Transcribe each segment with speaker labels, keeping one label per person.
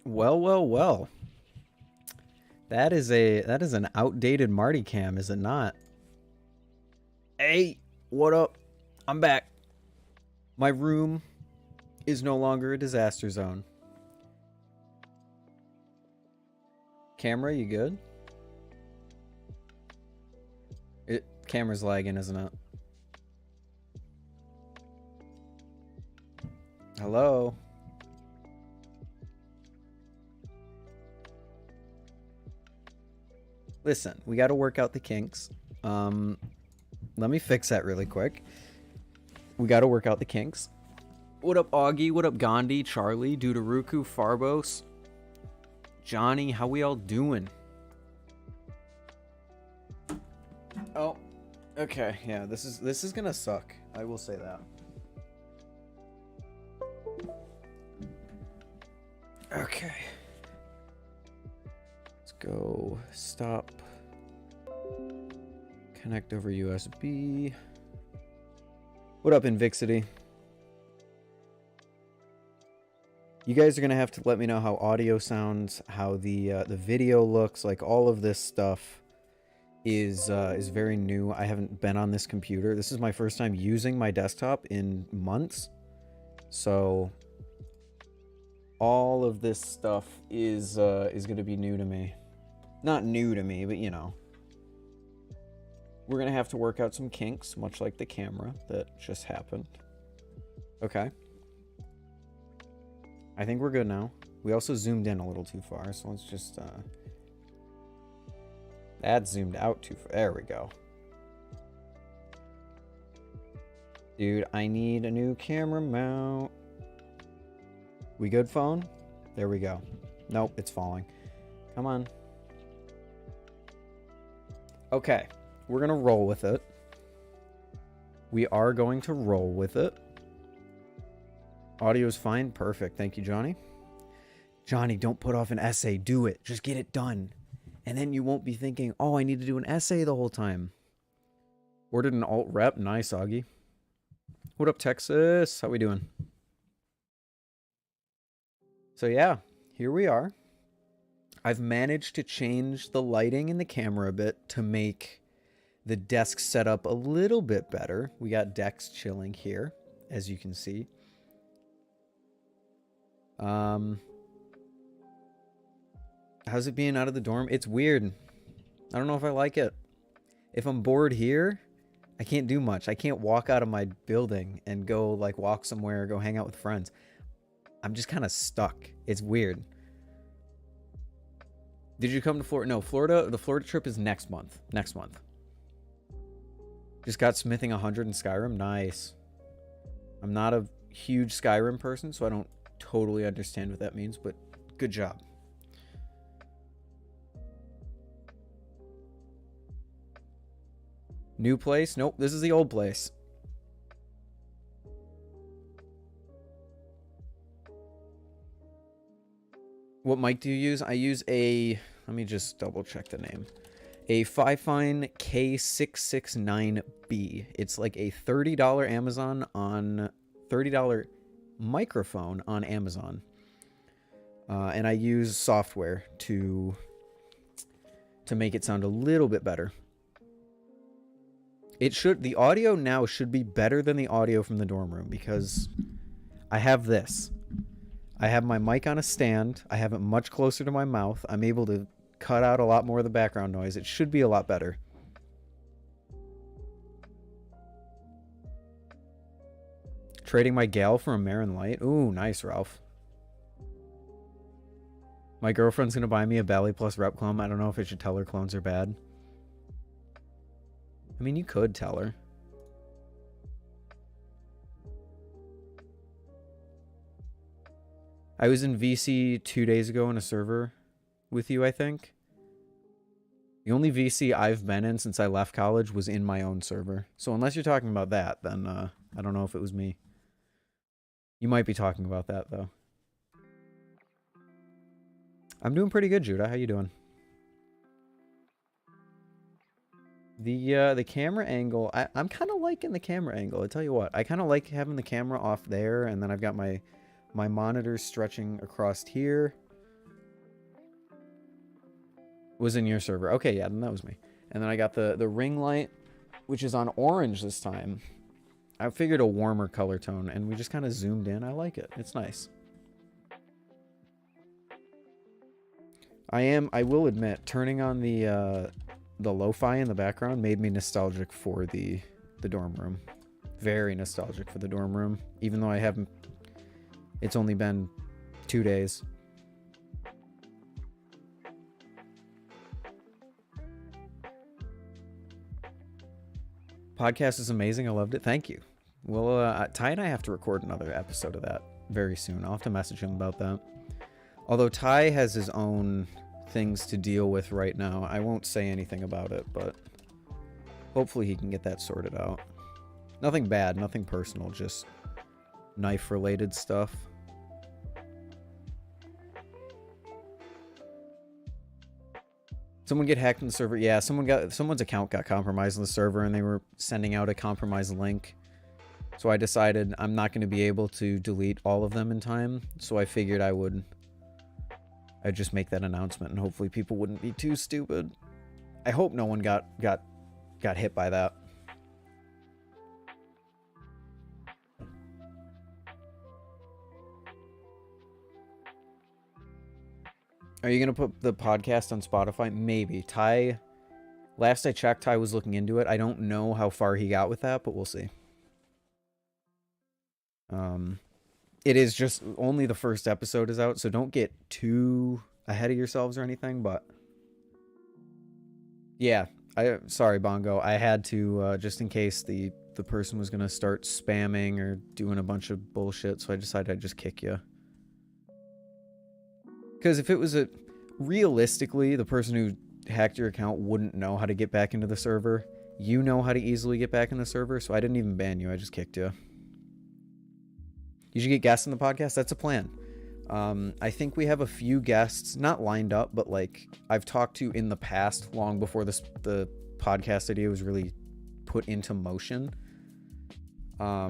Speaker 1: Well, well, well. That is an outdated Marty cam, is it not? Hey, what up? I'm back. My room is no longer a disaster zone. Camera, you good? Camera's lagging, isn't it? Hello? Listen, we got to work out the kinks. Let me fix that really quick. We got to work out the kinks. What up, Augie? What up, Gandhi? Charlie? Dudaruku? Farbos? Johnny? How we all doing? Oh, okay. Yeah, this is gonna suck. I will say that. Okay. Let's go. Stop. Connect over USB. What up, Invixity? You guys are gonna have to let me know how audio sounds, how the video looks, like all of this stuff is very new. I haven't been on this computer. This is my first time using my desktop in months, so all of this stuff is gonna be new to me. Not new to me, but you know. We're gonna have to work out some kinks, much like the camera that just happened. Okay. I think we're good now. We also zoomed in a little too far, so let's just that zoomed out too far. There we go. Dude, I need a new camera mount. We good, phone? There we go. Nope, it's falling. Come on. Okay, we're gonna roll with it. We are going to roll with it. Audio's fine. Perfect. Thank you, Johnny. Johnny, don't put off an essay. Do it. Just get it done. And then you won't be thinking, oh, I need to do an essay the whole time. Ordered an alt rep. Nice, Augie. What up, Texas? How we doing? So yeah, here we are. I've managed to change the lighting in the camera a bit to make the desk setup a little bit better. We got Dex chilling here, as you can see. How's it being out of the dorm? It's weird. I don't know if I like it. If I'm bored here, I can't do much. I can't walk out of my building and go like walk somewhere or go hang out with friends. I'm just kind of stuck. It's weird. Did you come to Florida? No, Florida. The Florida trip is next month. Next month. Just got smithing 100 in Skyrim. Nice. I'm not a huge Skyrim person, so I don't totally understand what that means, but good job. New place? Nope, this is the old place. What mic do you use? I use a, let me just double check the name. A Fifine K669B. It's like a $30 Amazon on $30 microphone on Amazon. And I use software to make it sound a little bit better. The audio now should be better than the audio from the dorm room because I have this. I have my mic on a stand. I have it much closer to my mouth. I'm able to cut out a lot more of the background noise. It should be a lot better. Trading my gal for a Marin Light. Ooh, nice, Ralph. My girlfriend's gonna buy me a Bally Plus rep clone. I don't know if I should tell her clones are bad. I mean, you could tell her. I was in VC 2 days ago in a server with you, I think. The only VC I've been in since I left college was in my own server. So unless you're talking about that, then I don't know if it was me. You might be talking about that, though. I'm doing pretty good, Judah. How you doing? The camera angle, I'm kind of liking the camera angle. I tell you what, I kind of like having the camera off there, and then I've got my monitors stretching across here. Was in your server. Okay, yeah, then that was me. And then I got the ring light, which is on orange this time. I figured a warmer color tone, and we just kind of zoomed in. I like it. It's nice. I will admit, turning on the lo-fi in the background made me nostalgic for the dorm room. Very nostalgic for the dorm room, even though I haven't... It's only been 2 days. Podcast is amazing. I loved it. Thank you. Well, Ty and I have to record another episode of that very soon. I'll have to message him about that. Although Ty has his own things to deal with right now. I won't say anything about it, but hopefully he can get that sorted out. Nothing bad, nothing personal, just knife-related stuff. Someone get hacked in the server. Yeah, someone's account got compromised on the server, and they were sending out a compromised link. So I decided I'm not going to be able to delete all of them in time. So I figured I'd just make that announcement, and hopefully people wouldn't be too stupid. I hope no one got hit by that. Are you going to put the podcast on Spotify? Maybe. Ty, last I checked, Ty was looking into it. I don't know how far he got with that, but we'll see. It is just only the first episode is out, so don't get too ahead of yourselves or anything, but yeah, sorry, Bongo. I had to, just in case the person was going to start spamming or doing a bunch of bullshit, so I decided I'd just kick you. Because if it was realistically, the person who hacked your account wouldn't know how to get back into the server. You know how to easily get back in the server, so I didn't even ban you. I just kicked you. You should get guests on the podcast. That's a plan. I think we have a few guests, not lined up, but like I've talked to in the past, long before the podcast idea was really put into motion.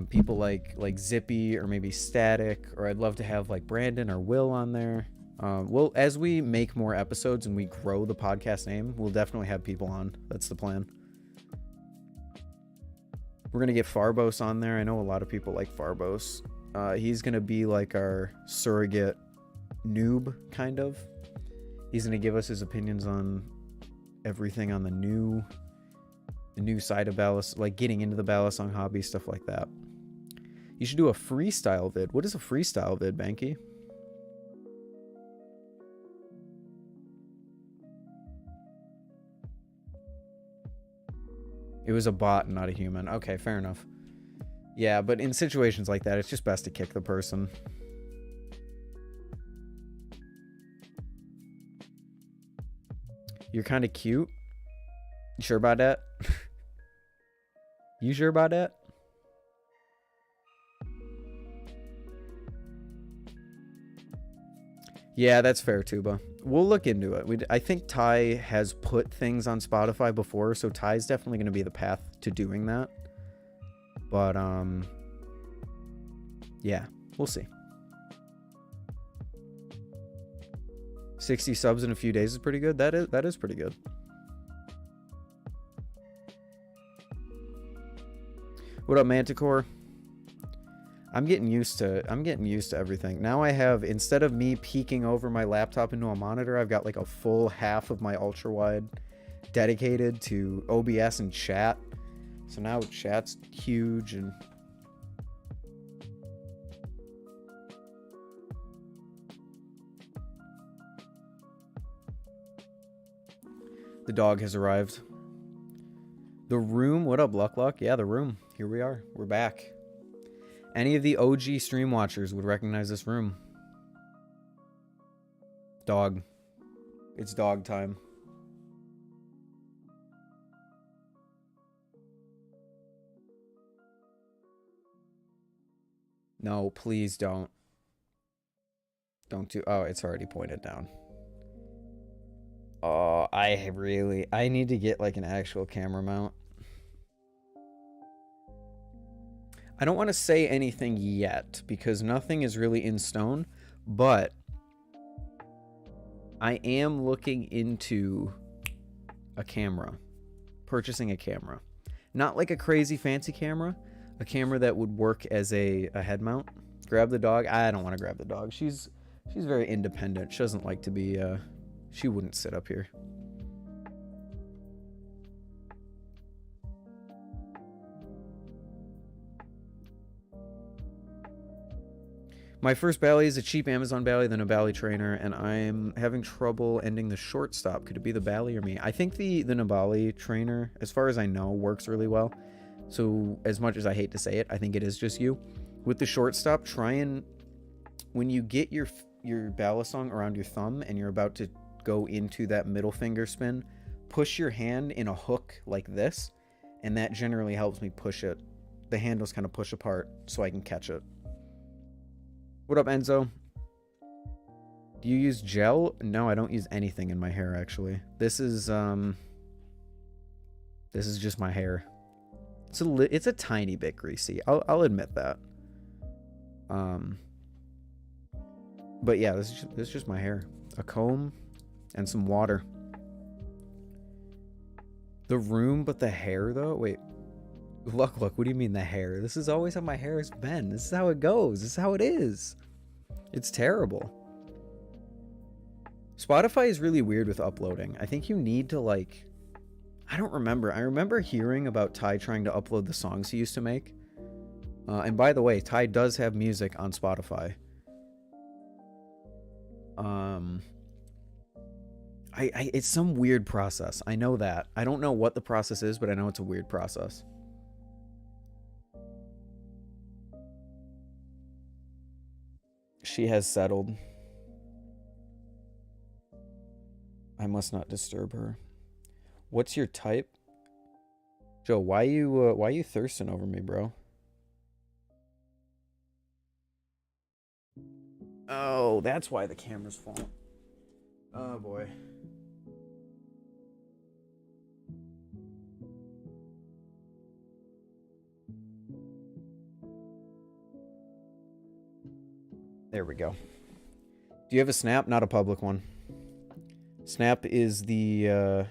Speaker 1: People like Zippy or maybe Static, or I'd love to have like Brandon or Will on there. Well, as we make more episodes and we grow the podcast name, we'll definitely have people on. That's the plan. We're going to get Farbos on there. I know a lot of people like Farbos. He's going to be like our surrogate noob, kind of. He's going to give us his opinions on everything on the new side of balisong, like getting into the balisong hobby, stuff like that. You should do a freestyle vid. What is a freestyle vid, Banky? It was a bot, not a human. Okay, fair enough. Yeah, but in situations like that, it's just best to kick the person. You're kind of cute. You sure about that? You sure about that? Yeah, that's fair, Tuba. We'll look into it. I think Ty has put things on Spotify before, so Ty's definitely going to be the path to doing that. But, yeah, we'll see. 60 subs in a few days is pretty good. That is pretty good. What up, Manticore? I'm getting used to everything. Now I have, instead of me peeking over my laptop into a monitor, I've got like a full half of my ultra wide dedicated to OBS and chat. So now chat's huge, and the dog has arrived. The room, what up, Luck? Yeah, the room. Here we are. We're back. Any of the OG stream watchers would recognize this room. Dog. It's dog time. No, please don't. Don't do... Oh, it's already pointed down. Oh, I need to get like an actual camera mount. I don't want to say anything yet because nothing is really in stone, but I am looking into a camera. Purchasing a camera. Not like a crazy fancy camera. A camera that would work as a head mount. Grab the dog. I don't want to grab the dog. She's very independent. She doesn't like to be... she wouldn't sit up here. My first Bally is a cheap Amazon Bally, then a Bally trainer, and I'm having trouble ending the shortstop. Could it be the Bally or me? I think the Nabali trainer, as far as I know, works really well. So as much as I hate to say it, I think it is just you. With the shortstop, try and... When you get your balisong around your thumb and you're about to go into that middle finger spin, push your hand in a hook like this, and that generally helps me push it. The handles kind of push apart so I can catch it. What up, Enzo? Do you use gel? No, I don't use anything in my hair, actually. This is just my hair. It's a tiny bit greasy. I'll admit that. But yeah, this is just my hair. A comb and some water. The room, but the hair, though? Wait. Look, what do you mean the hair? This is always how my hair has been. This is how it goes. This is how it is. It's terrible. Spotify is really weird with uploading. I think you need to, like... I don't remember. I remember hearing about Ty trying to upload the songs he used to make. And by the way, Ty does have music on Spotify. It's some weird process. I know that. I don't know what the process is, but I know it's a weird process. She has settled. I must not disturb her. What's your type? Joe, why you thirsting over me, bro? Oh, that's why the camera's falling. Oh boy. There we go. Do you have a Snap? Not a public one. Snap is the...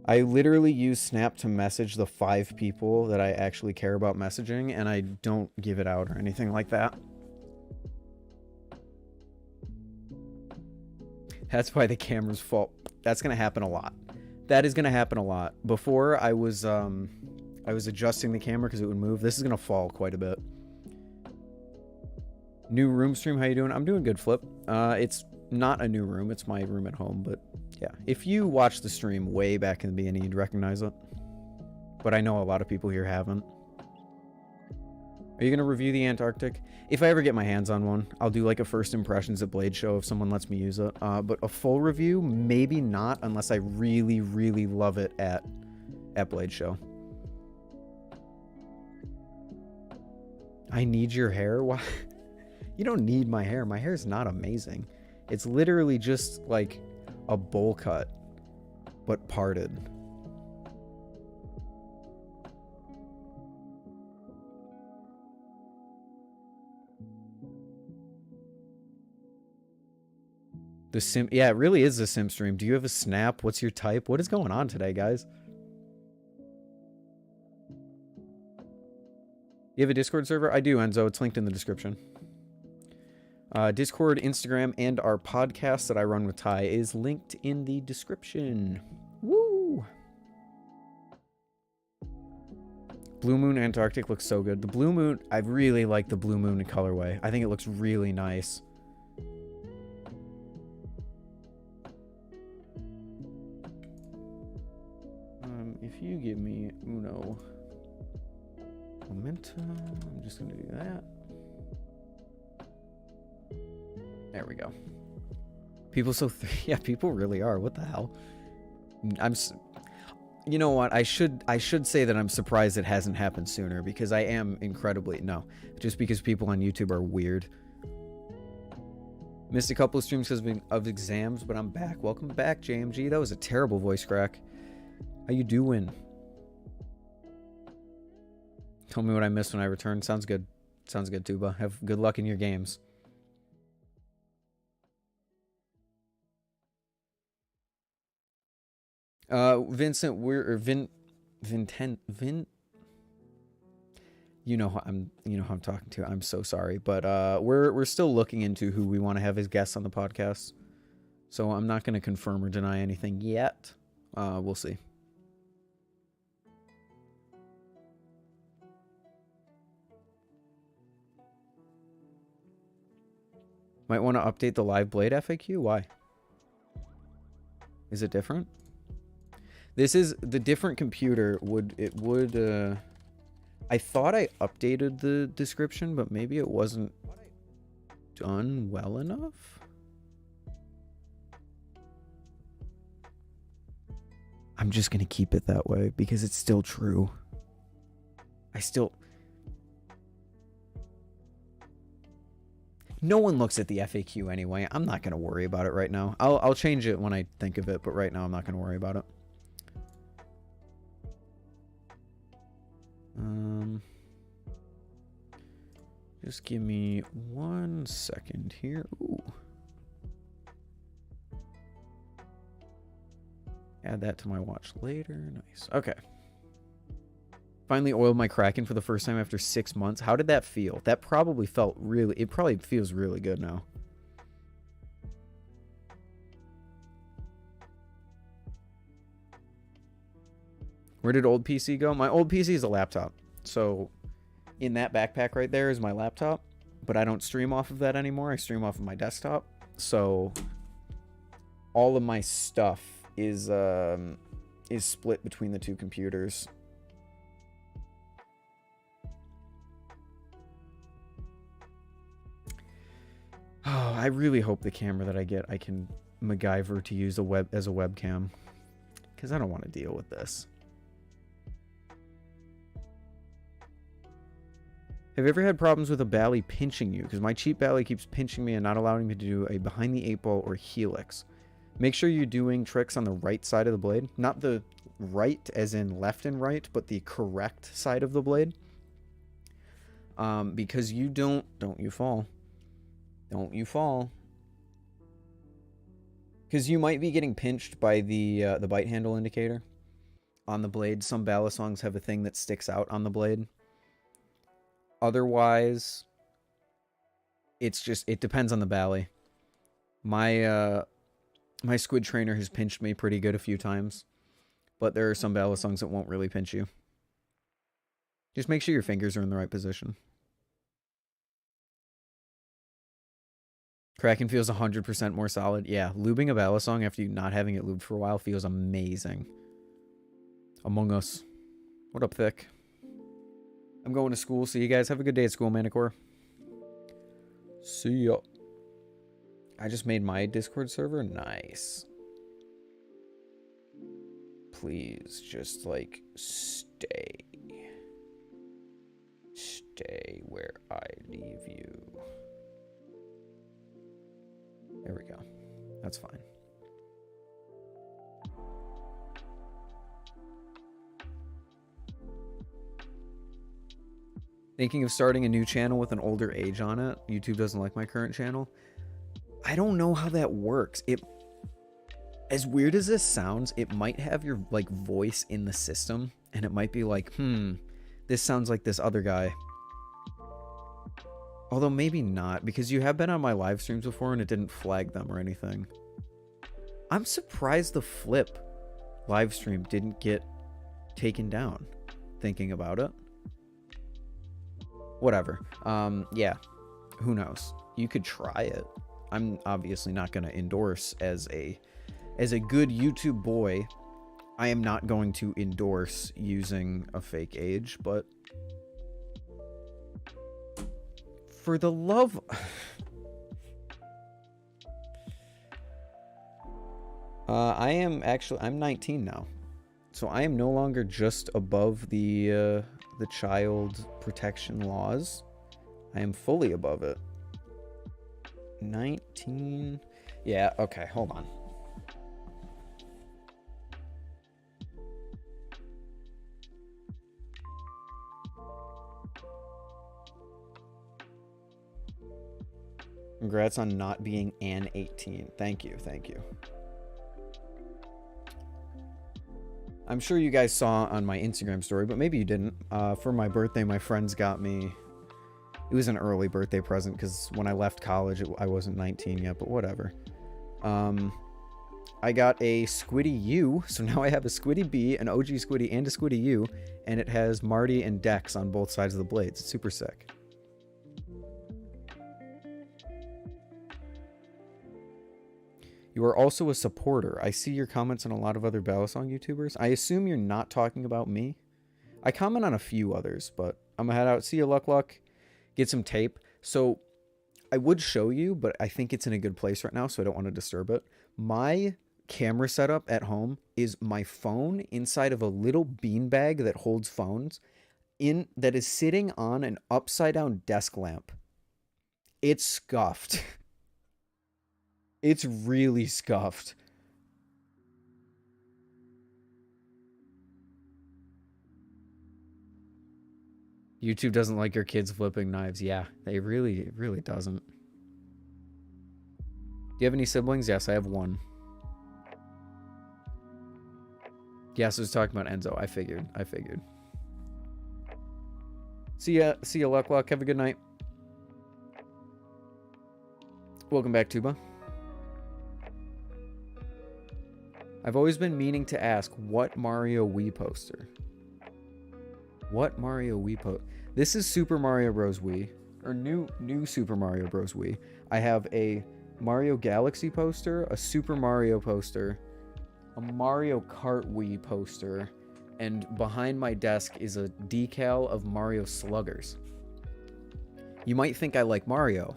Speaker 1: I literally use Snap to message the 5 people that I actually care about messaging, and I don't give it out or anything like that. That's why the cameras fall. That's going to happen a lot. That is going to happen a lot. Before, I was adjusting the camera because it would move. This is going to fall quite a bit. New room stream, how you doing? I'm doing good, Flip. It's not a new room. It's my room at home, but yeah. If you watched the stream way back in the beginning, you'd recognize it. But I know a lot of people here haven't. Are you going to review the Antarctic? If I ever get my hands on one, I'll do like a first impressions at Blade Show if someone lets me use it. But a full review, maybe not unless I really, really love it at Blade Show. I need your hair? Why? You don't need my hair. My hair's not amazing. It's literally just like a bowl cut, but parted. The sim, yeah, it really is a sim stream. Do you have a Snap? What's your type? What is going on today, guys? You have a Discord server? I do, Enzo. It's linked in the description. Discord, Instagram, and our podcast that I run with Ty is linked in the description. Woo! Blue Moon Antarctic looks so good. The Blue Moon, I really like the Blue Moon colorway. I think it looks really nice. If you give me uno momento, I'm just gonna do that. There we go. People yeah, people really are. What the hell? You know what? I should say that I'm surprised it hasn't happened sooner because I am incredibly just because people on YouTube are weird. Missed a couple of streams because of exams, but I'm back. Welcome back, JMG. That was a terrible voice crack. How you doing? Tell me what I missed when I return. Sounds good. Sounds good, Tuba. Have good luck in your games. Vincent, Vin. You know who I'm talking to. I'm so sorry, but we're still looking into who we want to have as guests on the podcast. So I'm not going to confirm or deny anything yet. We'll see. Might want to update the live blade FAQ. Why? Is it different? This is the different computer would I thought I updated the description, but maybe it wasn't done well enough. I'm just going to keep it that way because it's still true. No one looks at the FAQ anyway. I'm not going to worry about it right now. I'll change it when I think of it, but right now I'm not going to worry about it. Just give me 1 second here. Ooh. Add that to my watch later. Nice. Okay. Finally oiled my Kraken for the first time after 6 months. How did that feel? That probably felt really... It probably feels really good now. Where did old PC go? My old PC is a laptop. So in that backpack right there is my laptop. But I don't stream off of that anymore. I stream off of my desktop. So all of my stuff is split between the two computers. Oh, I really hope the camera that I get, I can MacGyver to use as a webcam. Because I don't want to deal with this. Have you ever had problems with a bally pinching you? Because my cheap bally keeps pinching me and not allowing me to do a behind the 8-ball or helix. Make sure you're doing tricks on the right side of the blade. Not the right as in left and right, but the correct side of the blade. Because you don't you fall. Don't you fall. Because you might be getting pinched by the bite handle indicator on the blade. Some balisongs have a thing that sticks out on the blade. Otherwise, it depends on the bally. My squid trainer has pinched me pretty good a few times, but there are some balisongs that won't really pinch you. Just make sure your fingers are in the right position. Kraken feels 100% more solid. Yeah, lubing a balisong after you not having it lubed for a while feels amazing. Among Us. What up, Thick? I'm going to school. See you guys. Have a good day at school, Manicore. See ya. I just made my Discord server. Nice. Please, just, like, stay. Stay where I leave you. There we go. That's fine. Thinking of starting a new channel with an older age on it. YouTube doesn't like my current channel. I don't know how that works. As weird as this sounds, it might have your like voice in the system, and it might be like, this sounds like this other guy. Although maybe not, because you have been on my live streams before and it didn't flag them or anything. I'm surprised the Flip live stream didn't get taken down, thinking about it. Whatever. Yeah, who knows? You could try it. I'm obviously not going to endorse as a good YouTube boy. I am not going to endorse using a fake age, but for the love... I'm 19 now. So I am no longer just above the child protection laws. I am fully above it. 19... Yeah, okay, hold on. Congrats on not being an 18. Thank you, thank you. I'm sure you guys saw on my Instagram story, but maybe you didn't. For my birthday, my friends got me... It was an early birthday present because when I left college, I wasn't 19 yet, but whatever. I got a Squiddy U, so now I have a Squiddy B, an OG Squiddy, and a Squiddy U, and it has Marty and Dex on both sides of the blades. It's super sick. You are also a supporter. I see your comments on a lot of other balisong YouTubers. I assume you're not talking about me. I comment on a few others, but I'm gonna head out. See you, Luck. Get some tape. So I would show you, but I think it's in a good place right now, so I don't want to disturb it. My camera setup at home is my phone inside of a little beanbag that holds phones that is sitting on an upside down desk lamp. It's scuffed. It's really scuffed. YouTube doesn't like your kids flipping knives. Yeah, it really doesn't. Do you have any siblings? Yes, I have one. Yes, I was talking about Enzo. I figured. See ya, Luck. Have a good night. Welcome back, Tuba. I've always been meaning to ask, what Mario Wii poster? What Mario Wii poster? This is Super Mario Bros. Wii, or new Super Mario Bros. Wii. I have a Mario Galaxy poster, a Super Mario poster, a Mario Kart Wii poster, and behind my desk is a decal of Mario Sluggers. You might think I like Mario.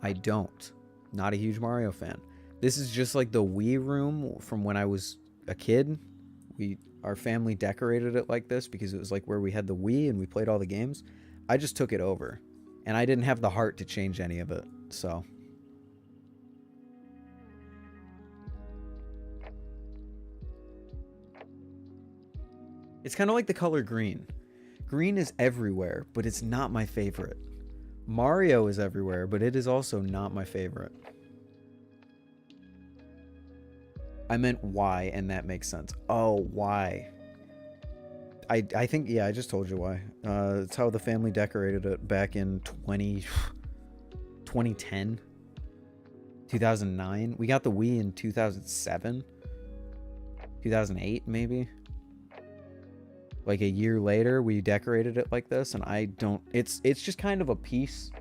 Speaker 1: I don't. Not a huge Mario fan. This is just like the Wii room from when I was a kid. Our family decorated it like this because it was like where we had the Wii and we played all the games. I just took it over, and I didn't have the heart to change any of it, so. It's kind of like the color green. Green is everywhere, but it's not my favorite. Mario is everywhere, but it is also not my favorite. I meant why, and that makes sense. Oh, why? I think, yeah, I just told you why. It's how the family decorated it back in 2010, 2009. We got the Wii in 2007, 2008, maybe. Like a year later, we decorated it like this, and I don't... It's just kind of a piece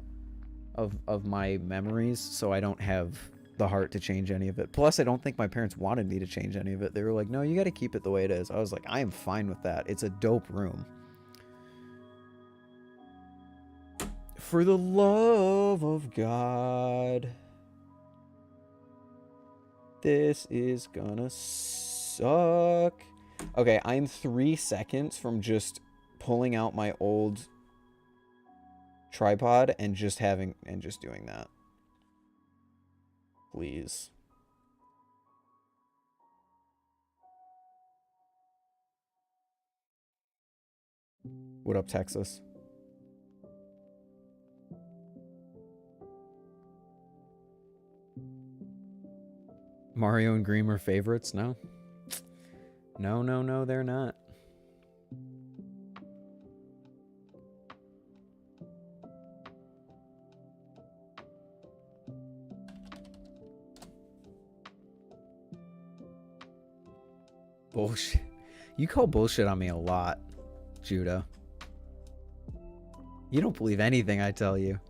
Speaker 1: of my memories, so I don't have the heart to change any of it. Plus, I don't think my parents wanted me to change any of it. They were like, no, you got to keep it the way it is. I was like, I am fine with that. It's a dope room. For the love of God, this is gonna suck. Okay, I'm 3 seconds from just pulling out my old tripod and just doing that. Please. What up, Texas? Mario and Green are favorites? No. No, they're not. Bullshit. You call bullshit on me a lot, Judah. You don't believe anything I tell you.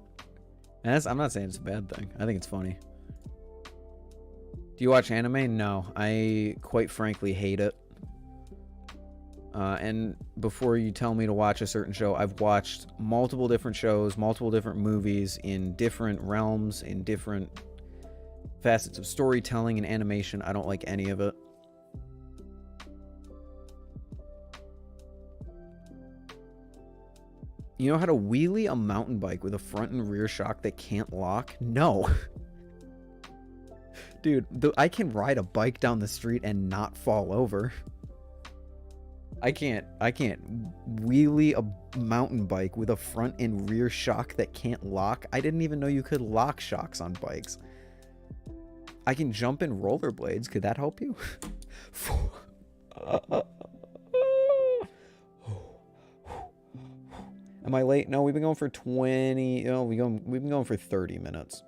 Speaker 1: And I'm not saying it's a bad thing. I think it's funny. Do you watch anime? No. I quite frankly hate it. And before you tell me to watch a certain show, I've watched multiple different shows, multiple different movies in different realms, in different facets of storytelling and animation. I don't like any of it. You know how to wheelie a mountain bike with a front and rear shock that can't lock? No. Dude, I can ride a bike down the street and not fall over. I can't wheelie a mountain bike with a front and rear shock that can't lock. I didn't even know you could lock shocks on bikes. I can jump in rollerblades. Could that help you? Am I late? No, we've been going for 20... No, we've been going for 30 minutes.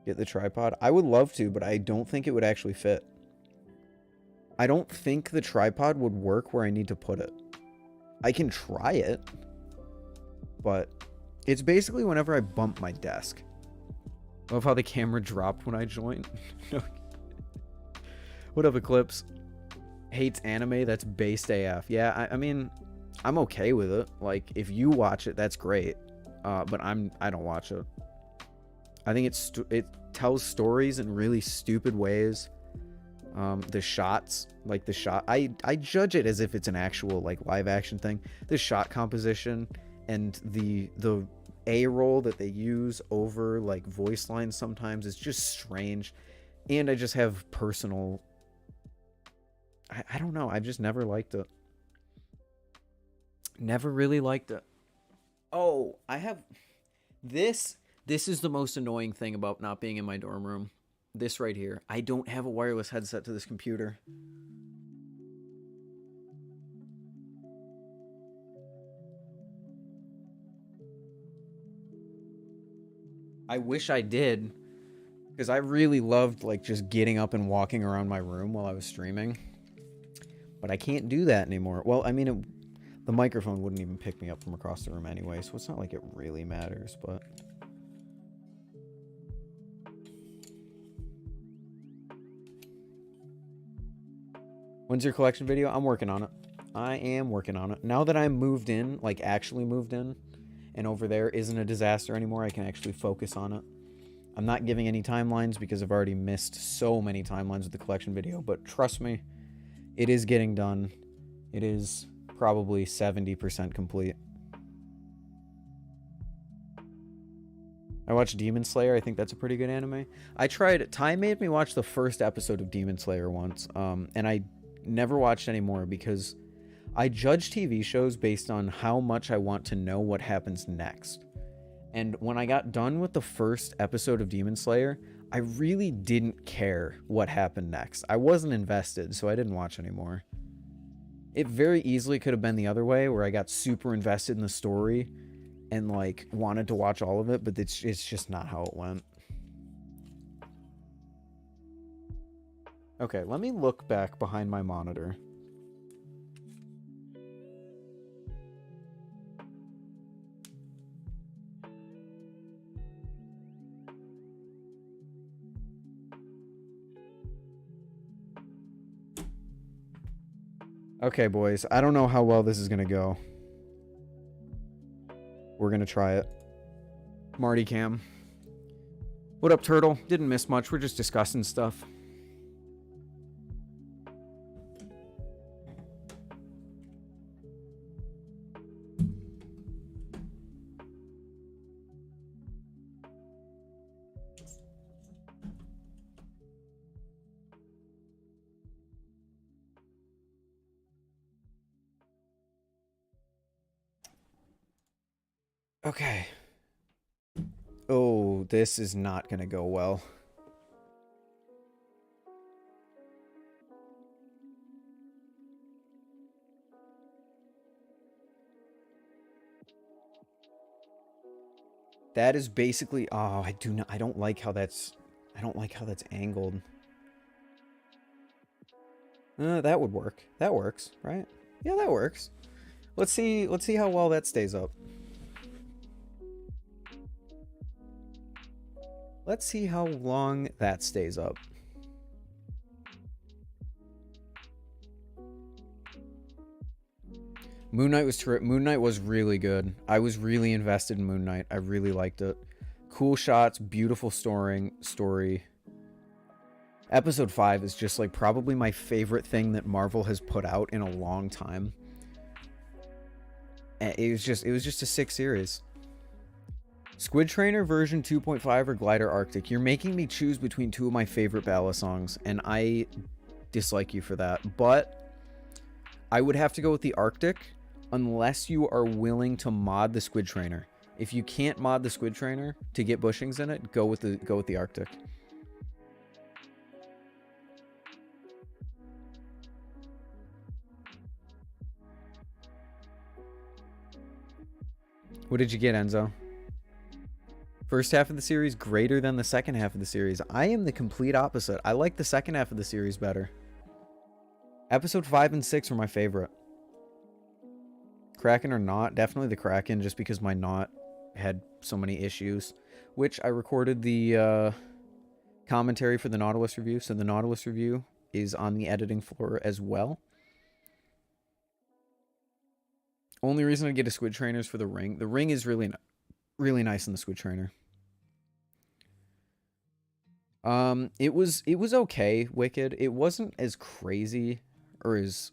Speaker 1: Get the tripod? I would love to, but I don't think it would actually fit. I don't think the tripod would work where I need to put it. I can try it, but it's basically whenever I bump my desk. Love how the camera dropped when I joined. What up, Eclipse? Hates anime, that's based AF. Yeah, I mean, I'm okay with it. Like, if you watch it, that's great. But I don't watch it. I think it tells stories in really stupid ways. The shots, like the shot, I judge it as if it's an actual like live action thing. The shot composition and the A-roll that they use over like voice lines sometimes is just strange. And I just have personal, I don't know, I just never liked it. Never really liked it. Oh, I have this is the most annoying thing about not being in my dorm room. This right here. I don't have a wireless headset to this computer. I wish I did, because I really loved like just getting up and walking around my room while I was streaming. But I can't do that anymore. Well, I mean, the microphone wouldn't even pick me up from across the room anyway, so it's not like it really matters, but... When's your collection video? I'm working on it. I am working on it. Now that I'm moved in, like actually moved in, and over there isn't a disaster anymore, I can actually focus on it. I'm not giving any timelines because I've already missed so many timelines with the collection video, but trust me, it is getting done. It is probably 70% complete. I watched Demon Slayer. I think that's a pretty good anime. I tried it. Ty made me watch the first episode of Demon Slayer once, and I never watched anymore because I judge TV shows based on how much I want to know what happens next. And when I got done with the first episode of Demon Slayer, I really didn't care what happened next. I wasn't invested, so I didn't watch anymore. It very easily could have been the other way, where I got super invested in the story and like wanted to watch all of it, but it's just not how it went. Okay, let me look back behind my monitor. Okay, boys, I don't know how well this is gonna go. We're gonna try it. Marty Cam. What up, Turtle? Didn't miss much. We're just discussing stuff. Okay. Oh, this is not gonna go well. That is basically, oh, I don't like how that's angled. That would work. That works, right? Yeah, that works. Let's see how well that stays up. Let's see how long that stays up. Moon Knight was terrific. Moon Knight was really good. I was really invested in Moon Knight. I really liked it. Cool shots, beautiful story. Episode 5 is just like probably my favorite thing that Marvel has put out in a long time. It was just a sick series. Squid Trainer version 2.5 or Glidr Arctic. You're making me choose between two of my favorite baalisongs, and I dislike you for that. But I would have to go with the Arctic unless you are willing to mod the Squid Trainer. If you can't mod the Squid Trainer to get bushings in it, go with the Arctic. What did you get, Enzo? First half of the series greater than the second half of the series. I am the complete opposite. I like the second half of the series better. Episode 5 and 6 were my favorite. Kraken or not, definitely the Kraken, just because my knot had so many issues. Which I recorded the commentary for the Nautilus review, so the Nautilus review is on the editing floor as well. Only reason I get a squid trainer is for the ring. The ring is really nice in the squid trainer. It was okay, Wicked. It wasn't as crazy or as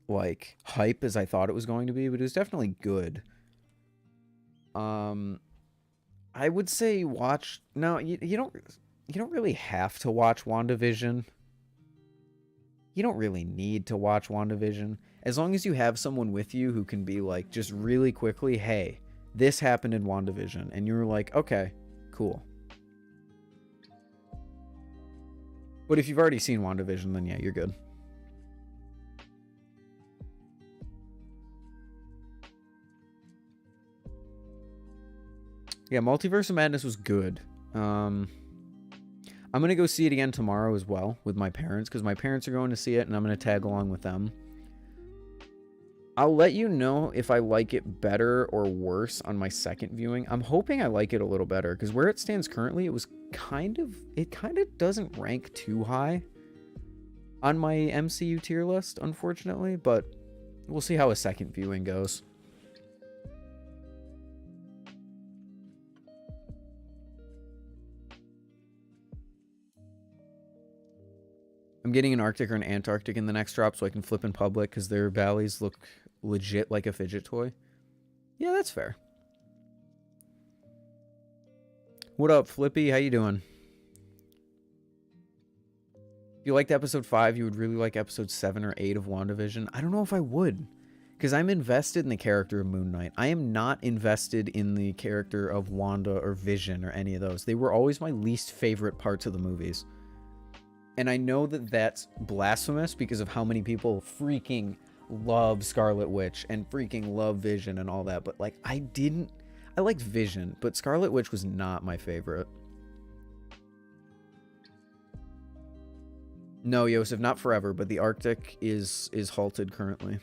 Speaker 1: like hype as I thought it was going to be, but it was definitely good. I would say watch. No, you don't really have to watch WandaVision. You don't really need to watch WandaVision. As long as you have someone with you who can be like, just really quickly, hey, this happened in WandaVision. And you're like, okay, cool. But if you've already seen WandaVision, then yeah, you're good. Yeah, Multiverse of Madness was good. I'm going to go see it again tomorrow as well with my parents, because my parents are going to see it, and I'm going to tag along with them. I'll let you know if I like it better or worse on my second viewing. I'm hoping I like it a little better, because where it stands currently, it kind of doesn't rank too high on my MCU tier list, unfortunately, but we'll see how a second viewing goes. I'm getting an Arctic or an Antarctic in the next drop so I can flip in public because their valleys look legit like a fidget toy. Yeah, that's fair. What up, Flippy? How you doing? If you liked episode 5, you would really like episode 7 or 8 of WandaVision. I don't know if I would, because I'm invested in the character of Moon Knight. I am not invested in the character of Wanda or Vision or any of those. They were always my least favorite parts of the movies. And I know that that's blasphemous because of how many people freaking love Scarlet Witch and freaking love Vision and all that. But, like, I liked Vision, but Scarlet Witch was not my favorite. No, Yosef, not forever, but the Arctic is halted currently.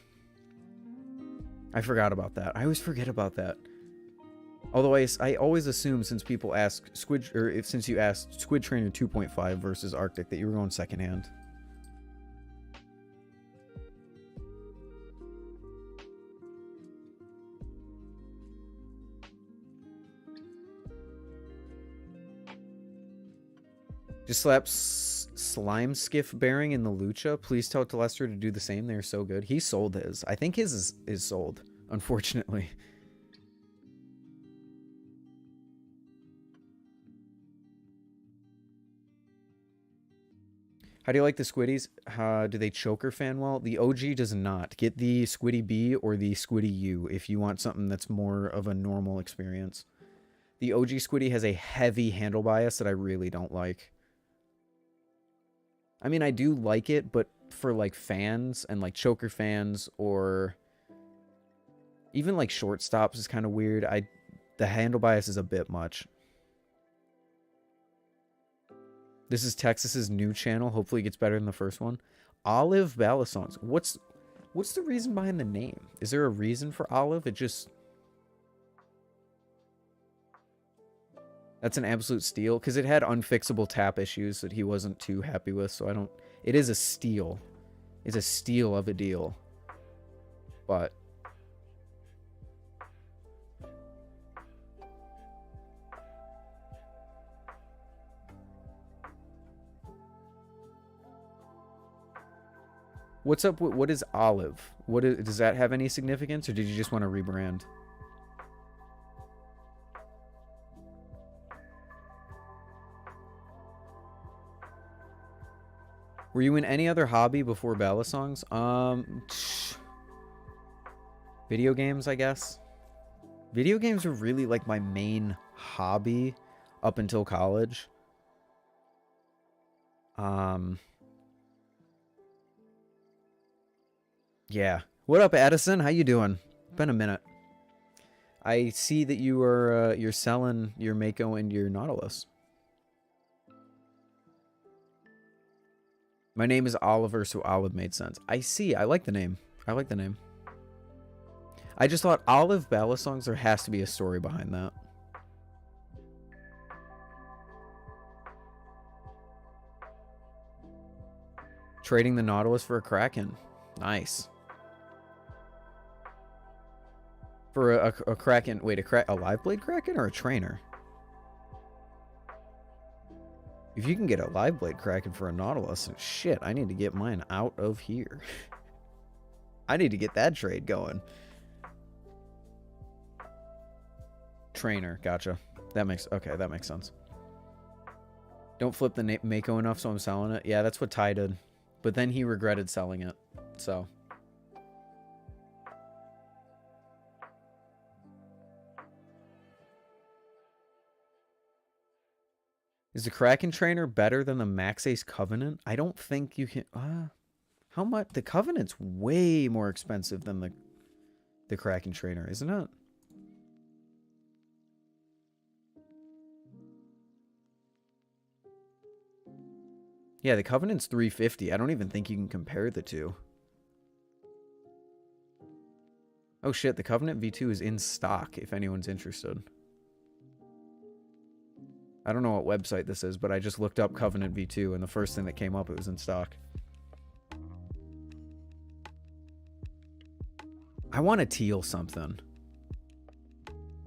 Speaker 1: I forgot about that. I always forget about that. Although I always assume, since people ask since you asked Squid Trainer 2.5 versus Arctic, that you were going secondhand. Just slap slime skiff bearing in the Lucha. Please tell Telester to do the same. They're so good. He sold his. I think his is sold, unfortunately. How do you like the Squiddies? Do they choker fan well? The OG does not. Get the Squiddy B or the Squiddy U if you want something that's more of a normal experience. The OG Squiddy has a heavy handle bias that I really don't like. I mean, I do like it, but for like fans and like choker fans or even like shortstops is kind of weird. The handle bias is a bit much. This is Texas's new channel. Hopefully it gets better than the first one. Olive Balisongs. What's the reason behind the name? Is there a reason for Olive? It just... That's an absolute steal. Because it had unfixable tap issues that he wasn't too happy with. So I don't... It is a steal. It's a steal of a deal. But... What's up with, what is Olive? Does that have any significance, or did you just want to rebrand? Were you in any other hobby before Balisongs? Video games, I guess. Video games were really like my main hobby up until college. Yeah. What up, Addison? How you doing? Been a minute. I see that you are you're selling your Mako and your Nautilus. My name is Oliver, so Olive made sense. I see. I like the name. I like the name. I just thought Olive Balisongs, there has to be a story behind that. Trading the Nautilus for a Kraken. Nice. For a Kraken. Wait, a live blade Kraken or a trainer? If you can get a live blade Kraken for a Nautilus, shit, I need to get mine out of here. I need to get that trade going. Trainer, gotcha. That makes sense. Don't flip the Mako enough, so I'm selling it. Yeah, that's what Ty did. But then he regretted selling it, so. Is the Kraken Trainer better than the Max Ace Covenant? I don't think you can... how much? The Covenant's way more expensive than the Kraken Trainer, isn't it? Yeah, the Covenant's $350. I don't even think you can compare the two. Oh shit, the Covenant V2 is in stock if anyone's interested. I don't know what website this is, but I just looked up Covenant V2 and the first thing that came up, it was in stock. I want a teal something.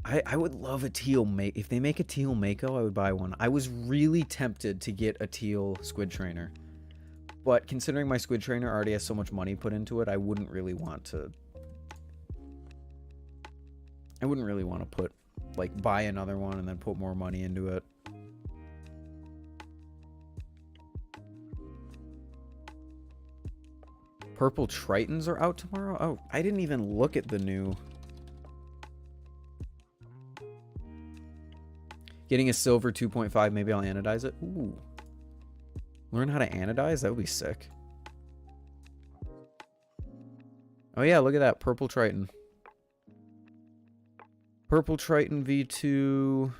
Speaker 1: I would love a teal Mako. If they make a teal Mako, I would buy one. I was really tempted to get a teal Squid Trainer. But considering my Squid Trainer already has so much money put into it, I wouldn't really want to... I wouldn't really want to put... Like, buy another one and then put more money into it. Purple Tritons are out tomorrow? Oh, I didn't even look at the new... Getting a silver 2.5, maybe I'll anodize it. Ooh. Learn how to anodize? That would be sick. Oh yeah, look at that. Purple Triton. Purple Triton V2.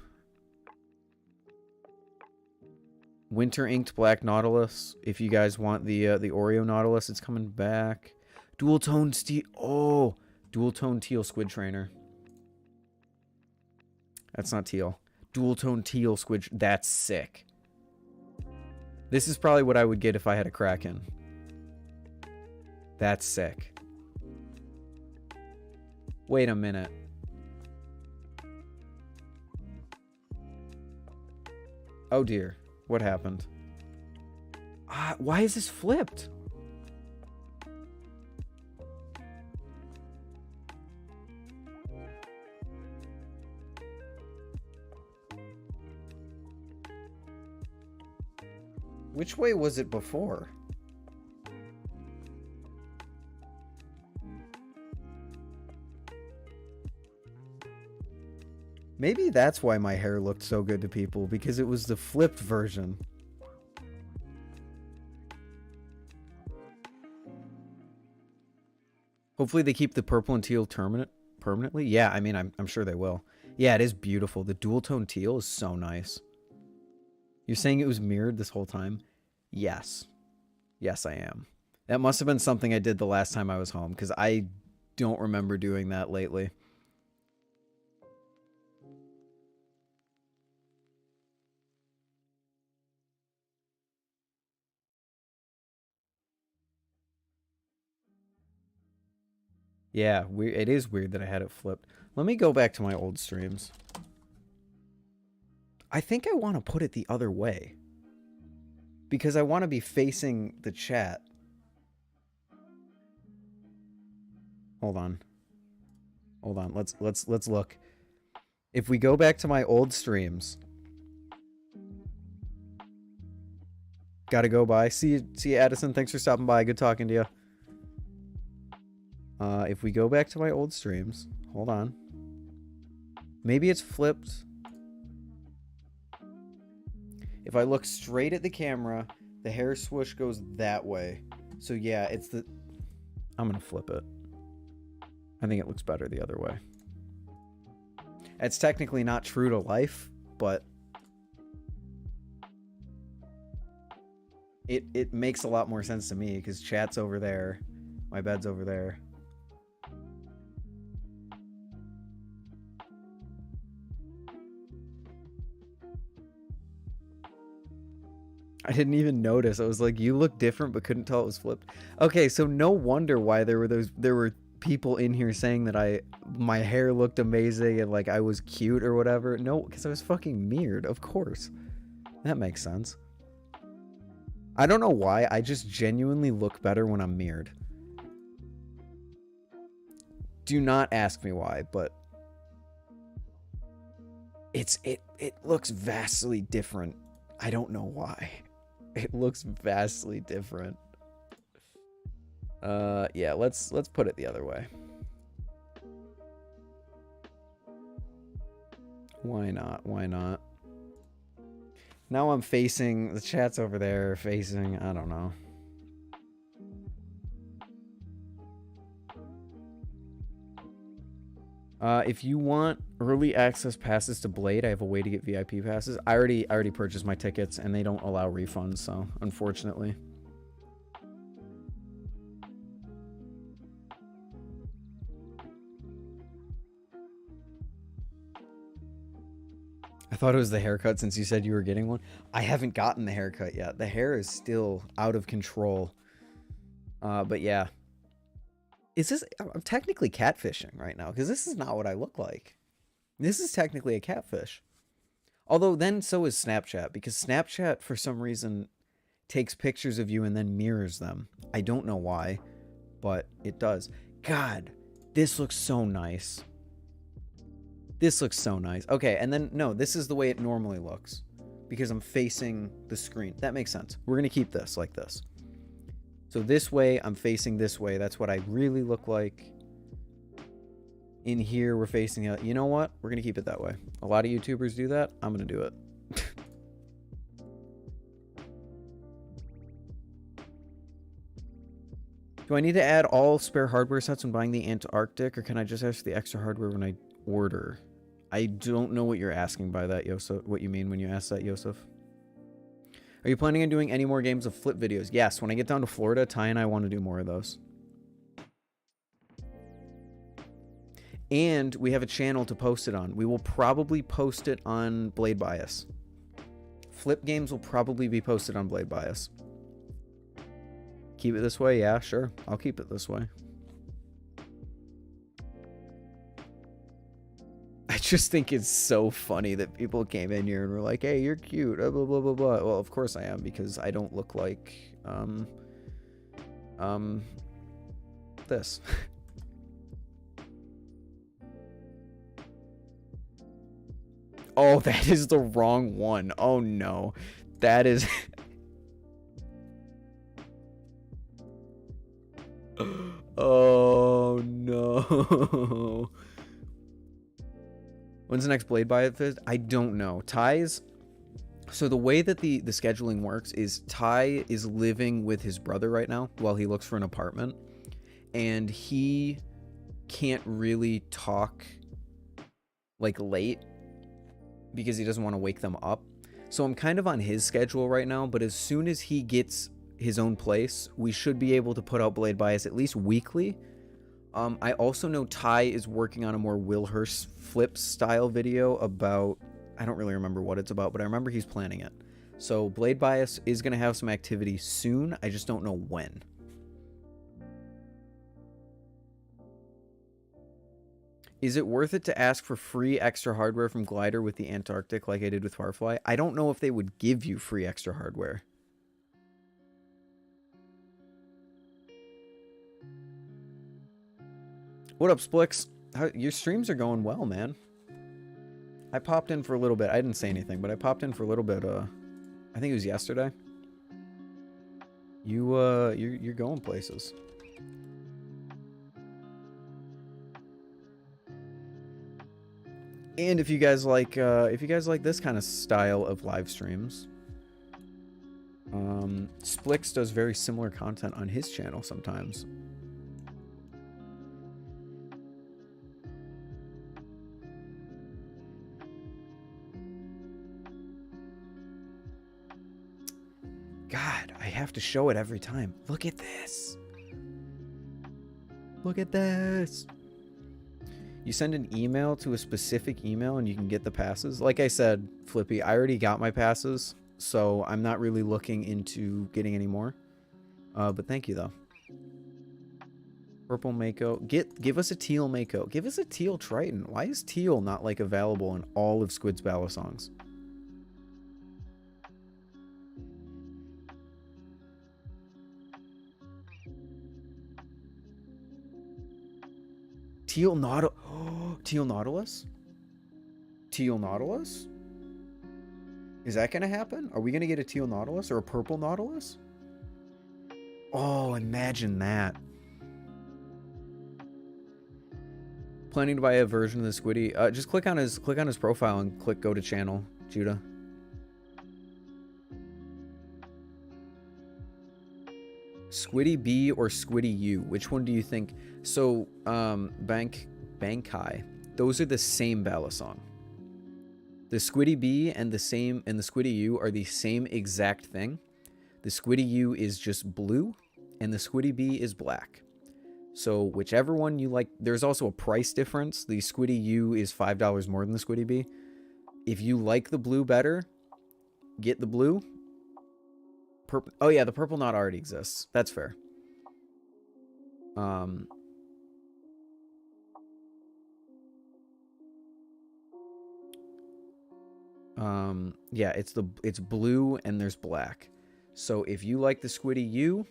Speaker 1: Winter Inked Black Nautilus. If you guys want the Oreo Nautilus, it's coming back. Dual Tone Steel. Oh, Dual Tone Teal Squid Trainer. That's not teal. Dual Tone Teal Squid. That's sick. This is probably what I would get if I had a Kraken. That's sick. Wait a minute. Oh dear. What happened? Why is this flipped? Which way was it before? Maybe that's why my hair looked so good to people, because it was the flipped version. Hopefully they keep the purple and teal permanently. Yeah, I mean, I'm sure they will. Yeah, it is beautiful. The dual tone teal is so nice. You're saying it was mirrored this whole time? Yes. Yes, I am. That must have been something I did the last time I was home, because I don't remember doing that lately. Yeah, it is weird that I had it flipped. Let me go back to my old streams. I think I want to put it the other way. Because I want to be facing the chat. Hold on. Hold on. Let's look. If we go back to my old streams. Gotta go by. See you, Addison. Thanks for stopping by. Good talking to you. If we go back to my old streams. Hold on. Maybe it's flipped. If I look straight at the camera, the hair swoosh goes that way. So yeah, it's the... I'm gonna flip it. I think it looks better the other way. It's technically not true to life, but it makes a lot more sense to me because chat's over there, my bed's over there. I didn't even notice. I was like, you look different, but couldn't tell it was flipped. Okay, so no wonder why there were people in here saying that my hair looked amazing and like I was cute or whatever. No, because I was fucking mirrored, of course. That makes sense. I don't know why, I just genuinely look better when I'm mirrored. Do not ask me why, but it looks vastly different. I don't know why. It looks vastly different. Yeah, let's put it the other way. Why not? Why not? Now I'm facing, the chat's over there facing, I don't know. If you want early access passes to Blade, I have a way to get VIP passes. I already purchased my tickets and they don't allow refunds, so unfortunately. I thought it was the haircut since you said you were getting one. I haven't gotten the haircut yet. The hair is still out of control. But yeah. I'm technically catfishing right now because this is not what I look like. This is technically a catfish. Although then so is Snapchat, because Snapchat for some reason takes pictures of you and then mirrors them. I don't know why, but it does. God, this looks so nice. This looks so nice. Okay, and then, no, this is the way it normally looks because I'm facing the screen. That makes sense. We're going to keep this like this. So this way, I'm facing this way. That's what I really look like. In here, we're facing it. You know what? We're going to keep it that way. A lot of YouTubers do that. I'm going to do it. Do I need to add all spare hardware sets when buying the Antarctic, or can I just ask the extra hardware when I order? I don't know what you're asking by that, Yosef. What you mean when you ask that, Yosef? Are you planning on doing any more games of flip videos? Yes, when I get down to Florida, Ty and I want to do more of those. And we have a channel to post it on. We will probably post it on Blade Bias. Flip games will probably be posted on Blade Bias. Keep it this way? Yeah, sure. I'll keep it this way. I just think it's so funny that people came in here and were like, hey, you're cute, blah, blah, blah, blah, blah. Well, of course I am, because I don't look like, this. Oh, that is the wrong one. Oh, no. That is... Oh, no. When's the next Blade Bias? I don't know. Ty's... So the way that the scheduling works is Ty is living with his brother right now while he looks for an apartment. And he can't really talk, like, late because he doesn't want to wake them up. So I'm kind of on his schedule right now, but as soon as he gets his own place, we should be able to put out Blade Bias at least weekly. I also know Ty is working on a more Will Hurst flip style video about, I don't really remember what it's about, but I remember he's planning it. So Blade Bias is going to have some activity soon. I just don't know when. Is it worth it to ask for free extra hardware from Glidr with the Antarctic like I did with Firefly? I don't know if they would give you free extra hardware. What up, Splix? Your streams are going well, man. I popped in for a little bit. I didn't say anything, but I popped in for a little bit. I think it was yesterday. You're going places. And if you guys like this kind of style of live streams, Splix does very similar content on his channel sometimes. God, I have to show it every time. Look at this. Look at this. You send an email to a specific email and you can get the passes. Like I said, Flippy, I already got my passes, so I'm not really looking into getting any more. But thank you, though. Purple Mako. Give us a teal Mako. Give us a teal Triton. Why is teal not, like, available in all of Squid's Balisongs? Teal Nautilus? Teal Nautilus? Teal Nautilus? Is that gonna happen? Are we gonna get a teal Nautilus or a purple Nautilus? Oh, imagine that. Planning to buy a version of the Squiddy. Just click on his profile and click go to channel, Judah. Squiddy B or Squiddy U? Which one do you think? So, Bankai. Those are the same Balisong. The Squiddy B and the Squiddy U are the same exact thing. The Squiddy U is just blue, and the Squiddy B is black. So whichever one you like, there's also a price difference. The Squiddy U is $5 more than the Squiddy B. If you like the blue better, get the blue. Purple. Oh yeah, the purple knot already exists. That's fair. Yeah, it's blue and there's black. So if you like the Squiddy U,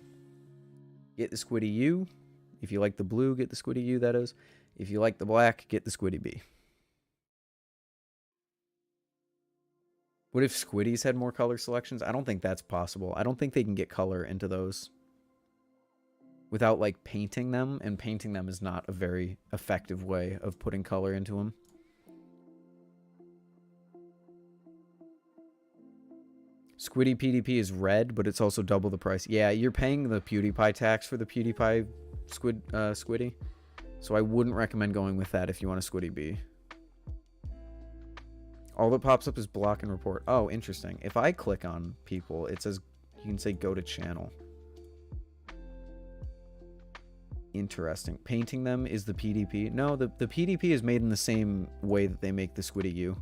Speaker 1: get the Squiddy U. If you like the blue, get the Squiddy U, that is. If you like the black, get the Squiddy B. What if Squiddies had more color selections? I don't think that's possible. I don't think they can get color into those without, like, painting them, and painting them is not a very effective way of putting color into them. Squiddy PDP is red, but it's also double the price. Yeah, you're paying the PewDiePie tax for the PewDiePie Squiddy. So I wouldn't recommend going with that if you want a Squiddy B. All that pops up is block and report. Oh, interesting. If I click on people, it says you can say go to channel. Interesting. Painting them is the PDP. No, the PDP is made in the same way that they make the Squiddy U.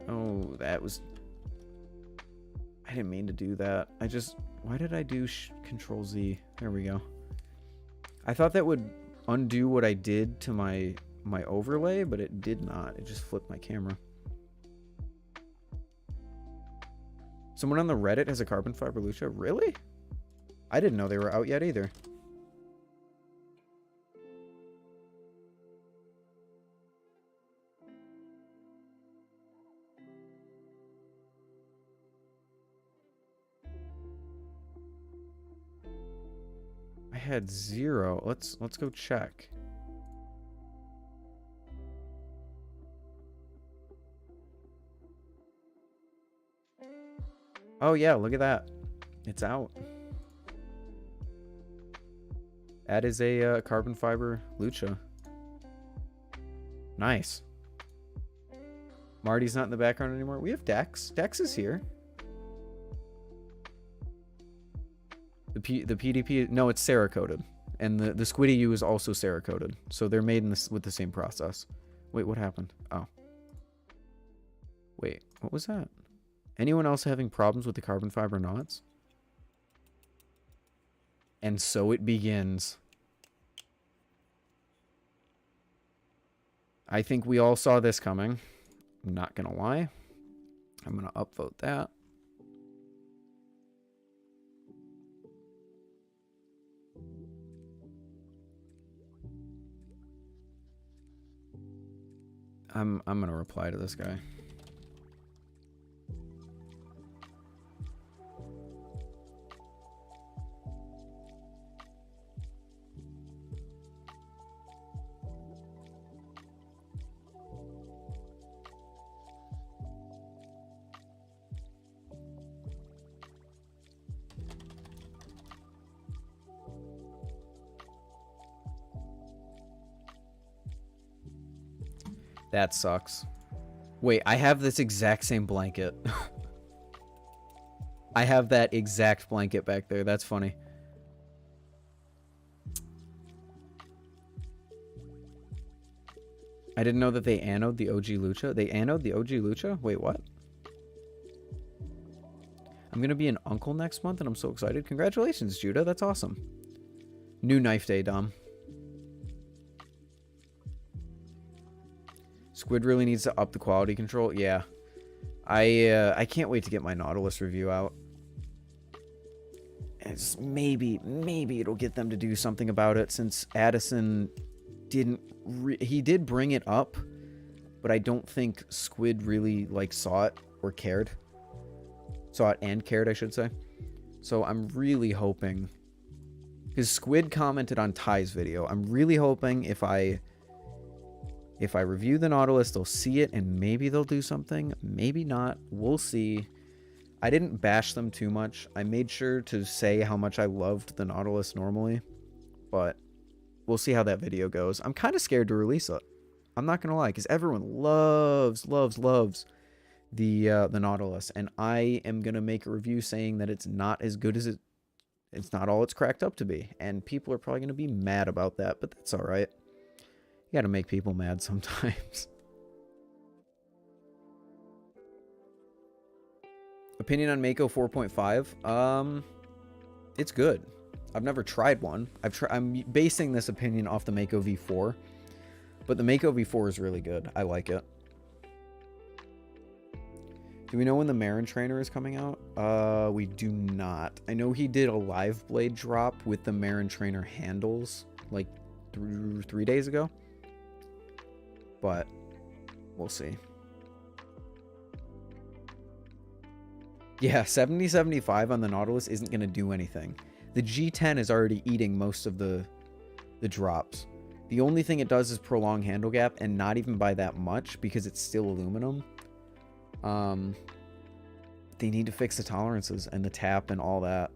Speaker 1: Oh, that was... I didn't mean to do that. Why did I do Control Z? There we go. I thought that would undo what I did to my overlay, but it did not. It just flipped my camera. Someone on the Reddit has a carbon fiber lucha? Really? I didn't know they were out yet either. I had 0. Let's go check. Oh yeah, look at that. It's out. That is a carbon fiber lucha. Nice. Marty's not in the background anymore. We have Dex. Dex is here. The PDP, no, it's Cerakoted. And the Squiddy U is also Cerakoted. So they're made with the same process. Wait, what happened? Oh. Wait, what was that? Anyone else having problems with the carbon fiber knots? And so it begins. I think we all saw this coming. I'm not gonna lie. I'm gonna upvote that. I'm gonna reply to this guy. That sucks. Wait, I have this exact same blanket. I have that exact blanket back there. That's funny. I didn't know that they anode the OG Lucha. They anode the OG Lucha? Wait, what? I'm going to be an uncle next month, and I'm so excited. Congratulations, Judah. That's awesome. New knife day, Dom. Squid really needs to up the quality control. Yeah. I can't wait to get my Nautilus review out. It's maybe it'll get them to do something about it, since Addison didn't... he did bring it up, but I don't think Squid really, like, saw it or cared. Saw it and cared, I should say. So I'm really hoping... because Squid commented on Ty's video. I'm really hoping if I review the Nautilus, they'll see it and maybe they'll do something. Maybe not. We'll see. I didn't bash them too much. I made sure to say how much I loved the Nautilus normally. But we'll see how that video goes. I'm kind of scared to release it. I'm not going to lie, because everyone loves the Nautilus. And I am going to make a review saying that it's not as good as it's not all it's cracked up to be. And people are probably going to be mad about that, but that's all right. You got to make people mad sometimes. Opinion on Mako 4.5? It's good. I've never tried one. I'm basing this opinion off the Mako V4. But the Mako V4 is really good. I like it. Do we know when the Marin Trainer is coming out? We do not. I know he did a live blade drop with the Marin Trainer handles like 3 days ago. But we'll see. Yeah, 70-75 on the Nautilus isn't going to do anything. The G10 is already eating most of the drops. The only thing it does is prolong handle gap, and not even by that much because it's still aluminum. They need to fix the tolerances and the tap and all that.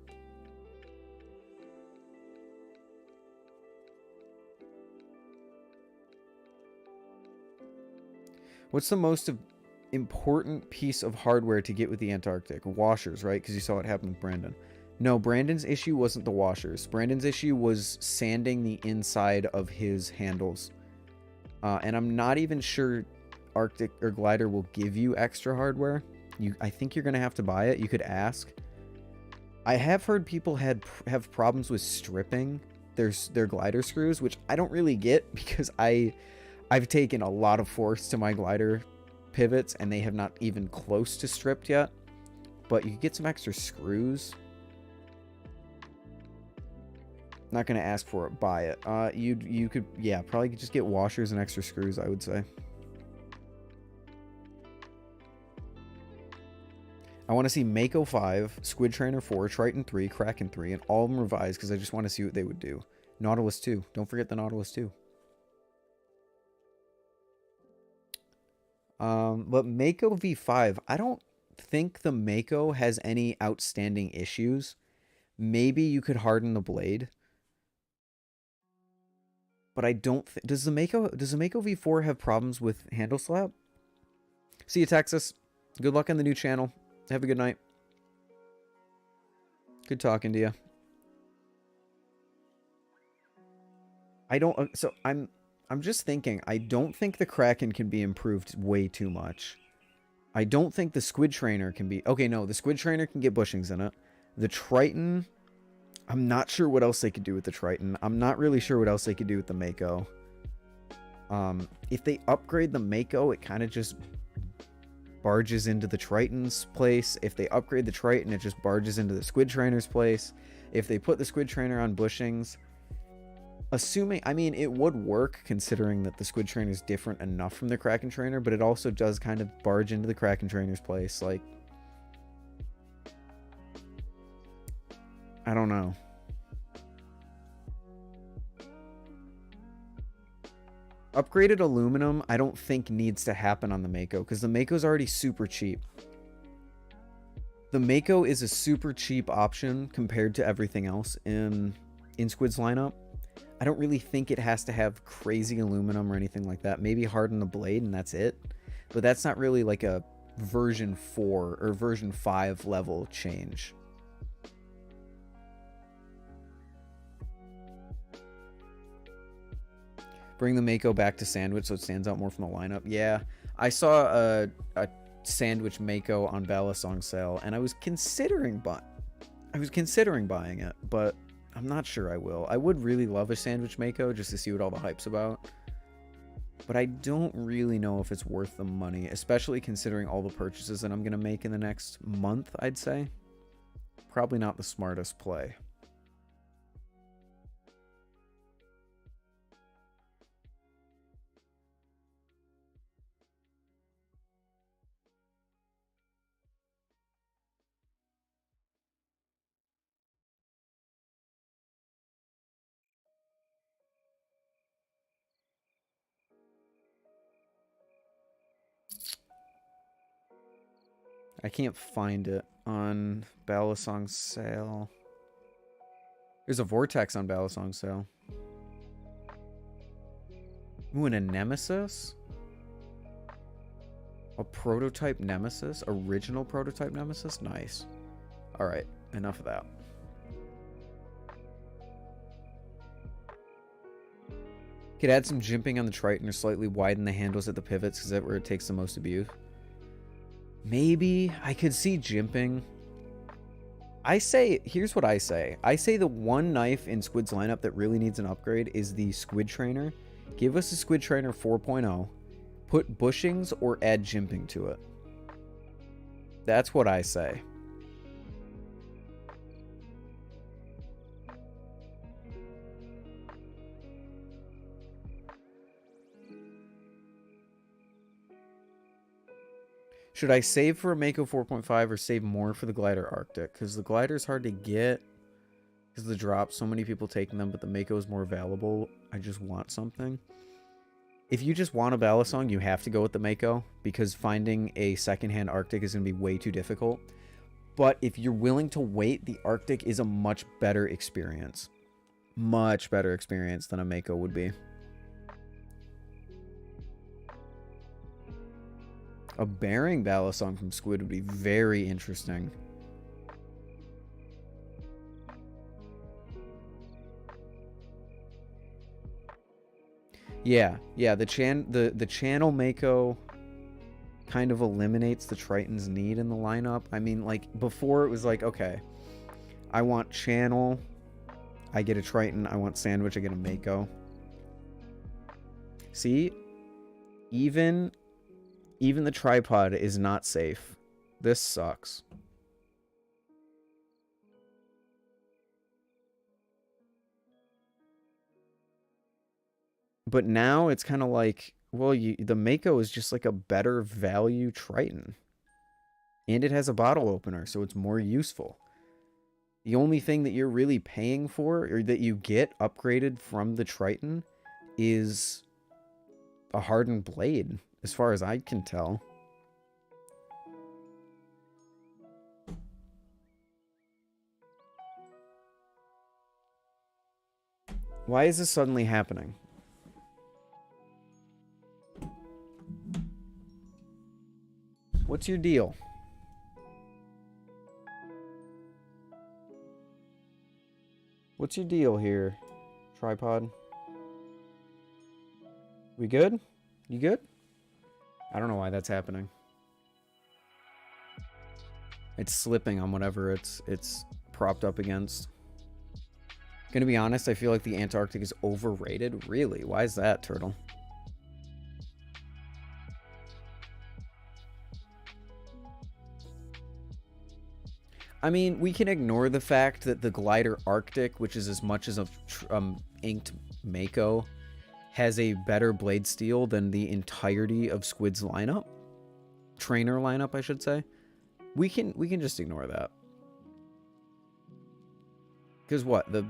Speaker 1: What's the most important piece of hardware to get with the Antarctic? Washers, right? Because you saw what happened with Brandon. No, Brandon's issue wasn't the washers. Brandon's issue was sanding the inside of his handles. And I'm not even sure Arctic or Glidr will give you extra hardware. I think you're going to have to buy it. You could ask. I have heard people have problems with stripping their Glidr screws, which I don't really get because I've taken a lot of force to my Glidr pivots and they have not even close to stripped yet. But you could get some extra screws. Not going to ask for it, buy it. You could, yeah, probably just get washers and extra screws, I would say. I want to see Mako 5, Squid Trainer 4, Triton 3, Kraken 3, and all of them revised because I just want to see what they would do. Nautilus 2. Don't forget the Nautilus 2. But Mako V5, I don't think the Mako has any outstanding issues. Maybe you could harden the blade. But I don't think... Does the Mako V4 have problems with handle slap? See you, Texas. Good luck on the new channel. Have a good night. Good talking to you. So I'm just thinking, I don't think the Kraken can be improved way too much. I don't think the Squid Trainer can be... Okay, no, the Squid Trainer can get bushings in it. The Triton... I'm not sure what else they could do with the Triton. I'm not really sure what else they could do with the Mako. If they upgrade the Mako, it kind of just barges into the Triton's place. If they upgrade the Triton, it just barges into the Squid Trainer's place. If they put the Squid Trainer on bushings, assuming, I mean, it would work considering that the Squid Trainer is different enough from the Kraken Trainer, but it also does kind of barge into the Kraken Trainer's place. Like, I don't know. Upgraded aluminum, I don't think needs to happen on the Mako, because the Mako is already super cheap. The Mako is a super cheap option compared to everything else in Squid's lineup. I don't really think it has to have crazy aluminum or anything like that. Maybe harden the blade and that's it. But that's not really like a version 4 or version 5 level change. Bring the Mako back to sandwich so it stands out more from the lineup. Yeah, I saw a sandwich Mako on balisong sale, and I was considering buying it, but I'm not sure I will. I would really love a sandwich Mako just to see what all the hype's about, but I don't really know if it's worth the money, especially considering all the purchases that I'm going to make in the next month, I'd say. Probably not the smartest play. I can't find it on balisong sale. There's a vortex on balisong sale. Ooh, and a nemesis? A prototype nemesis? Original prototype nemesis? Nice. Alright, enough of that. Could add some jimping on the Triton or slightly widen the handles at the pivots because that's where it takes the most abuse. Maybe I could see jimping. I say, here's what I say. I say the one knife in Squid's lineup that really needs an upgrade is the Squid Trainer. Give us a Squid Trainer 4.0. Put bushings or add jimping to it. That's what I say. Should I save for a Mako 4.5 or save more for the Glidr Arctic? Because the Glider's hard to get because the drop. So many people taking them, but the Mako is more available. I just want something. If you just want a balisong, you have to go with the Mako because finding a secondhand Arctic is going to be way too difficult. But if you're willing to wait, the Arctic is a much better experience. Much better experience than a Mako would be. A bearing balisong from Squid would be very interesting. Yeah, the channel Mako kind of eliminates the Triton's need in the lineup. I mean, like, before it was like, okay, I want channel, I get a Triton. I want sandwich, I get a Mako. See? Even the tripod is not safe. This sucks. But now it's kind of like, well, the Mako is just like a better value Triton. And it has a bottle opener, so it's more useful. The only thing that you're really paying for, or that you get upgraded from the Triton, is a hardened blade, as far as I can tell. Why is this suddenly happening? What's your deal? What's your deal here, tripod? We good? You good? I don't know why that's happening. It's slipping on whatever it's propped up against. Gonna be honest, I feel like the Antarctic is overrated. Really? Why is that, Turtle? I mean, we can ignore the fact that the Glidr Arctic, which is as much as a inked Mako, has a better blade steel than the entirety of Squid's lineup. Trainer lineup, I should say. We can just ignore that. Because what? The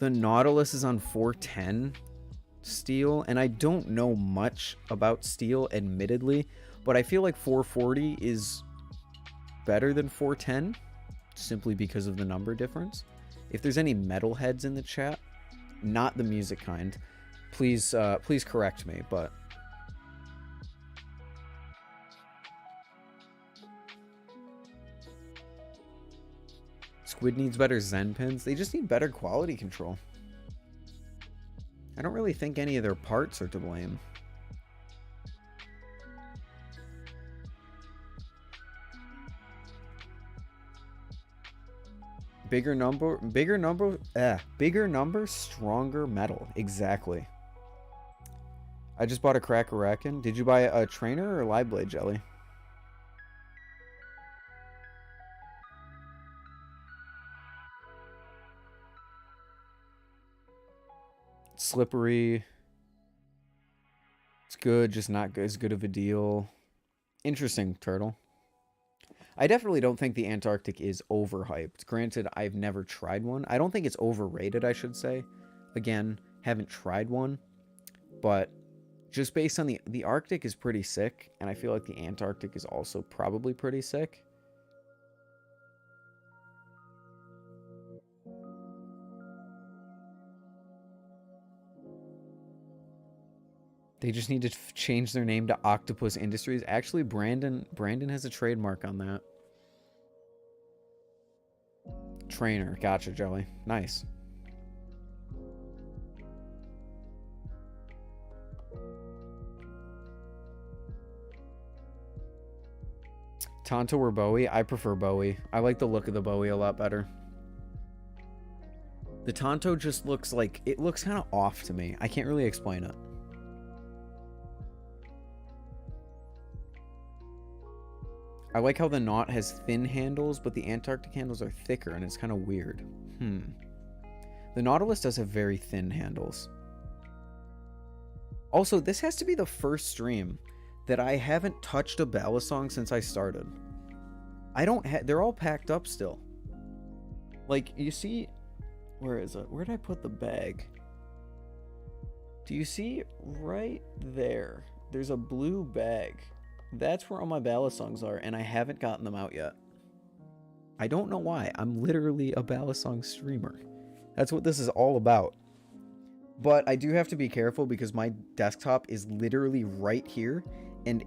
Speaker 1: Nautilus is on 410 steel, and I don't know much about steel, admittedly, but I feel like 440 is better than 410 simply because of the number difference. If there's any metalheads in the chat, not the music kind, please correct me, but Squid needs better Zen pins. They just need better quality control. I don't really think any of their parts are to blame. Bigger number, stronger metal. Exactly. I just bought a Cracker Rackin'. Did you buy a trainer or live blade jelly? Slippery. It's good, just not as good of a deal. Interesting, Turtle. I definitely don't think the Antarctic is overhyped. Granted, I've never tried one. I don't think it's overrated, I should say. Again, haven't tried one. But just based on the Arctic is pretty sick, and I feel like the Antarctic is also probably pretty sick. They just need to change their name to Octopus Industries. Actually, Brandon has a trademark on that. Trainer. Gotcha, Jelly. Nice. Tonto or Bowie? I prefer Bowie. I like the look of the Bowie a lot better. The Tonto just looks like... It looks kind of off to me. I can't really explain it. I like how the Knot has thin handles, but the Antarctic handles are thicker, and it's kind of weird. The Nautilus does have very thin handles. Also, this has to be the first stream that I haven't touched a balisong since I started. I don't they're all packed up still. Like, you see... Where is it? Where did I put the bag? Do you see right there? There's a blue bag. That's where all my balisongs are, and I haven't gotten them out yet. I don't know why. I'm literally a balisong streamer. That's what this is all about. But I do have to be careful because my desktop is literally right here, and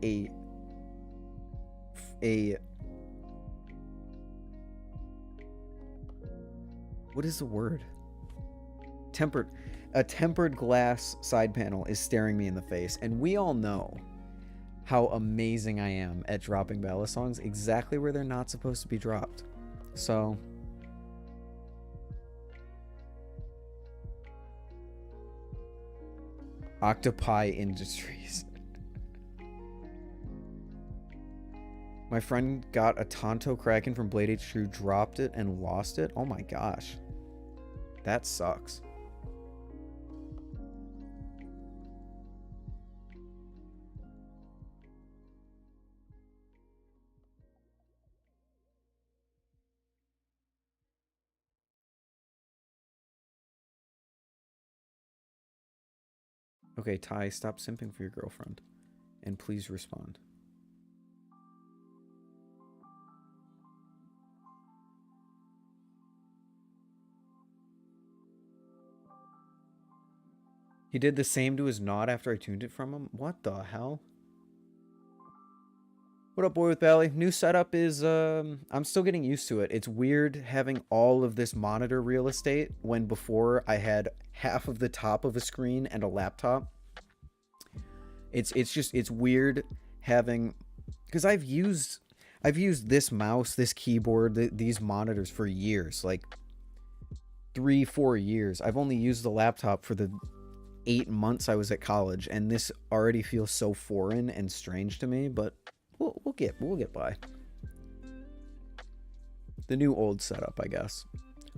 Speaker 1: what is the word? A tempered glass side panel is staring me in the face, and we all know how amazing I am at dropping balisongs exactly where they're not supposed to be dropped. So Octopi Industries. My friend got a Tonto Kraken from Blade HQ, dropped it and lost it. Oh my gosh. That sucks. Okay, Ty, stop simping for your girlfriend. And please respond. He did the same to his Knot after I tuned it from him? What the hell? What up, boy with Bally? New setup is, I'm still getting used to it. It's weird having all of this monitor real estate when before I had half of the top of a screen and a laptop. It's weird having, because I've used this mouse, this keyboard, these monitors for years, like 3-4 years. I've only used the laptop for the 8 months I was at college, and this already feels so foreign and strange to me, but we'll get by. The new old setup, I guess.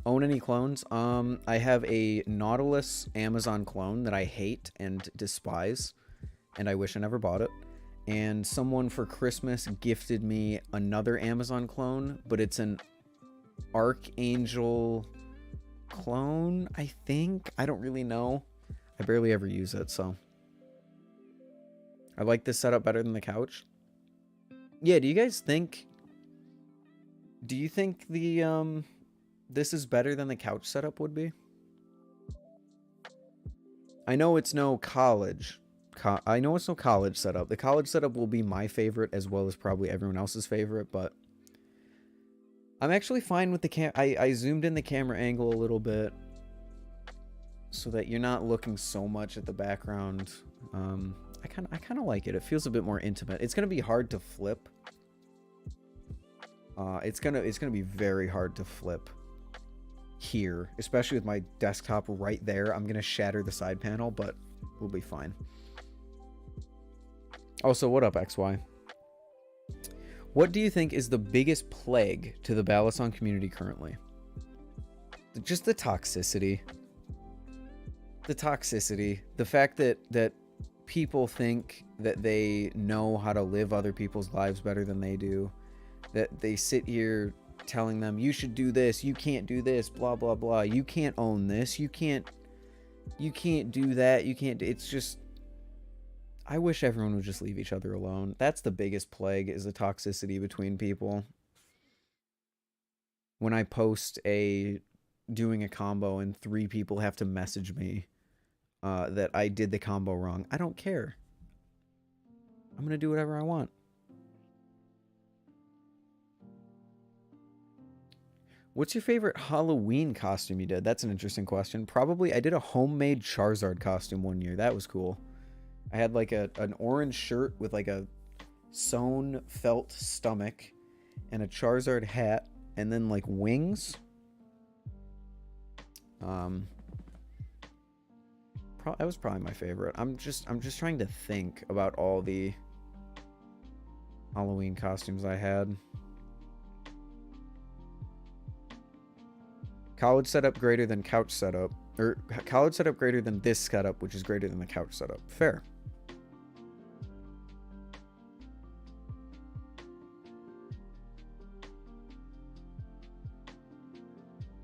Speaker 1: Own any clones? I have a Nautilus Amazon clone that I hate and despise, and I wish I never bought it. And someone for Christmas gifted me another Amazon clone, but it's an Archangel clone, I think. I don't really know. I barely ever use it, so. I like this setup better than the couch. Yeah, do you guys think... Do you think the, this is better than the couch setup would be? I know it's no college. I know it's no college setup. The college setup will be my favorite as well as probably everyone else's favorite, but... I'm actually fine with the I zoomed in the camera angle a little bit so that you're not looking so much at the background. I kind of like it. It feels a bit more intimate. It's gonna be hard to flip. It's gonna be very hard to flip here, especially with my desktop right there. I'm gonna shatter the side panel, but we'll be fine. Also, what up, XY? What do you think is the biggest plague to the balisong community currently? Just the toxicity. The toxicity. The fact that people think that they know how to live other people's lives better than they do. That they sit here telling them, you should do this, you can't do this, blah, blah, blah. You can't own this, you can't do that, you can't. It's just, I wish everyone would just leave each other alone. That's the biggest plague, is the toxicity between people. When I post doing a combo and 3 people have to message me that I did the combo wrong, I don't care. I'm gonna do whatever I want. What's your favorite Halloween costume you did? That's an interesting question. Probably, I did a homemade Charizard costume one year. That was cool. I had like an orange shirt with like a sewn felt stomach and a Charizard hat and then like wings. That was probably my favorite. I'm just trying to think about all the Halloween costumes I had. College setup greater than couch setup. Or college setup greater than this setup, which is greater than the couch setup. Fair.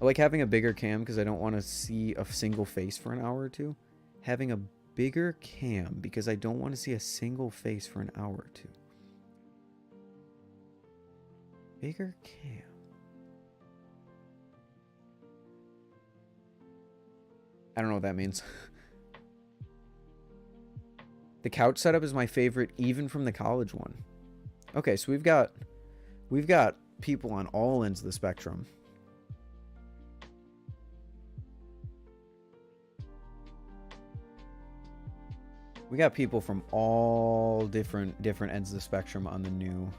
Speaker 1: I like having a bigger cam because I don't want to see a single face for an hour or two. Having a bigger cam because I don't want to see a single face for an hour or two. Bigger cam. I don't know what that means. The couch setup is my favorite even from the college one. Okay, so we've got people on all ends of the spectrum. We got people from all different ends of the spectrum on the new.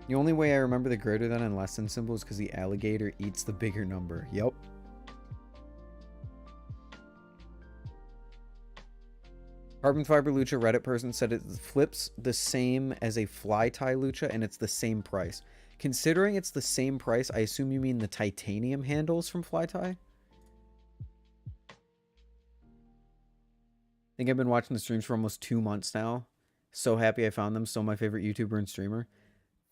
Speaker 1: The only way I remember the greater than and less than symbol is because the alligator eats the bigger number. Yep. Carbon Fiber Lucha Reddit person said it flips the same as a fly tie Lucha and it's the same price. Considering it's the same price, I assume you mean the titanium handles from fly tie? I think I've been watching the streams for almost 2 months now. So happy I found them. Still my favorite YouTuber and streamer.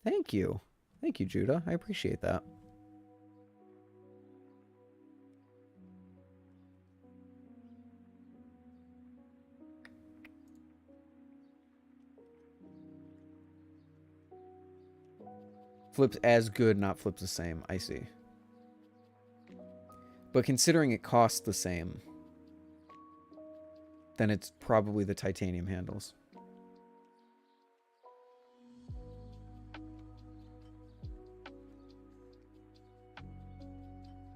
Speaker 1: Thank you. Thank you, Judah. I appreciate that. Flips as good, not flips the same. I see. But considering it costs the same, then it's probably the titanium handles.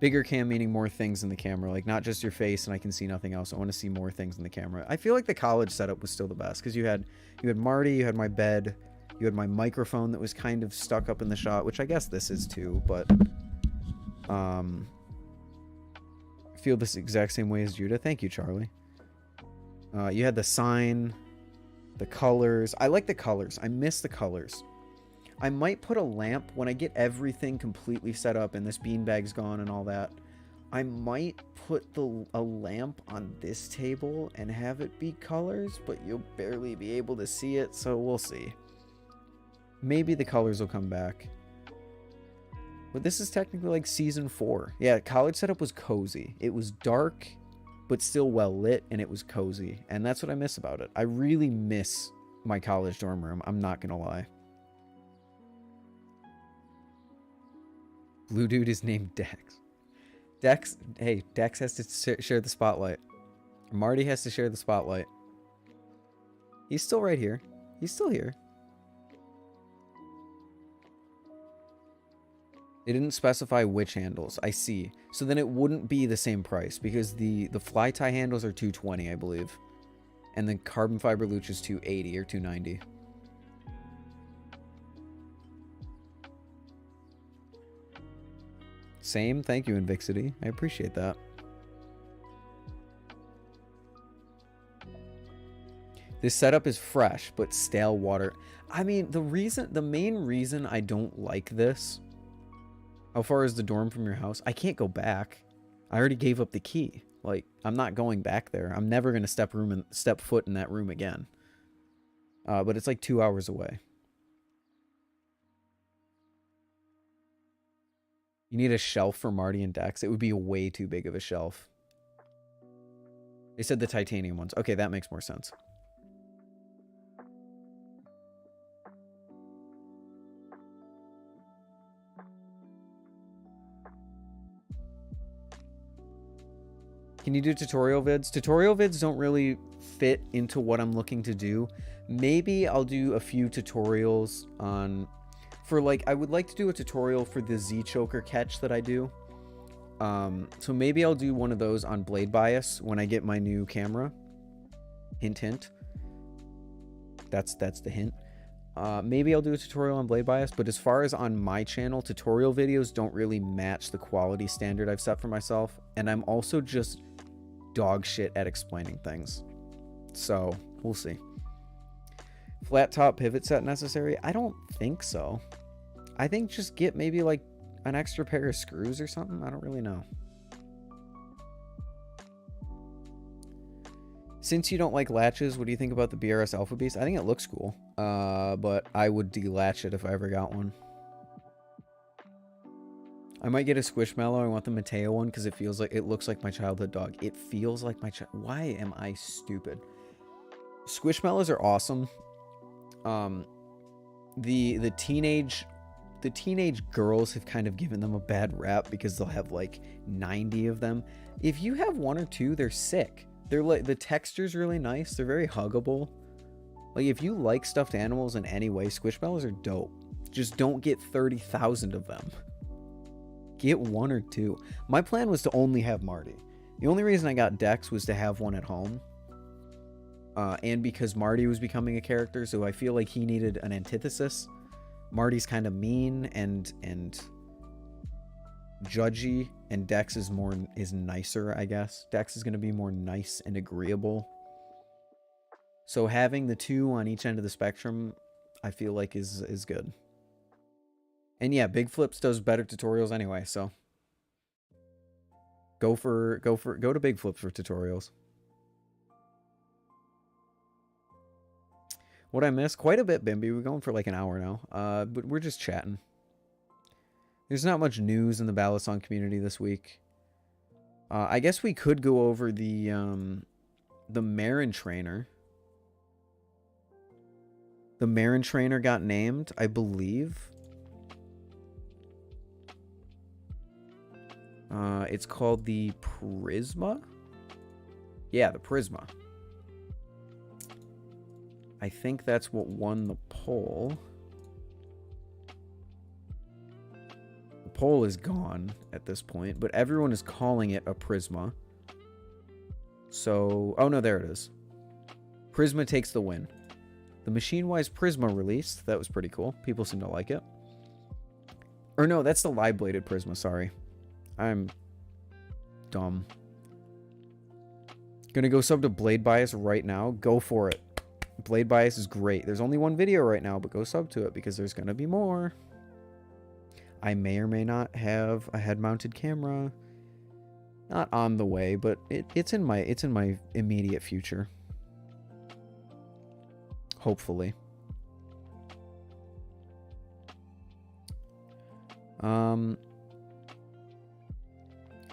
Speaker 1: Bigger cam meaning more things in the camera, like not just your face and I can see nothing else. I want to see more things in the camera. I feel like the college setup was still the best because you had Marty, you had my bed, you had my microphone that was kind of stuck up in the shot, which I guess this is too, but I feel this exact same way as Judah. Thank you, Charlie. You had the sign, the colors. I like the colors. I miss the colors. I might put a lamp when I get everything completely set up and this beanbag's gone and all that. I might put a lamp on this table and have it be colors, but you'll barely be able to see it, so we'll see. Maybe the colors will come back. But this is technically like season 4. Yeah, college setup was cozy. It was dark, but still well lit, and it was cozy. And that's what I miss about it. I really miss my college dorm room. I'm not gonna lie. Blue dude is named Dex. Dex, hey, Dex has to share the spotlight. Marty has to share the spotlight. He's still right here. He's still here. They didn't specify which handles. I see. So then it wouldn't be the same price because the fly tie handles are $220, I believe. And the carbon fiber luch is $280 or $290. Same. Thank you, Invixity. I appreciate that. This setup is fresh, but stale water. I mean, the main reason I don't like this. How far is the dorm from your house? I can't go back. I already gave up the key. Like, I'm not going back there. I'm never gonna step foot in that room again. But it's like 2 hours away. You need a shelf for Marty and Dex. It would be way too big of a shelf. They said the titanium ones. Okay, that makes more sense. Can you do tutorial vids? Tutorial vids don't really fit into what I'm looking to do. Maybe I'll do a few tutorials on... For like, I would like to do a tutorial for the Z-choker catch that I do. So maybe I'll do one of those on blade bias when I get my new camera. Hint, hint. That's the hint. Maybe I'll do a tutorial on blade bias, but as far as on my channel, tutorial videos don't really match the quality standard I've set for myself. And I'm also just dog shit at explaining things. So, we'll see. Flat top pivot set necessary? I don't think so. I think just get maybe like an extra pair of screws or something. I don't really know. Since you don't like latches, what do you think about the BRS Alpha Beast? I think it looks cool. But I would delatch it if I ever got one. I might get a Squishmallow. I want the Mateo one because it looks like my childhood dog. It feels like my child. Why am I stupid? Squishmallows are awesome. The teenage girls have kind of given them a bad rap because they'll have like 90 of them. If you have one or two, they're sick. They're like, the texture's really nice. They're very huggable. Like, if you like stuffed animals in any way, Squishmallows are dope. Just don't get 30,000 of them. Get one or two. My plan was to only have Marty. The only reason I got Dex was to have one at home. And because Marty was becoming a character, so I feel like he needed an antithesis. Marty's kind of mean and judgy, and Dex is nicer, I guess. Dex is going to be more nice and agreeable. So having the two on each end of the spectrum, I feel like is good. And yeah, Big Flips does better tutorials anyway, so go to Big Flips for tutorials. What I missed? Quite a bit, Bimby. We're going for like an hour now. But we're just chatting. There's not much news in the balisong community this week. I guess we could go over the Marin trainer. The Marin trainer got named, I believe. It's called the Prisma? Yeah, the Prisma. I think that's what won the poll. The poll is gone at this point, but everyone is calling it a Prisma. So, oh no, there it is. Prisma takes the win. The Machine-Wise Prisma released. That was pretty cool. People seem to like it. Or no, that's the live-bladed Prisma, sorry. I'm dumb. Gonna go sub to Blade Bias right now. Go for it. Blade Bias is great. There's only one video right now, but go sub to it because there's gonna be more. I may or may not have a head-mounted camera. Not on the way, but it's in my immediate future. Hopefully.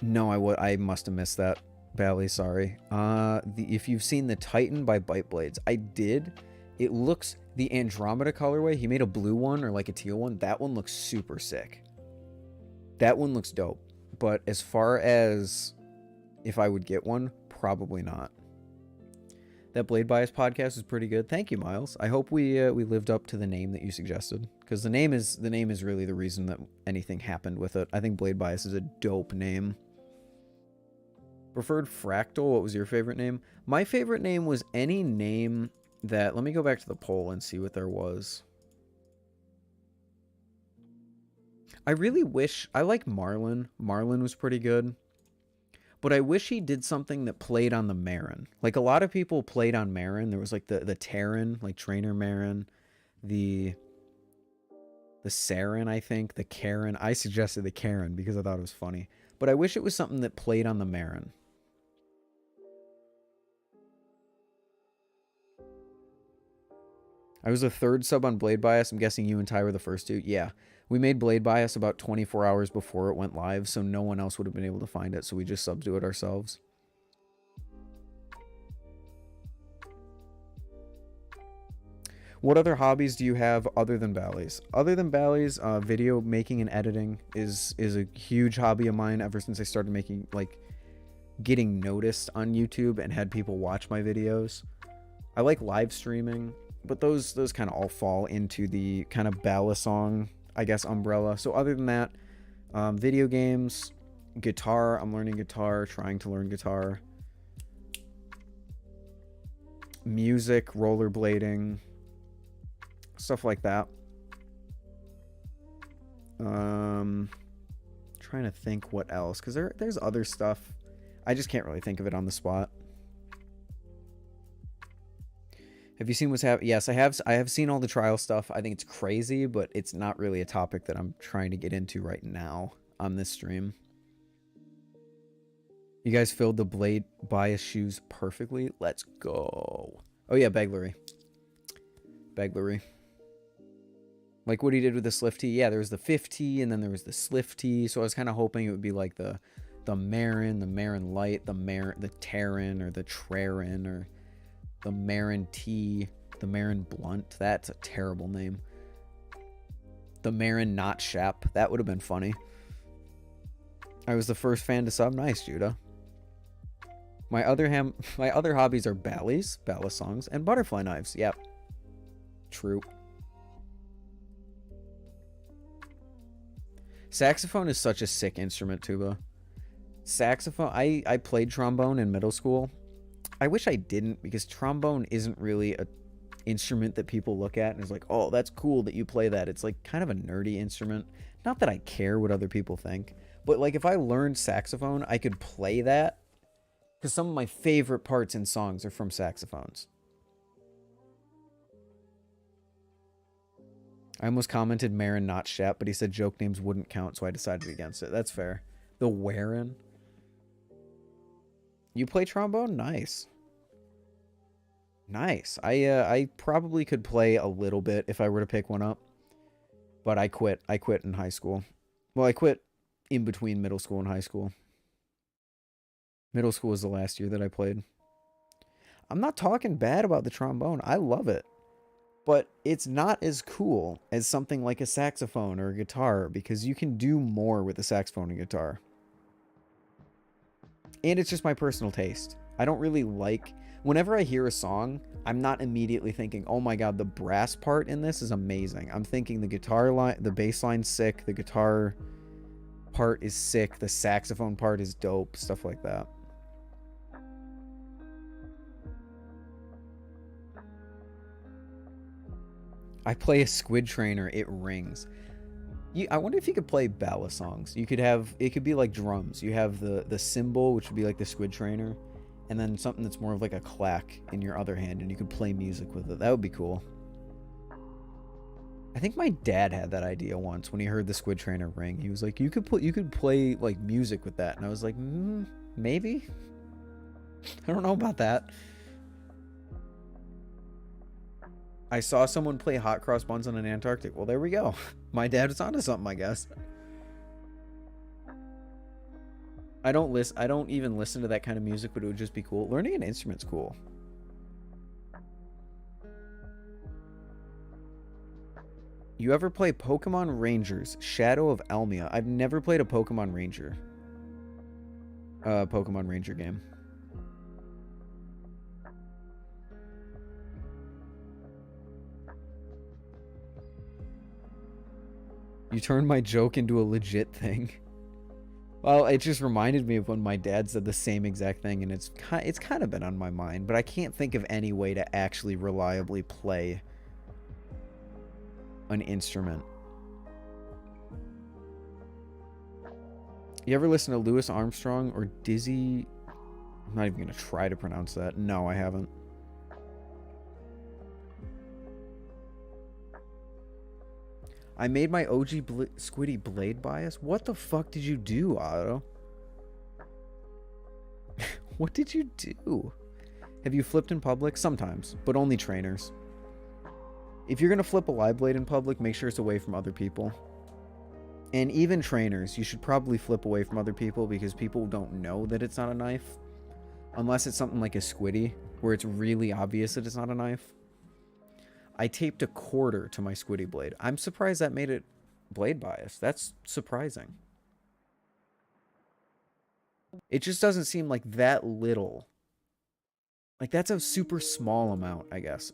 Speaker 1: No, I must have missed that. Bally, sorry. If you've seen the Titan by Bite Blades, I did. It looks, the Andromeda colorway, he made a blue one or like a teal one. That one looks super sick. That one looks dope. But as far as if I would get one, probably not. That Blade Bias podcast is pretty good. Thank you, Miles. I hope we lived up to the name that you suggested, because the name is really the reason that anything happened with it. I think Blade Bias is a dope name. Preferred Fractal. What was your favorite name? My favorite name was any name that... Let me go back to the poll and see what there was. I really wish... I like Marlin. Marlin was pretty good. But I wish he did something that played on the Marin. Like, a lot of people played on Marin. There was, like, the Terran, like, Trainer Marin. The Saren, I think. The Karen. I suggested the Karen because I thought it was funny. But I wish it was something that played on the Marin. I was the third sub on Blade Bias. I'm guessing you and Ty were the first two. Yeah. We made Blade Bias about 24 hours before it went live, so no one else would have been able to find it, so we just subbed to it ourselves. What other hobbies do you have other than Bally's? Other than Bally's, video making and editing is a huge hobby of mine ever since I started making, like, getting noticed on YouTube and had people watch my videos. I like live streaming, but those kind of all fall into the kind of balisong, I guess, umbrella. So other than that, video games, guitar. I'm learning guitar, trying to learn guitar. Music, rollerblading, stuff like that. Trying to think what else, because there's other stuff. I just can't really think of it on the spot. Have you seen what's happening? Yes, I have seen all the trial stuff. I think it's crazy, but it's not really a topic that I'm trying to get into right now on this stream. You guys filled the Blade Bias shoes perfectly. Let's go. Oh yeah, Beglery. Like what he did with the Slifty. Yeah, there was the 50 and then there was the Slifty. So I was kind of hoping it would be like the Marin, the Marin Light, the Terran or the Trarin or the Marin T, the Marin Blunt. That's a terrible name. The Marin Not Shap. That would have been funny. I was the first fan to sub. Nice, Judah. My other hobbies are balisongs, and butterfly knives. Yep. True. Saxophone is such a sick instrument, Tuba. Saxophone, I played trombone in middle school. I wish I didn't, because trombone isn't really a instrument that people look at and is like, oh, that's cool that you play that. It's like kind of a nerdy instrument. Not that I care what other people think, but like if I learned saxophone, I could play that, because some of my favorite parts in songs are from saxophones. I almost commented Marin Not Shap, but he said joke names wouldn't count, so I decided against it. That's fair. The Warren. You play trombone? Nice. Nice. I probably could play a little bit if I were to pick one up, but I quit. I quit in high school. Well, I quit in between middle school and high school. Middle school was the last year that I played. I'm not talking bad about the trombone. I love it. But it's not as cool as something like a saxophone or a guitar, because you can do more with a saxophone and guitar. And it's just my personal taste. I don't really like... Whenever I hear a song, I'm not immediately thinking, oh my god, the brass part in this is amazing. I'm thinking the guitar line, the bass line's sick, the guitar part is sick, the saxophone part is dope, stuff like that. I play a squid trainer, it rings. I wonder if you could play balisongs. You could have, it could be like drums. You have the cymbal, which would be like the squid trainer, and then something that's more of like a clack in your other hand, and you could play music with it. That would be cool. I think my dad had that idea once when he heard the squid trainer ring. He was like, you could play like music with that, and I was like, maybe. I don't know about that. I saw someone play hot cross buns on an Antarctic. Well, there we go. My dad was onto something, I guess. I don't even listen to that kind of music, but it would just be cool. Learning an instrument's cool. You ever play Pokemon Rangers, Shadow of Elmia? I've never played a Pokemon Ranger. Pokemon Ranger game. You turned my joke into a legit thing. Well, it just reminded me of when my dad said the same exact thing, and it's kind of been on my mind, but I can't think of any way to actually reliably play an instrument. You ever listen to Louis Armstrong or Dizzy? I'm not even going to try to pronounce that. No, I haven't. I made my OG Squiddy blade bias. What the fuck did you do, Otto? What did you do? Have you flipped in public? Sometimes, but only trainers. If you're going to flip a live blade in public, make sure it's away from other people. And even trainers, you should probably flip away from other people because people don't know that it's not a knife. Unless it's something like a Squiddy, where it's really obvious that it's not a knife. I taped a quarter to my Squiddy blade. I'm surprised that made it blade bias. That's surprising. It just doesn't seem like that little. Like, that's a super small amount, I guess.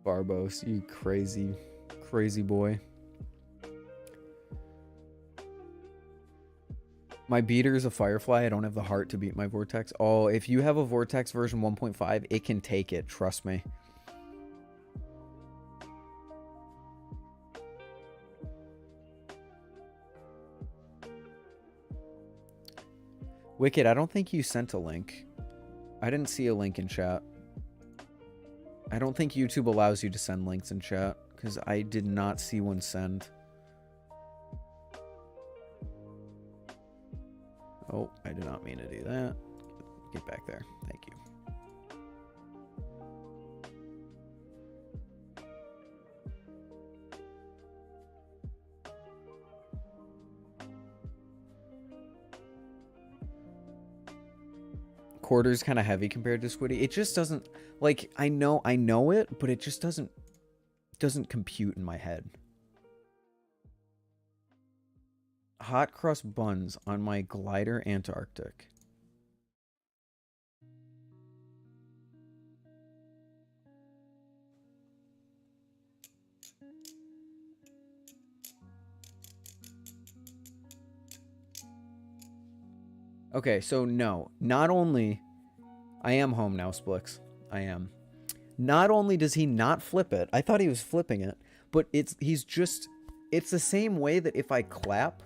Speaker 1: Barbos, you crazy, crazy boy. My beater is a Firefly. I don't have the heart to beat my Vortex. Oh, if you have a Vortex version 1.5, it can take it. Trust me. Wicked, I don't think you sent a link. I didn't see a link in chat. I don't think YouTube allows you to send links in chat, because I did not see one send. Oh, I did not mean to do that. Get back there. Thank you. Quarter's kind of heavy compared to Squiddy. It just doesn't, like, I know it, but it just doesn't compute in my head. Hot crust buns on my Glidr Arctic. Okay, so no. Not only... I am home now, Splix. I am. Not only does he not flip it, I thought he was flipping it, but it's the same way that if I clap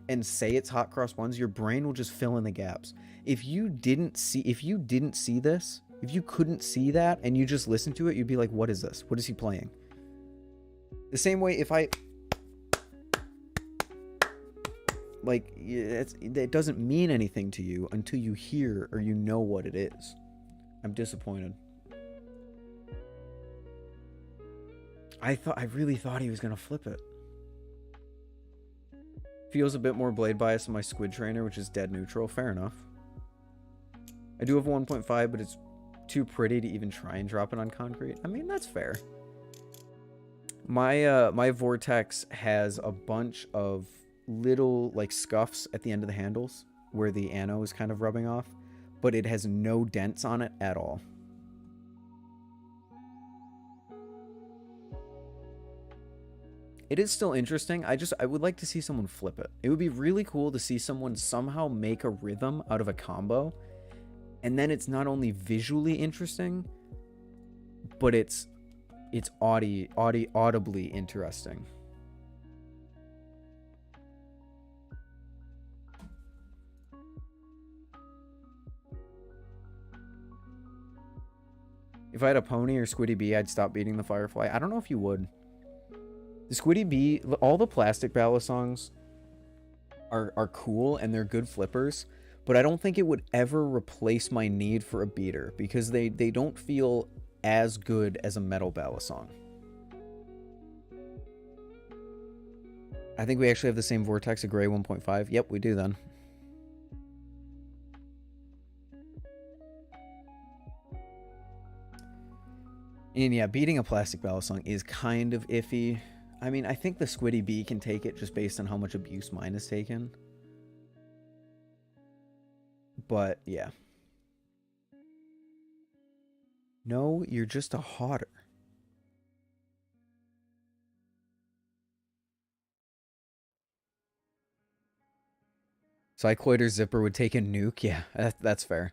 Speaker 1: and say it's hot cross buns, your brain will just fill in the gaps. If you didn't see this, if you couldn't see that and you just listened to it, you'd be like, what is this? What is he playing? The same way if I... Like, it doesn't mean anything to you until you hear or you know what it is. I'm disappointed. I really thought he was going to flip it. Feels a bit more blade bias than my Squid Trainer, which is dead neutral. Fair enough. I do have 1.5, but it's too pretty to even try and drop it on concrete. I mean, that's fair. My Vortex has a bunch of little like scuffs at the end of the handles where the ano is kind of rubbing off, but it has no dents on it at all. It is still interesting. I would like to see someone flip it. It would be really cool to see someone somehow make a rhythm out of a combo, and then it's not only visually interesting, but it's audibly interesting. If I had a pony or Squiddy Bee, I'd stop beating the Firefly. I don't know if you would. The Squiddy Bee, all the plastic balisongs are cool and they're good flippers, but I don't think it would ever replace my need for a beater because they don't feel as good as a metal balisong. I think we actually have the same vortex, a gray 1.5. Yep, we do then. And yeah, beating a plastic balisong is kind of iffy. I mean, I think the Squiddy Bee can take it just based on how much abuse mine has taken. But, yeah. No, you're just a hodder. Cycloid or Zipper would take a nuke? Yeah, that's fair.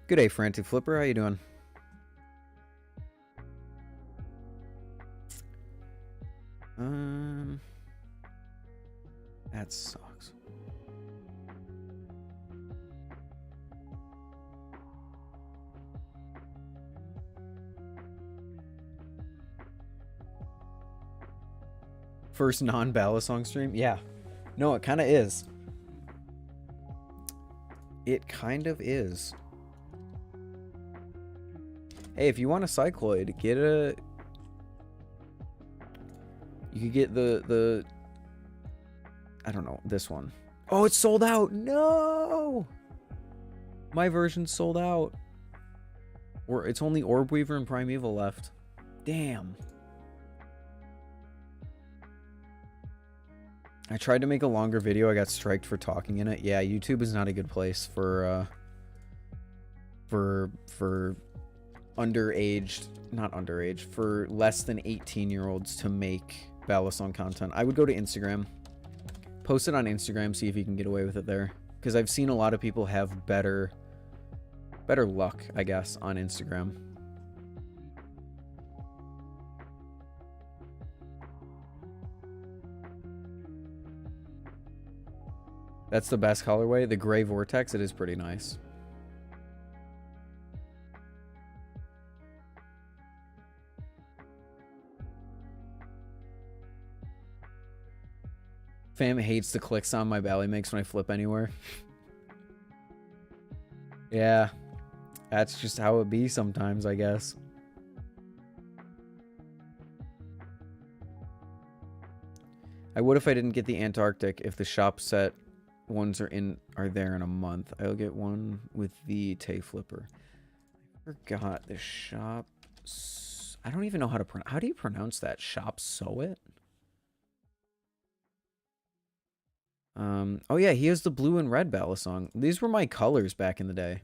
Speaker 1: Good day, Frantic Flipper. How you doing? That sucks. First non-balisong stream? Yeah. No, it kind of is. It kind of is. Hey, if you want a cycloid, get a... You could get the... I don't know, this one. Oh, it's sold out! No! My version's sold out. Or it's only Orb Weaver and Primeval left. Damn. I tried to make a longer video. I got striked for talking in it. Yeah, YouTube is not a good place for underaged, not underage, for less than 18-year-olds to make balisong content. I would go to Instagram. Post it on Instagram, see if you can get away with it there. Because I've seen a lot of people have better luck, I guess, on Instagram. That's the best colorway. The gray vortex, it is pretty nice. Fam hates the click sound my Bally makes when I flip anywhere. Yeah. That's just how it be sometimes, I guess. I would if I didn't get the Antarctic. If the shop set ones are there in a month, I'll get one with the Tay Flipper. I forgot the shop. I don't even know how to pronounce. How do you pronounce that? Shop Sew It? Oh yeah, he has the blue and red balisong. These were my colors back in the day.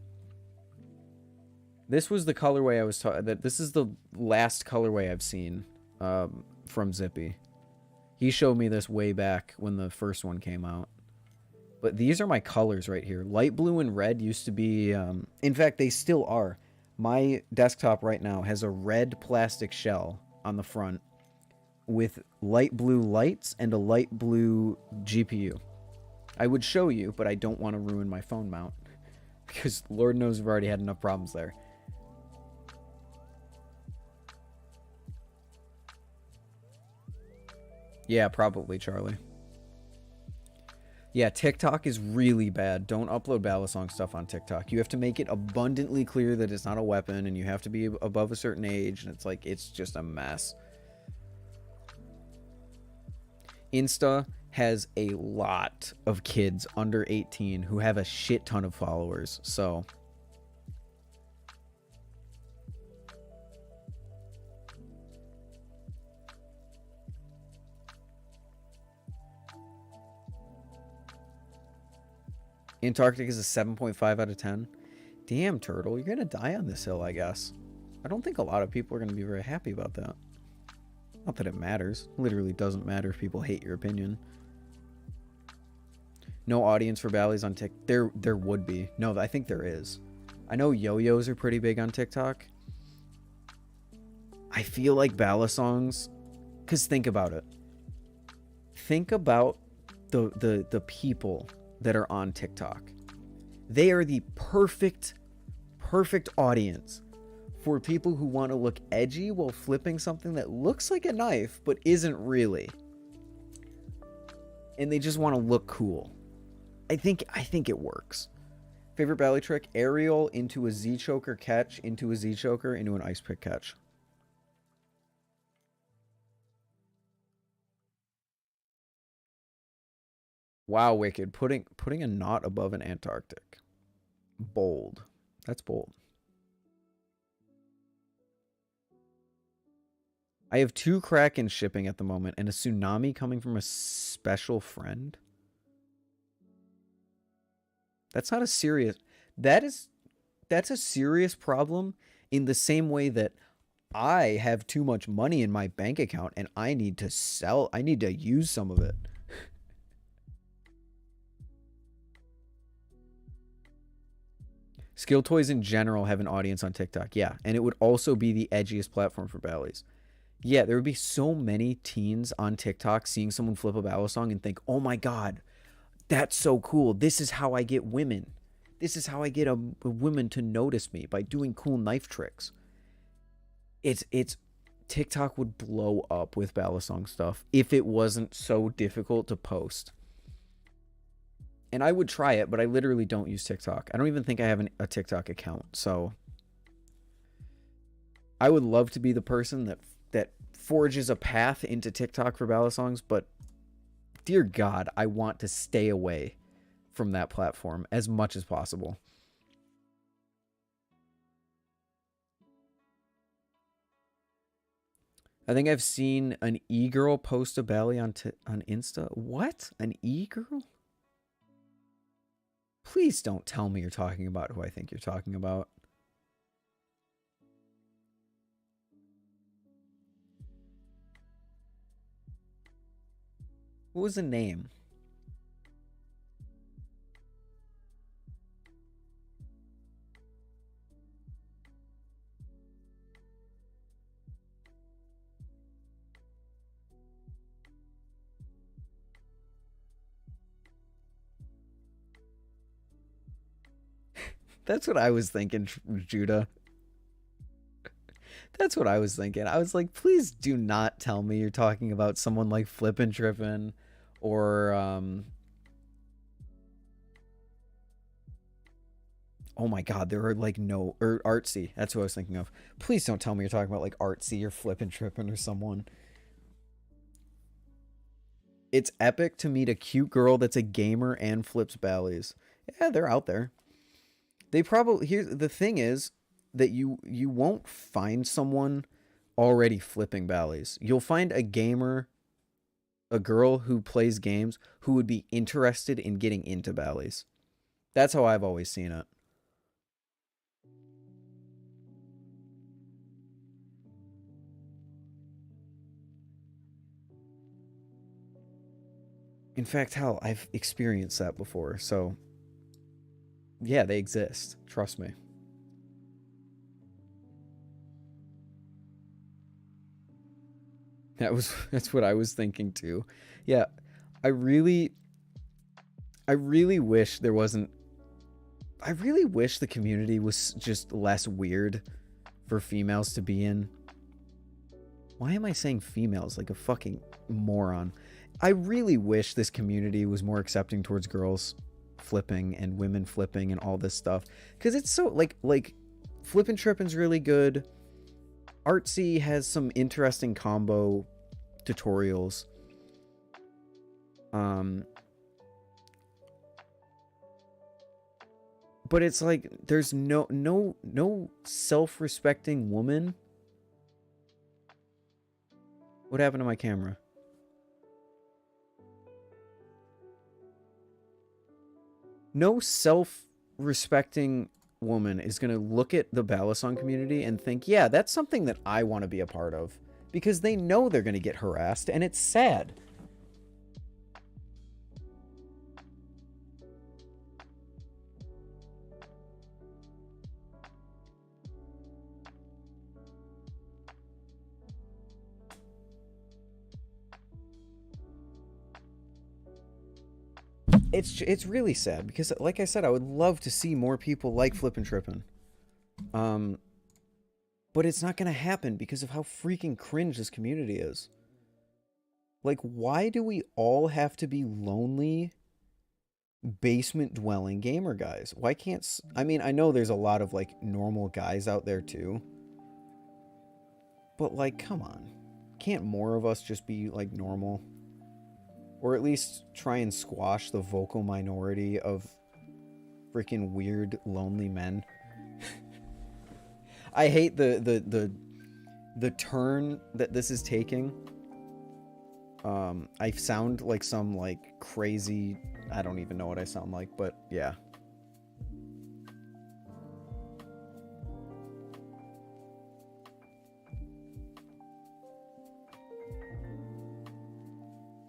Speaker 1: This was the colorway I was talking. This is the last colorway I've seen from Zippy. He showed me this way back when the first one came out. But these are my colors right here. Light blue and red used to be... in fact, they still are. My desktop right now has a red plastic shell on the front with light blue lights and a light blue GPU. I would show you, but I don't want to ruin my phone mount. Because Lord knows we've already had enough problems there. Yeah, probably, Charlie. Yeah, TikTok is really bad. Don't upload balisong stuff on TikTok. You have to make it abundantly clear that it's not a weapon, and you have to be above a certain age, and it's like, it's just a mess. Insta has a lot of kids under 18 who have a shit ton of followers, so... Antarctic is a 7.5 out of 10. Damn, Turtle, you're gonna die on this hill, I guess. I don't think a lot of people are gonna be very happy about that. Not that it matters. Literally doesn't matter if people hate your opinion. No audience for Bally's on TikTok. There would be. No, I think there is. I know yo-yos are pretty big on TikTok. I feel like balisongs, because think about it. Think about the people that are on TikTok. They are the perfect audience for people who want to look edgy while flipping something that looks like a knife but isn't really. And they just want to look cool. I think it works. Favorite belly trick: aerial into a Z choker catch, into a Z choker, into an ice pick catch. Wow, Wicked. Putting a knot above an Antarctic. Bold. That's bold. I have 2 Kraken shipping at the moment and a tsunami coming from a special friend. That's not a serious... That's a serious problem in the same way that I have too much money in my bank account and I need to sell... I need to use some of it. Skill toys in general have an audience on TikTok. Yeah, and it would also be the edgiest platform for ballys. Yeah, there would be so many teens on TikTok seeing someone flip a balisong and think, oh my god, that's so cool. This is how I get women. This is how I get a woman to notice me, by doing cool knife tricks. It's TikTok would blow up with balisong stuff if it wasn't so difficult to post. And I would try it, but I literally don't use TikTok. I don't even think I have a TikTok account. So I would love to be the person that forges a path into TikTok for balisongs, but dear God, I want to stay away from that platform as much as possible. I think I've seen an e-girl post a belly on Insta. What? An e-girl? Please don't tell me you're talking about who I think you're talking about. What was the name? That's what I was thinking, Judah. That's what I was thinking. I was like, please do not tell me you're talking about someone like Flippin' Trippin' or oh my god, there are like no, or Artsy. That's who I was thinking of. Please don't tell me you're talking about like Artsy or Flippin' Trippin' or someone. It's epic to meet a cute girl that's a gamer and flips ballies. Yeah, they're out there. They probably, here's the thing is that you won't find someone already flipping ballies. You'll find a gamer, a girl who plays games, who would be interested in getting into ballies. That's how I've always seen it. In fact, hell, I've experienced that before, so yeah, they exist. Trust me. That's what I was thinking too. Yeah, I really wish there wasn't. I really wish the community was just less weird for females to be in. Why am I saying females like a fucking moron? I really wish this community was more accepting towards girls flipping and women flipping and all this stuff, because it's so like Flippin' Trippin's really good. Artsy has some interesting combo tutorials. But it's like there's no self-respecting woman. What happened to my camera? No self-respecting woman is going to look at the balisong community and think, yeah, that's something that I want to be a part of. Because they know they're going to get harassed, and it's sad. It's really sad because, like I said, I would love to see more people like Flippin' Trippin'. But it's not going to happen because of how freaking cringe this community is. Like, why do we all have to be lonely, basement-dwelling gamer guys? Why can't... I mean, I know there's a lot of, like, normal guys out there, too. But, like, come on. Can't more of us just be, like, normal? Or at least try and squash the vocal minority of freaking weird, lonely men. I hate the turn that this is taking. I sound like some, like, crazy... I don't even know what I sound like, but yeah.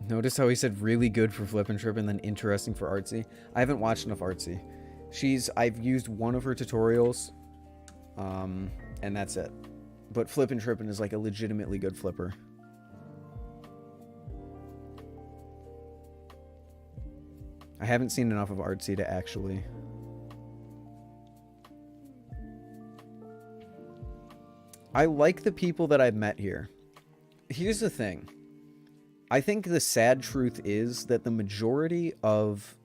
Speaker 1: Notice how he said really good for Flip and Trip and then interesting for Artsy? I haven't watched enough Artsy. I've used one of her tutorials, and that's it. But Flip and Trippin' is like a legitimately good flipper. I haven't seen enough of Artsy to actually... I like the people that I've met here. Here's the thing. I think the sad truth is that the majority of...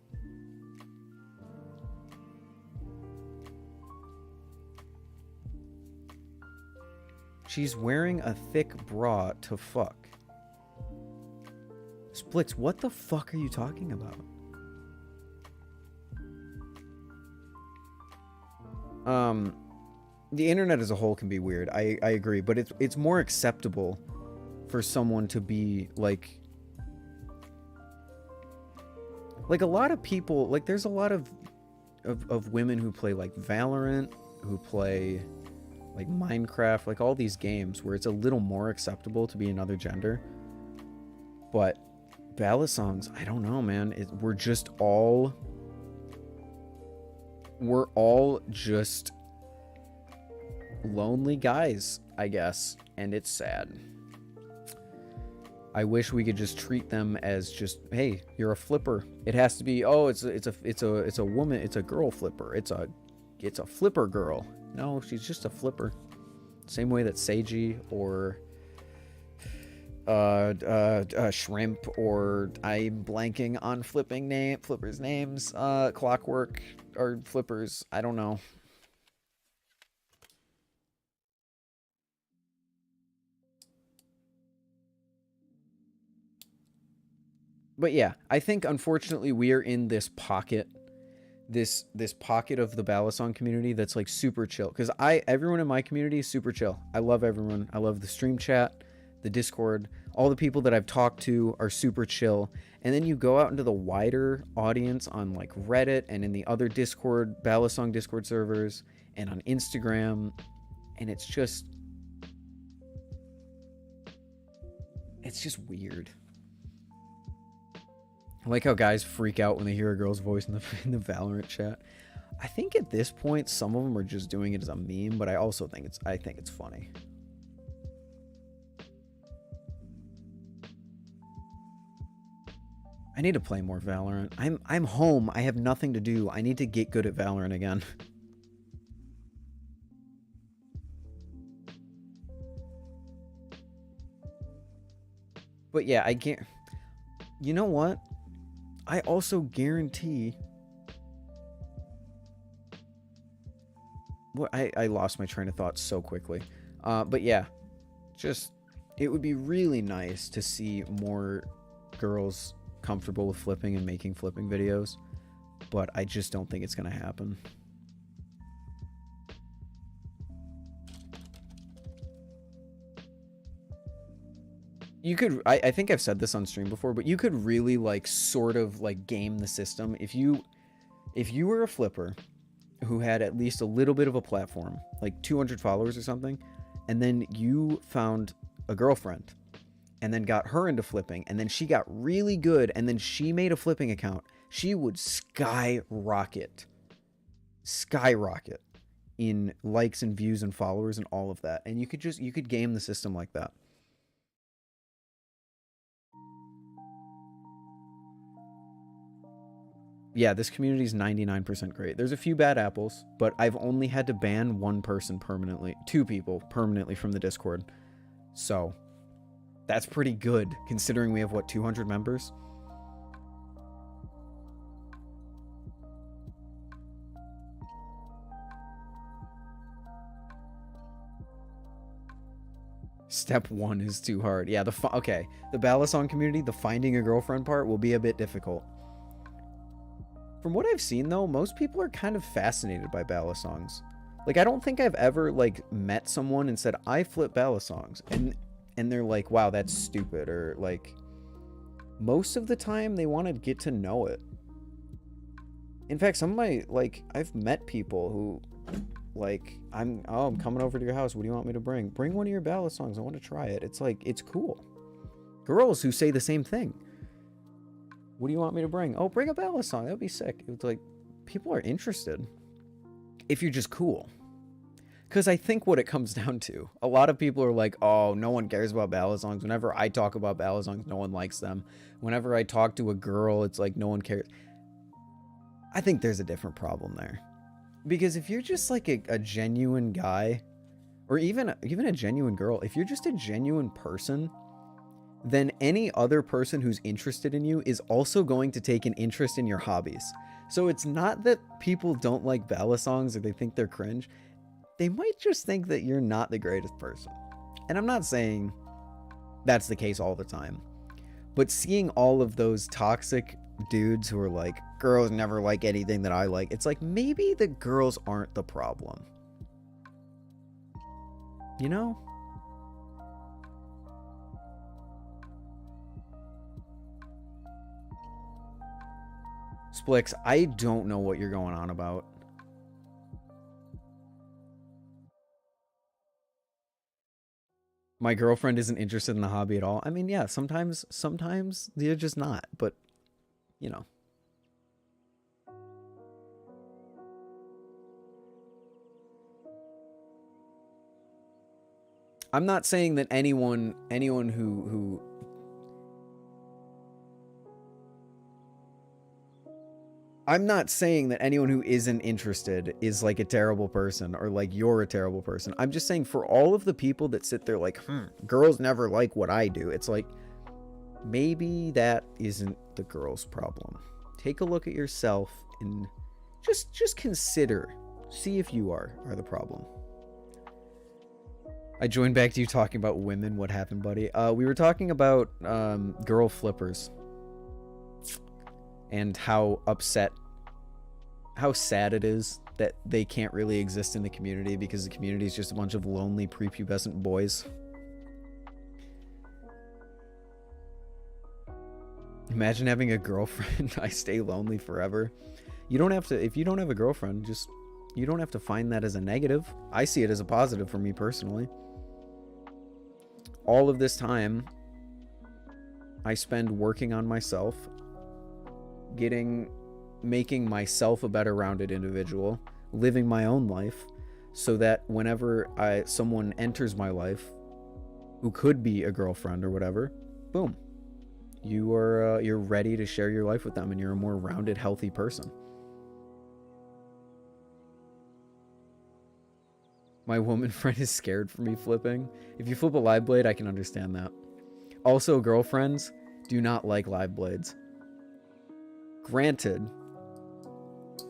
Speaker 1: She's wearing a thick bra to fuck. Splix, what the fuck are you talking about? The internet as a whole can be weird. I agree, but it's more acceptable for someone to be like a lot of people, like there's a lot of women who play like Valorant, who play like Minecraft, like all these games where it's a little more acceptable to be another gender. But balisongs, I don't know, man. We're all just lonely guys, I guess, and it's sad. I wish we could just treat them as just, hey, you're a flipper. It has to be, oh, it's a woman, it's a girl flipper. It's a flipper girl. No, she's just a flipper. Same way that Seiji or Shrimp, or I'm blanking on flippers names, Clockwork or flippers, I don't know. But yeah, I think unfortunately we are in this pocket, this pocket of the balisong community that's like super chill. Because everyone in my community is super chill. I love everyone. I love the stream chat, the Discord. All the people that I've talked to are super chill. And then you go out into the wider audience on like Reddit and in the other Discord, balisong Discord servers, and on Instagram, and it's just weird. I like how guys freak out when they hear a girl's voice in the Valorant chat. I think at this point some of them are just doing it as a meme, but I also think it's funny. I need to play more Valorant. I'm home. I have nothing to do. I need to get good at Valorant again. But yeah, I can't. You know what? I also guarantee... Well, I lost my train of thought so quickly. But yeah, just... It would be really nice to see more girls comfortable with flipping and making flipping videos. But I just don't think it's going to happen. You could, I think I've said this on stream before, but you could really like sort of like game the system. If you were a flipper who had at least a little bit of a platform, like 200 followers or something, and then you found a girlfriend and then got her into flipping, and then she got really good, and then she made a flipping account, she would skyrocket in likes and views and followers and all of that. And you could game the system like that. Yeah, this community is 99% great. There's a few bad apples, but I've only had to ban one person permanently, 2 people permanently from the Discord. So, that's pretty good, considering we have, what, 200 members? Step 1 is too hard. Yeah, okay. The balisong community, the finding a girlfriend part will be a bit difficult. From what I've seen, though, most people are kind of fascinated by balisongs. Like, I don't think I've ever, like, met someone and said, I flip balisongs. And they're like, wow, that's stupid. Or, like, most of the time, they want to get to know it. In fact, some of my, like, I've met people who, like, I'm coming over to your house. What do you want me to bring? Bring one of your balisongs. I want to try it. It's like, it's cool. Girls who say the same thing. What do you want me to bring? Oh, bring a balisong. That'd be sick. It's like, people are interested. If you're just cool. Because I think what it comes down to, a lot of people are like, oh, no one cares about balisongs. Whenever I talk about balisongs, no one likes them. Whenever I talk to a girl, it's like, no one cares. I think there's a different problem there. Because if you're just like a genuine guy, or even a genuine girl, if you're just a genuine person, then any other person who's interested in you is also going to take an interest in your hobbies. So it's not that people don't like balisongs or they think they're cringe. They might just think that you're not the greatest person. And I'm not saying that's the case all the time. But seeing all of those toxic dudes who are like, girls never like anything that I like, it's like, maybe the girls aren't the problem. You know? Splix, I don't know what you're going on about. My girlfriend isn't interested in the hobby at all. I mean, yeah, sometimes they're just not, but, you know. I'm not saying that anyone who I'm not saying that anyone who isn't interested is like a terrible person or like you're a terrible person. I'm just saying for all of the people that sit there like, girls never like what I do. It's like, maybe that isn't the girl's problem. Take a look at yourself and just consider, see if you are the problem. I joined back to you talking about women. What happened, buddy? We were talking about girl flippers. And how sad it is that they can't really exist in the community because the community is just a bunch of lonely prepubescent boys. Imagine having a girlfriend. I stay lonely forever. You don't have to, if you don't have a girlfriend, you don't have to find that as a negative. I see it as a positive for me personally. All of this time I spend working on myself, making myself a better rounded individual, living my own life, so that whenever someone enters my life who could be a girlfriend or whatever, boom, you're ready to share your life with them and you're a more rounded, healthy person. My woman friend is scared for me flipping. If you flip a live blade, I can understand that. Also, girlfriends do not like live blades. Granted,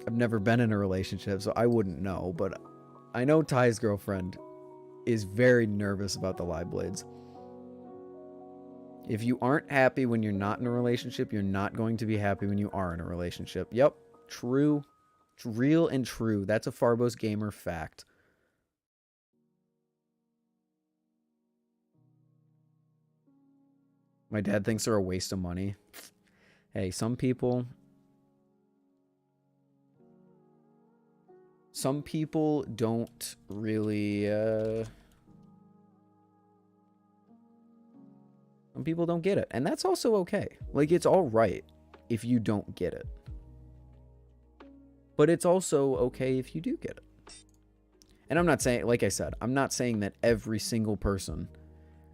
Speaker 1: I've never been in a relationship, so I wouldn't know, but I know Ty's girlfriend is very nervous about the live blades. If you aren't happy when you're not in a relationship, you're not going to be happy when you are in a relationship. Yep, true. It's real and true. That's a Farbos Gamer fact. My dad thinks they're a waste of money. Hey, some people don't really, some people don't get it. And that's also okay. Like, it's all right if you don't get it. But it's also okay if you do get it. And I'm not saying, like I said, I'm not saying that every single person,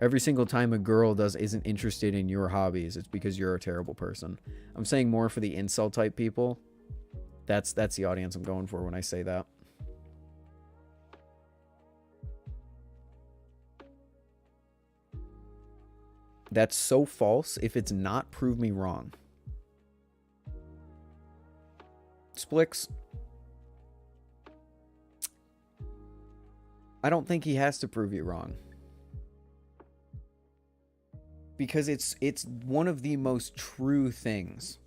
Speaker 1: every single time a girl isn't interested in your hobbies, it's because you're a terrible person. I'm saying more for the incel type people. That's the audience I'm going for when I say that. That's so false. If it's not, prove me wrong. Splix. I don't think he has to prove you wrong. Because it's one of the most true things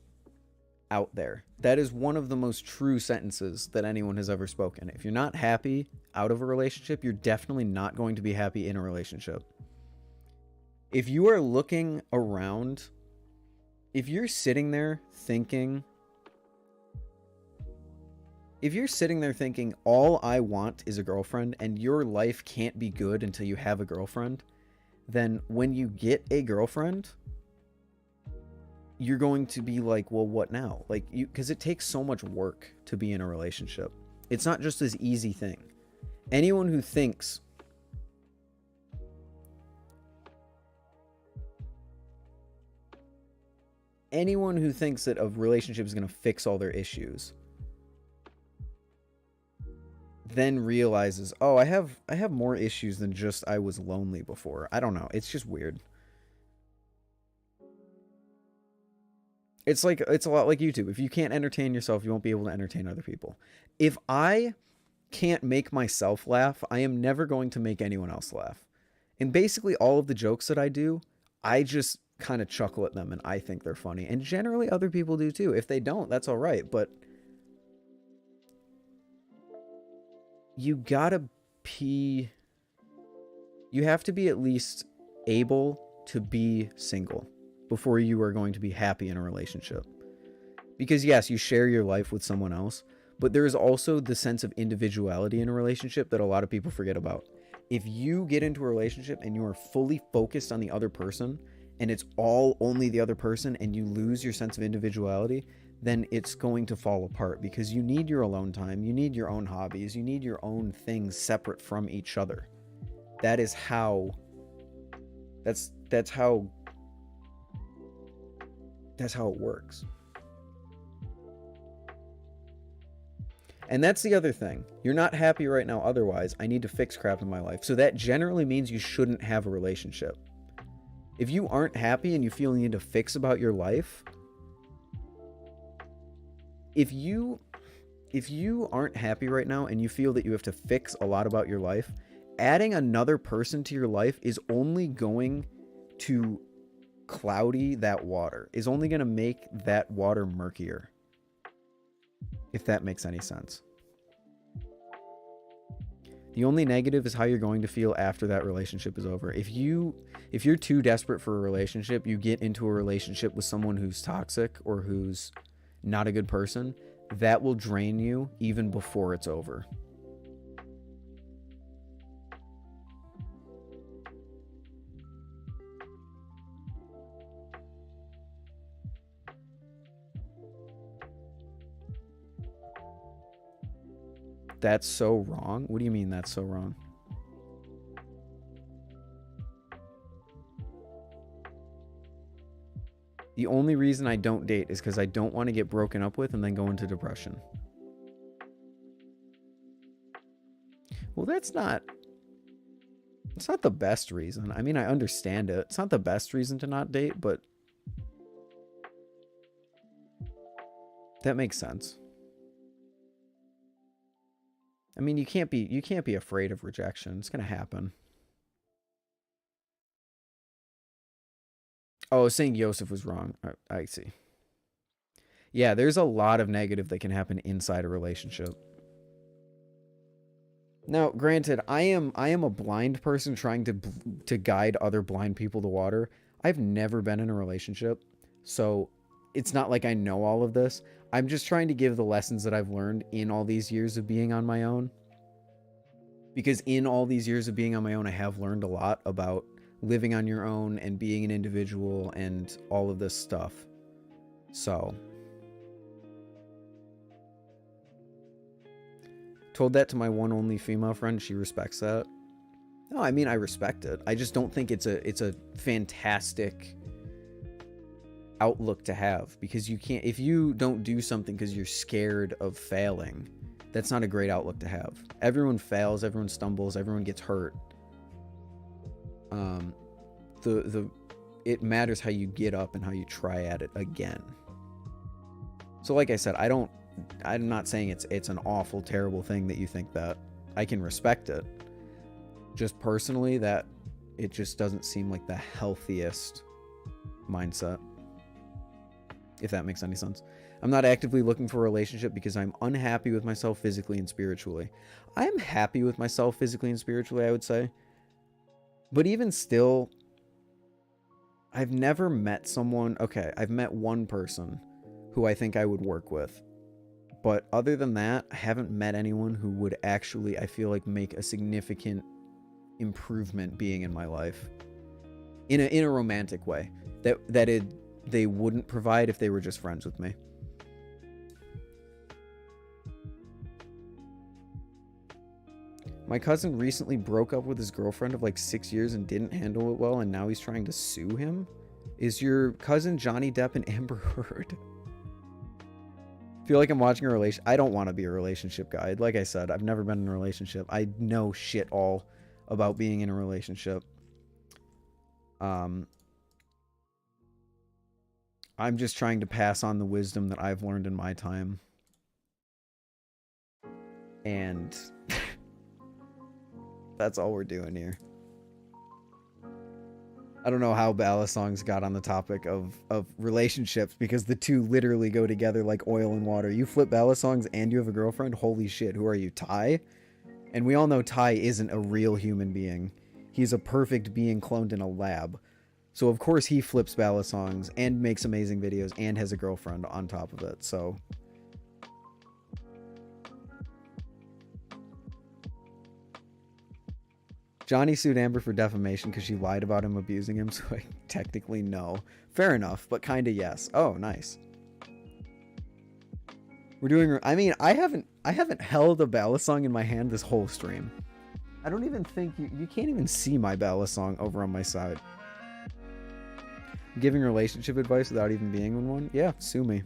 Speaker 1: out there. That is one of the most true sentences that anyone has ever spoken. If you're not happy out of a relationship, you're definitely not going to be happy in a relationship. If you are looking around, if you're sitting there thinking, all I want is a girlfriend, and your life can't be good until you have a girlfriend, then when you get a girlfriend, you're going to be like, well, what now? Like, because it takes so much work to be in a relationship. It's not just this easy thing. Anyone who thinks that a relationship is going to fix all their issues then realizes, oh, I have more issues than just I was lonely before. I don't know. It's just weird. It's a lot like YouTube. If you can't entertain yourself, you won't be able to entertain other people. If I can't make myself laugh, I am never going to make anyone else laugh. And basically all of the jokes that I do, I just kind of chuckle at them and I think they're funny. And generally other people do too. If they don't, that's all right. But you gotta you have to be at least able to be single before you are going to be happy in a relationship. Because yes, you share your life with someone else, but there is also the sense of individuality in a relationship that a lot of people forget about. If you get into a relationship and you are fully focused on the other person and it's all only the other person and you lose your sense of individuality, then it's going to fall apart because you need your alone time, you need your own hobbies, you need your own things separate from each other. That's how it works. And that's the other thing. You're not happy right now otherwise. I need to fix crap in my life. So that generally means you shouldn't have a relationship. If you aren't happy and you feel you need to fix about your life, if you aren't happy right now and you feel that you have to fix a lot about your life, adding another person to your life is only going to cloudy that water, is only going to make that water murkier. If that makes any sense. The only negative is how you're going to feel after that relationship is over. If you're too desperate for a relationship, you get into a relationship with someone who's toxic or who's not a good person, that will drain you even before it's over. That's so wrong? What do you mean that's so wrong? The only reason I don't date is because I don't want to get broken up with and then go into depression. Well, it's not the best reason. I mean, I understand it. It's not the best reason to not date, but that makes sense. I mean, you can't be afraid of rejection. It's going to happen. Oh, saying Yosef was wrong. I see. Yeah, there's a lot of negative that can happen inside a relationship. Now, granted, I am a blind person trying to guide other blind people to water. I've never been in a relationship, so it's not like I know all of this. I'm just trying to give the lessons that I've learned in all these years of being on my own. Because in all these years of being on my own, I have learned a lot about living on your own and being an individual and all of this stuff. So, told that to my one only female friend. She respects that. No, I mean, I respect it. I just don't think it's a fantastic outlook to have, because you can't, if you don't do something because you're scared of failing, that's not a great outlook to have. Everyone fails, everyone stumbles, everyone gets hurt. It matters how you get up and how you try at it again. So like I said, I'm not saying it's an awful, terrible thing that you think that. I can respect it. Just personally, that it just doesn't seem like the healthiest mindset, if that makes any sense. I'm not actively looking for a relationship because I'm unhappy with myself physically and spiritually. I'm happy with myself physically and spiritually, I would say. But even still, I've never met someone... Okay, I've met one person who I think I would work with. But other than that, I haven't met anyone who would actually, I feel like, make a significant improvement being in my life. In a romantic way. They wouldn't provide if they were just friends with me. My cousin recently broke up with his girlfriend of like 6 years and didn't handle it well, and now he's trying to sue him. Is your cousin Johnny Depp and Amber Heard? I feel like I'm watching a relation. I don't want to be a relationship guy. Like I said, I've never been in a relationship. I know shit all about being in a relationship. I'm just trying to pass on the wisdom that I've learned in my time. And that's all we're doing here. I don't know how Balisongs got on the topic of relationships, because the two literally go together like oil and water. You flip Balisongs and you have a girlfriend? Holy shit, who are you, Ty? And we all know Ty isn't a real human being. He's a perfect being cloned in a lab. So of course he flips Balisongs and makes amazing videos and has a girlfriend on top of it, so... Johnny sued Amber for defamation because she lied about him abusing him, so technically no. Fair enough, but kinda yes. Oh, nice. We're doing... I mean, I haven't held a Balisong in my hand this whole stream. I don't even think... You can't even see my Balisong over on my side. Giving relationship advice without even being in one? Yeah, sue me.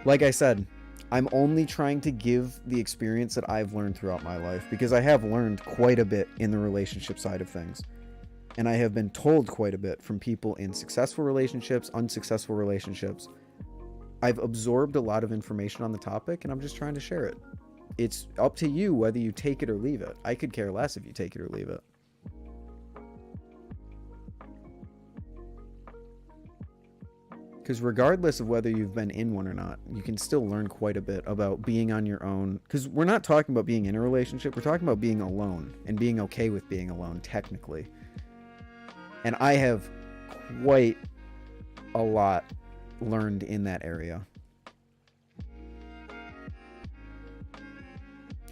Speaker 1: Like I said, I'm only trying to give the experience that I've learned throughout my life, because I have learned quite a bit in the relationship side of things. And I have been told quite a bit from people in successful relationships, unsuccessful relationships. I've absorbed a lot of information on the topic, and I'm just trying to share it. It's up to you whether you take it or leave it. I could care less if you take it or leave it. Because regardless of whether you've been in one or not, you can still learn quite a bit about being on your own. Because we're not talking about being in a relationship. We're talking about being alone and being okay with being alone, technically. And I have quite a lot learned in that area.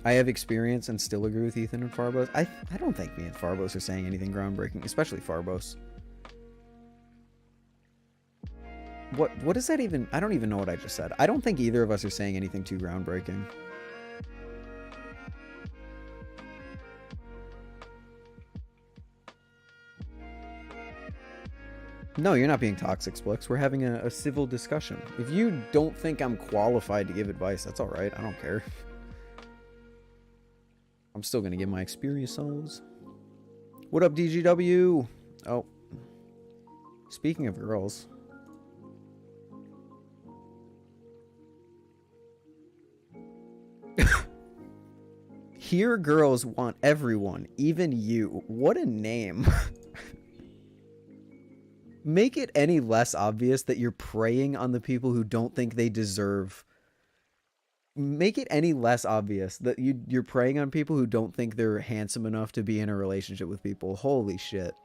Speaker 1: I have experience and still agree with Ethan and Farbos. I don't think me and Farbos are saying anything groundbreaking, especially Farbos. What does that even... I don't even know what I just said. I don't think either of us are saying anything too groundbreaking. No, you're not being toxic, Splix. We're having a civil discussion. If you don't think I'm qualified to give advice, that's alright. I don't care. I'm still gonna give my experiences. What up, DGW? Oh. Speaking of girls... Here girls want everyone, even you. What a name. Make it any less obvious that you're preying on the people who don't think they deserve. Make it any less obvious that you're preying on people who don't think they're handsome enough to be in a relationship with people. Holy shit.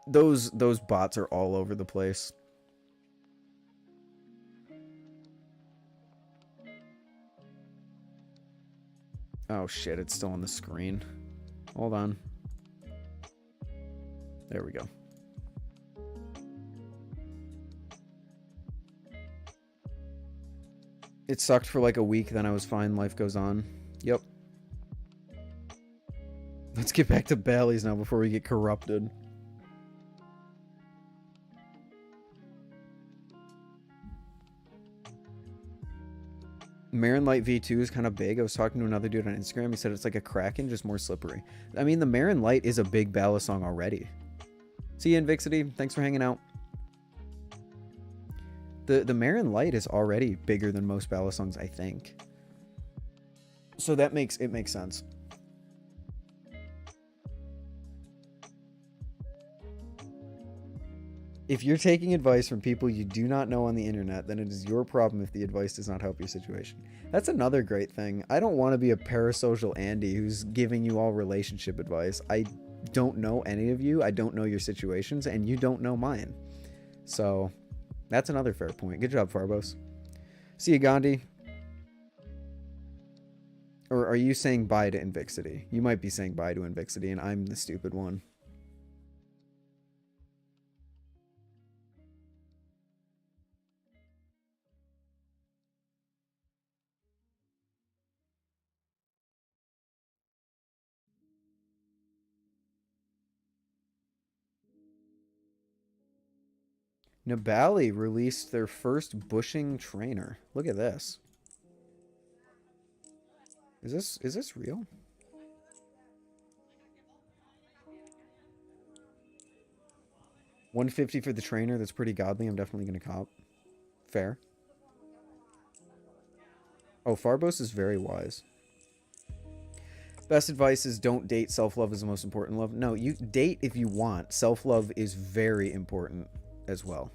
Speaker 1: Those bots are all over the place. Oh shit, it's still on the screen. Hold on. There we go. It sucked for like a week, then I was fine, life goes on. Yep. Let's get back to Bally's now before we get corrupted. Marin Light V2 is kind of big. I was talking to another dude on Instagram. He said it's like a Kraken, just more slippery. I mean, the Marin Light is a big balisong already. See you, Invixity. Thanks for hanging out. The Marin Light is already bigger than most balisongs, I think. So that makes sense. If you're taking advice from people you do not know on the internet, then it is your problem if the advice does not help your situation. That's another great thing. I don't want to be a parasocial Andy who's giving you all relationship advice. I don't know any of you. I don't know your situations, and you don't know mine. So that's another fair point. Good job, Farbos. See you, Gandhi. Or are you saying bye to Invixity? You might be saying bye to Invixity, and I'm the stupid one. Nabali released their first bushing trainer. Look at this. Is this real? $150 for the trainer. That's pretty godly. I'm definitely gonna cop. Fair. Oh, Farbos is very wise. Best advice is don't date. Self-love is the most important love. No, you date if you want. Self-love is very important as well.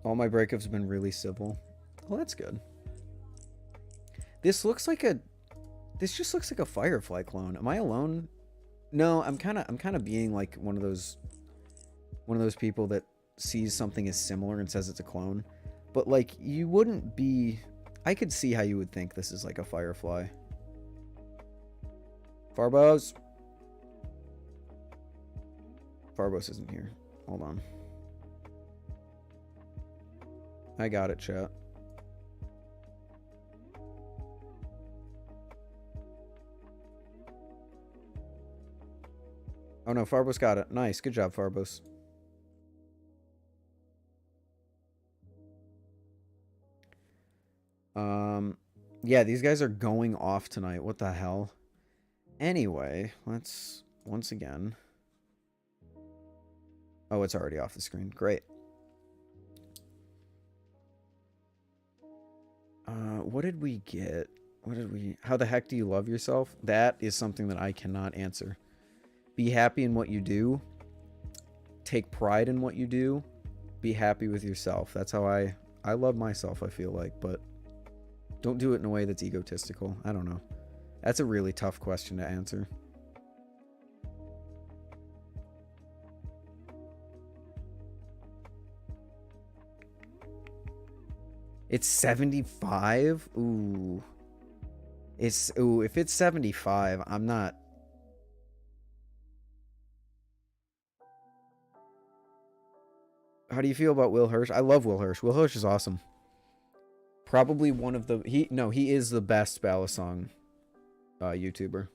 Speaker 1: All my breakups have been really civil. Well, that's good. This looks like a... This just looks like a Firefly clone. Am I alone? No, I'm kind of being like one of those people that sees something as similar and says it's a clone. But like, you wouldn't be... I could see how you would think this is like a Firefly. Farbos. Farbos isn't here. Hold on. I got it, chat. Oh no, Farbos got it. Nice. Good job, Farbos. Yeah, these guys are going off tonight. What the hell? Anyway, let's once again. Oh, it's already off the screen. Great. What did we get? What did we... How the heck do you love yourself? That is something that I cannot answer. Be happy in what you do. Take pride in what you do. Be happy with yourself. That's how I love myself, I feel like, but don't do it in a way that's egotistical. I don't know. That's a really tough question to answer. It's 75? Ooh. If it's 75, I'm not... How do you feel about Will Hirsch? I love Will Hirsch. Will Hirsch is awesome. Probably one of the... he is the best balisong YouTuber.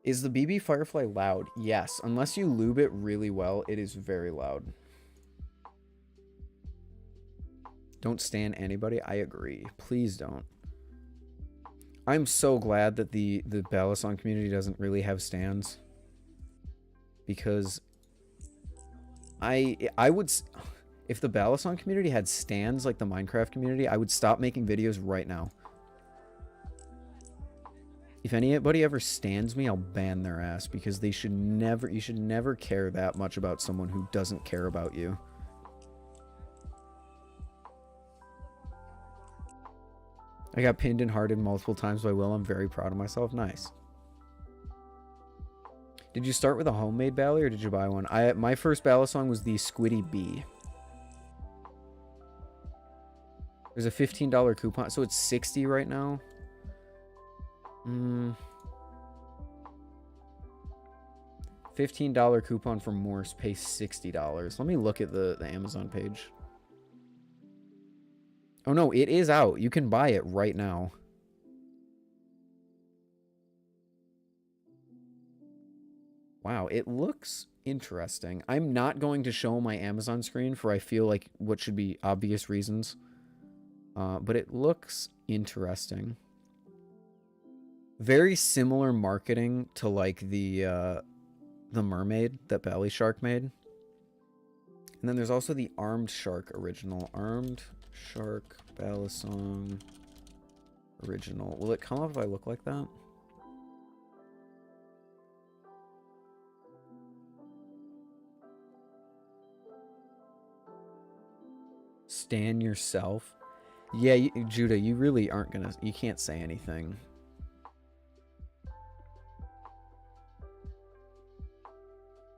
Speaker 1: Is the BB Firefly loud? Yes. Unless you lube it really well, it is very loud. Don't stan anybody? I agree. Please don't. I'm so glad that the balisong community doesn't really have stans. Because I would... If the balisong community had stans like the Minecraft community, I would stop making videos right now. If anybody ever stans me, I'll ban their ass because they should never... You should never care that much about someone who doesn't care about you. I got pinned and hearted multiple times by Will. I'm very proud of myself. Nice. Did you start with a homemade bally or did you buy one? My first balisong was the Squiddy Bee. There's a $15 coupon, so it's $60 right now. $15 coupon for Morse pays $60. Let me look at the Amazon page. Oh no, it is out. You can buy it right now. Wow, it looks interesting. I'm not going to show my Amazon screen for I feel like what should be obvious reasons. But it looks interesting. Very similar marketing to like the mermaid that Bally Shark made. And then there's also the Armed Shark original. Armed Shark Balisong original. Will it come up if I look like that? Stan yourself. Yeah, Judah, you really aren't gonna... You can't say anything.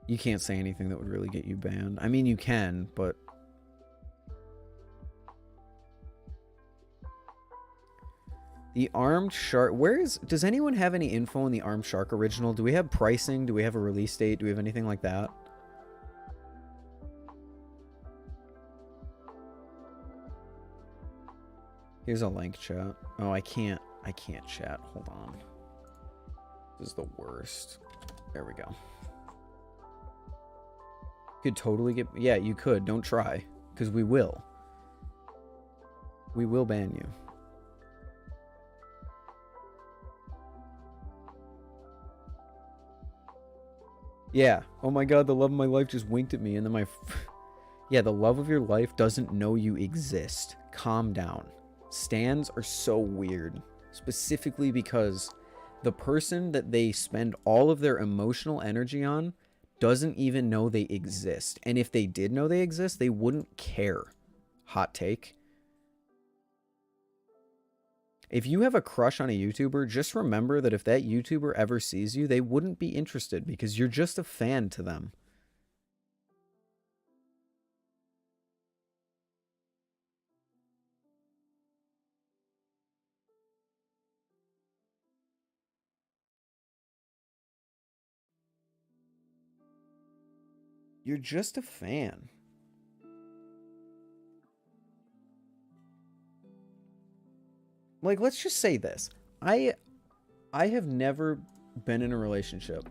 Speaker 1: You can't say anything that would really get you banned. I mean, you can, but... The Armed Shark... Where is... Does anyone have any info on the Armed Shark original? Do we have pricing? Do we have a release date? Do we have anything like that? Here's a link, chat. Oh, I can't chat. Hold on. This is the worst. There we go. Could totally get... Yeah, you could. Don't try. Because we will. We will ban you. Yeah. Oh my god, the love of my life just winked at me. And then my... Yeah, the love of your life doesn't know you exist. Calm down. Stans are so weird. Specifically because the person that they spend all of their emotional energy on doesn't even know they exist. And if they did know they exist, they wouldn't care. Hot take. If you have a crush on a YouTuber, just remember that if that YouTuber ever sees you, they wouldn't be interested because you're just a fan to them. You're just a fan. Like, let's just say this. I have never been in a relationship.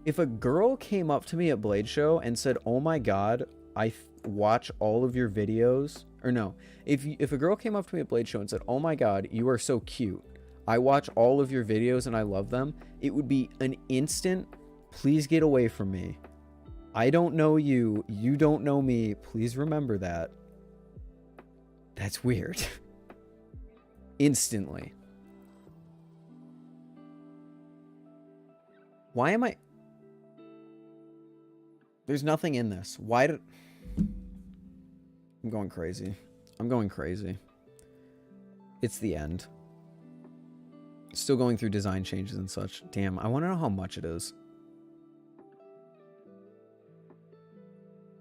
Speaker 1: If a girl came up to me at Blade Show and said, "Oh my god, I watch all of your videos," or no, if a girl came up to me at Blade Show and said, "Oh my god, you are so cute. I watch all of your videos and I love them," it would be an instant, "Please get away from me. I don't know you. You don't know me. Please remember that." That's weird. Instantly. Why am I... There's nothing in this. Why did... I'm going crazy. I'm going crazy. It's the end. Still going through design changes and such. Damn, I want to know how much it is.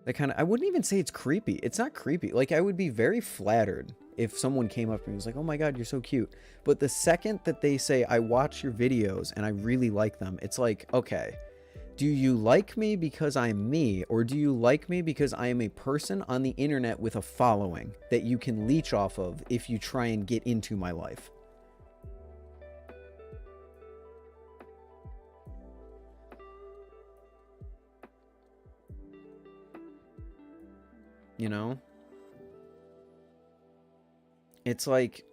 Speaker 1: That kind of... I wouldn't even say it's creepy. It's not creepy. Like, I would be very flattered if someone came up to me and was like, "Oh my god, you're so cute." But the second that they say, "I watch your videos and I really like them," it's like, okay, do you like me because I'm me, or do you like me because I am a person on the internet with a following that you can leech off of if you try and get into my life? You know? It's like,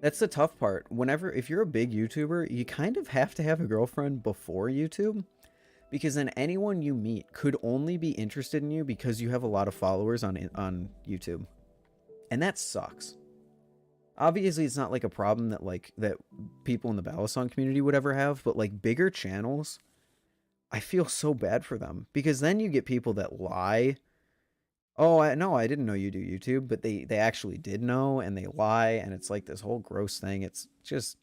Speaker 1: that's the tough part. If you're a big YouTuber, you kind of have to have a girlfriend before YouTube, because then anyone you meet could only be interested in you because you have a lot of followers on YouTube. And that sucks. Obviously, it's not like a problem that people in the balisong community would ever have, but like bigger channels, I feel so bad for them, because then you get people that lie. "Oh, no, I didn't know you do YouTube," but they actually did know, and they lie, and it's like this whole gross thing. It's just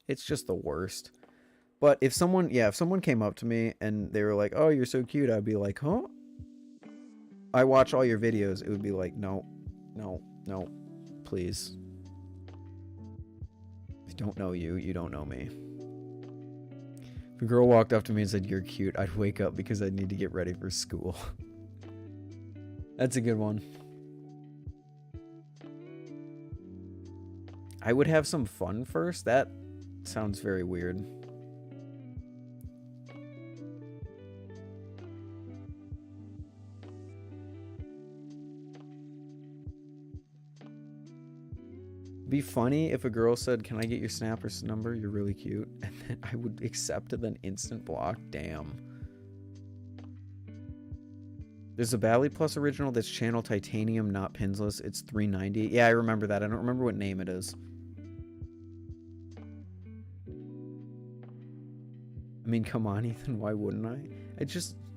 Speaker 1: the worst. But if someone came up to me and they were like, "Oh, you're so cute," I'd be like, "Huh? I watch all your videos." It would be like, "No, no, no, please. I don't know you. You don't know me." If a girl walked up to me and said, "You're cute," I'd wake up because I'd need to get ready for school. That's a good one. I would have some fun first? That sounds very weird. Be funny if a girl said, "Can I get your snap or number? You're really cute." And then I would accept and then instant block. Damn. There's a Bally Plus original that's channel titanium, not pinsless. It's $3.90. Yeah, I remember that. I don't remember what name it is. I mean, come on, Ethan. Why wouldn't I?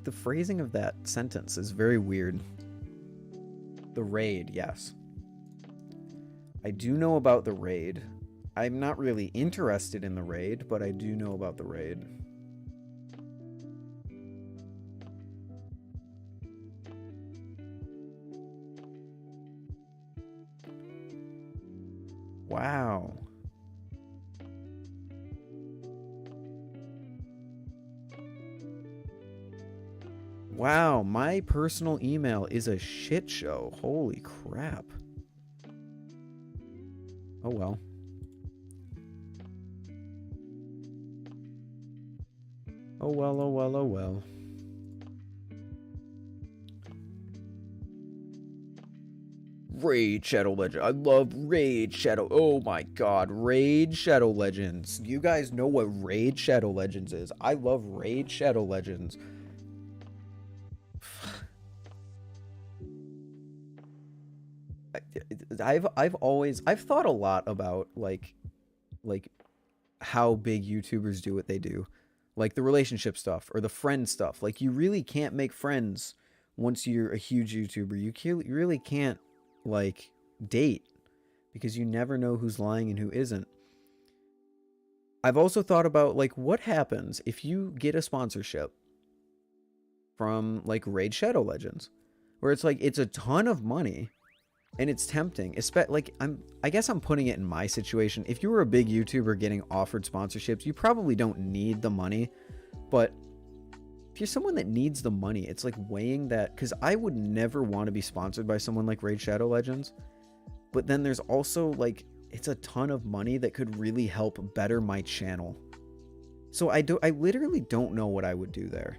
Speaker 1: The phrasing of that sentence is very weird. The raid, yes. I do know about the raid. I'm not really interested in the raid, but I do know about the raid. Wow. Wow, my personal email is a shit show. Holy crap. Oh well. Oh well, oh well, oh well. Raid Shadow Legend. I love Raid Shadow. Oh my god, Raid Shadow Legends. You guys know what Raid Shadow Legends is. I love Raid Shadow Legends. I've thought a lot about like how big YouTubers do what they do. Like the relationship stuff or the friend stuff. Like you really can't make friends once you're a huge YouTuber. You really can't like date because you never know who's lying and who isn't. I've also thought about like what happens if you get a sponsorship from like Raid Shadow Legends where it's like it's a ton of money and it's tempting. Like I guess I'm putting it in my situation. If you were a big YouTuber getting offered sponsorships, you probably don't need the money, but if you're someone that needs the money, it's like weighing that, because I would never want to be sponsored by someone like Raid Shadow Legends, but then there's also like it's a ton of money that could really help better my channel. So I literally don't know what I would do there.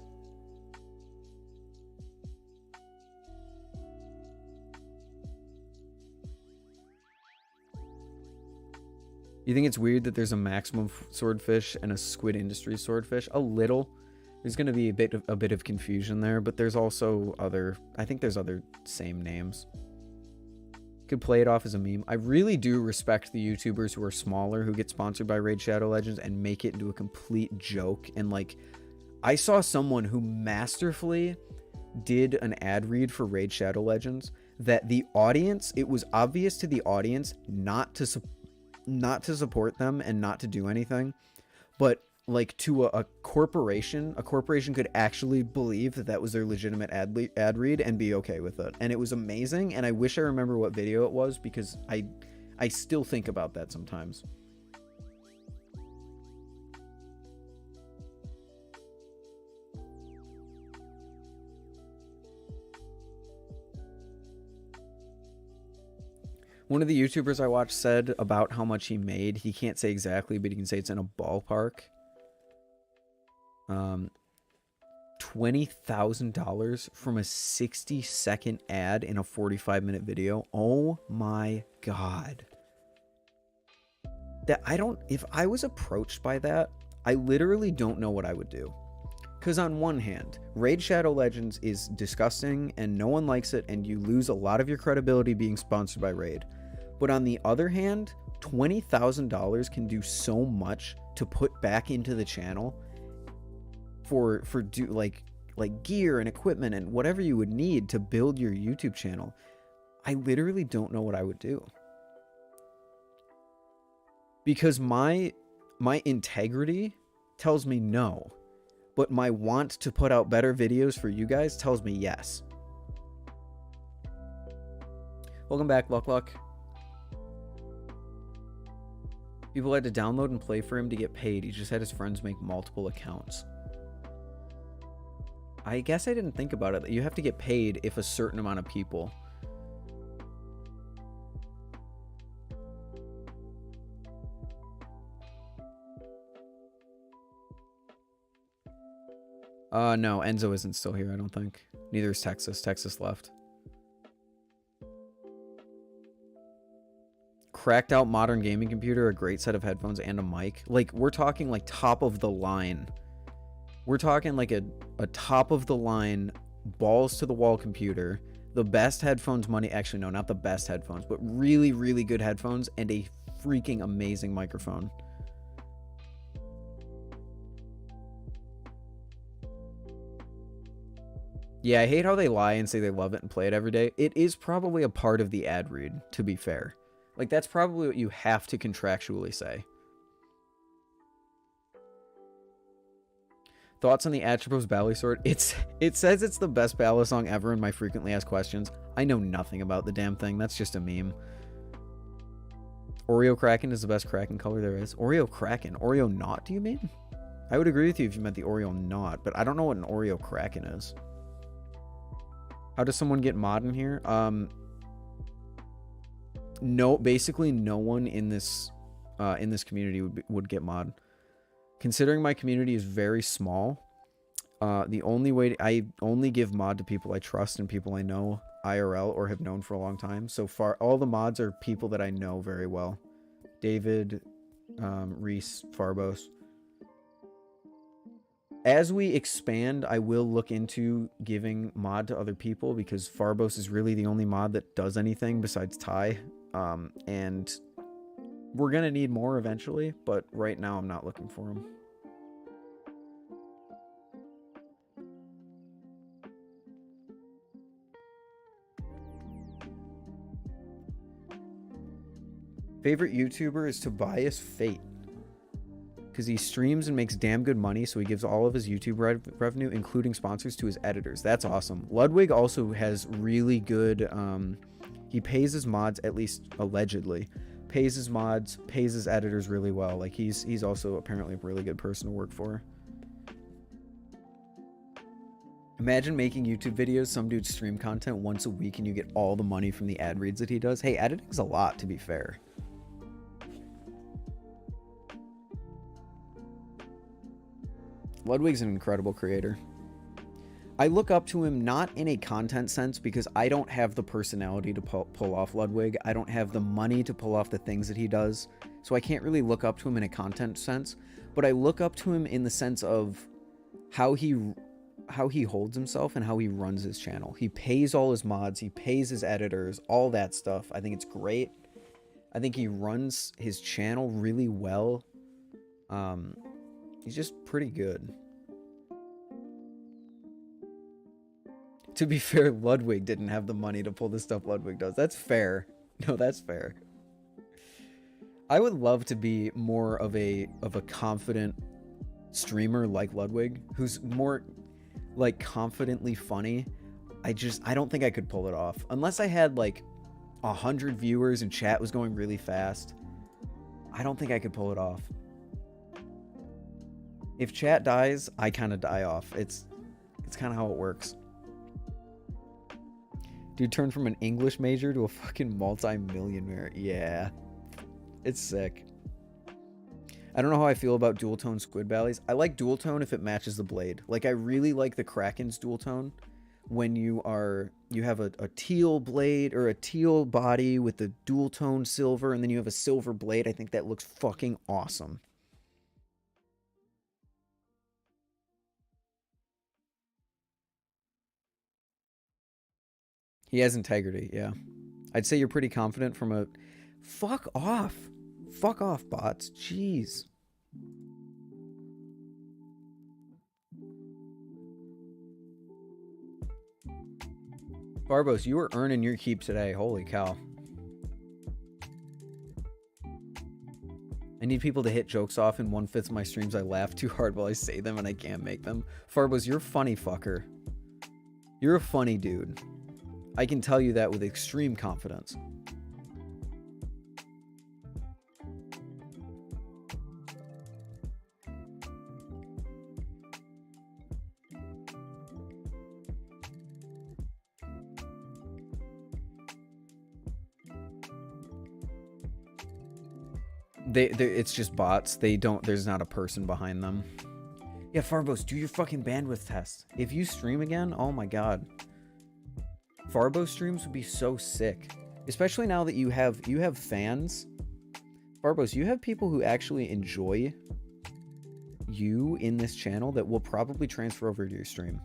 Speaker 1: You think it's weird that there's a maximum swordfish and a Squid Industries swordfish? A little. There's going to be a bit of confusion there, but there's also I think there's other same names. Could play it off as a meme. I really do respect the YouTubers who are smaller who get sponsored by Raid Shadow Legends and make it into a complete joke. And like, I saw someone who masterfully did an ad read for Raid Shadow Legends that the audience, it was obvious to the audience not to support them and not to do anything, but like to a corporation could actually believe that that was their legitimate ad read and be okay with it. And it was amazing, and I wish I remember what video it was because I still think about that sometimes. One of the YouTubers I watched said about how much he made, he can't say exactly, but he can say it's in a ballpark. $20,000 from a 60-second ad in a 45-minute video. Oh my god. If I was approached by that, I literally don't know what I would do. Because on one hand, Raid Shadow Legends is disgusting and no one likes it, and you lose a lot of your credibility being sponsored by Raid. But on the other hand, $20,000 can do so much to put back into the channel for like gear and equipment and whatever you would need to build your YouTube channel. I literally don't know what I would do. Because my integrity tells me no, but my want to put out better videos for you guys tells me yes. Welcome back, Luck. People had to download and play for him to get paid. He just had his friends make multiple accounts. I guess I didn't think about it. You have to get paid if a certain amount of people. No, Enzo isn't still here, I don't think. Neither is Texas. Texas left. Cracked out modern gaming computer, a great set of headphones, and a mic. Like, we're talking like top of the line. We're talking like a top of the line, balls to the wall computer. The best headphones money. Actually, no, not the best headphones, but really, really good headphones and a freaking amazing microphone. Yeah, I hate how they lie and say they love it and play it every day. It is probably a part of the ad read, to be fair. Like, that's probably what you have to contractually say. Thoughts on the Atropos Balisong? It says it's the best balisong ever in my frequently asked questions. I know nothing about the damn thing. That's just a meme. Oreo Kraken is the best Kraken color there is. Oreo Kraken? Oreo Knot, do you mean? I would agree with you if you meant the Oreo Knot, but I don't know what an Oreo Kraken is. How does someone get mod in here? No, basically no one in this community would get mod. Considering my community is very small, the only way I only give mod to people I trust and people I know IRL or have known for a long time. So far, all the mods are people that I know very well. David, Reese, Farbos. As we expand, I will look into giving mod to other people because Farbos is really the only mod that does anything besides Ty. And we're going to need more eventually, but right now I'm not looking for them. Favorite YouTuber is Tobias Fate. Because he streams and makes damn good money, so he gives all of his YouTube revenue, including sponsors, to his editors. That's awesome. Ludwig also has really good... he pays his mods, at least allegedly. Pays his mods, pays his editors really well. Like, he's also apparently a really good person to work for. Imagine making YouTube videos, some dude stream content once a week, and you get all the money from the ad reads that he does. Hey, editing's a lot, to be fair. Ludwig's an incredible creator. I look up to him not in a content sense because I don't have the personality to pull off Ludwig. I don't have the money to pull off the things that he does. So I can't really look up to him in a content sense. But I look up to him in the sense of how he holds himself and how he runs his channel. He pays all his mods. He pays his editors. All that stuff. I think it's great. I think he runs his channel really well. He's just pretty good. To be fair, Ludwig didn't have the money to pull the stuff Ludwig does. That's fair. No, that's fair. I would love to be more of a confident streamer like Ludwig, who's more like confidently funny. I don't think I could pull it off unless I had like 100 viewers and chat was going really fast. I don't think I could pull it off. If chat dies, I kind of die off. It's kind of how it works. Dude turned from an English major to a fucking multi-millionaire. Yeah. It's sick. I don't know how I feel about dual tone squid bellies. I like dual tone if it matches the blade. Like, I really like the Kraken's dual tone when you have a teal blade or a teal body with the dual tone silver and then you have a silver blade. I think that looks fucking awesome. He has integrity, yeah. I'd say you're pretty confident from a... Fuck off. Fuck off, bots. Jeez. Barbos, you were earning your keep today. Holy cow. I need people to hit jokes off. In 1/5 of my streams, I laugh too hard while I say them and I can't make them. Farbos, you're a funny fucker. You're a funny dude. I can tell you that with extreme confidence. It's just bots. There's not a person behind them. Yeah, Farbos, do your fucking bandwidth test. If you stream again, oh my god. Farbos streams would be so sick. Especially now that you have fans. Farbos, you have people who actually enjoy you in this channel that will probably transfer over to your stream.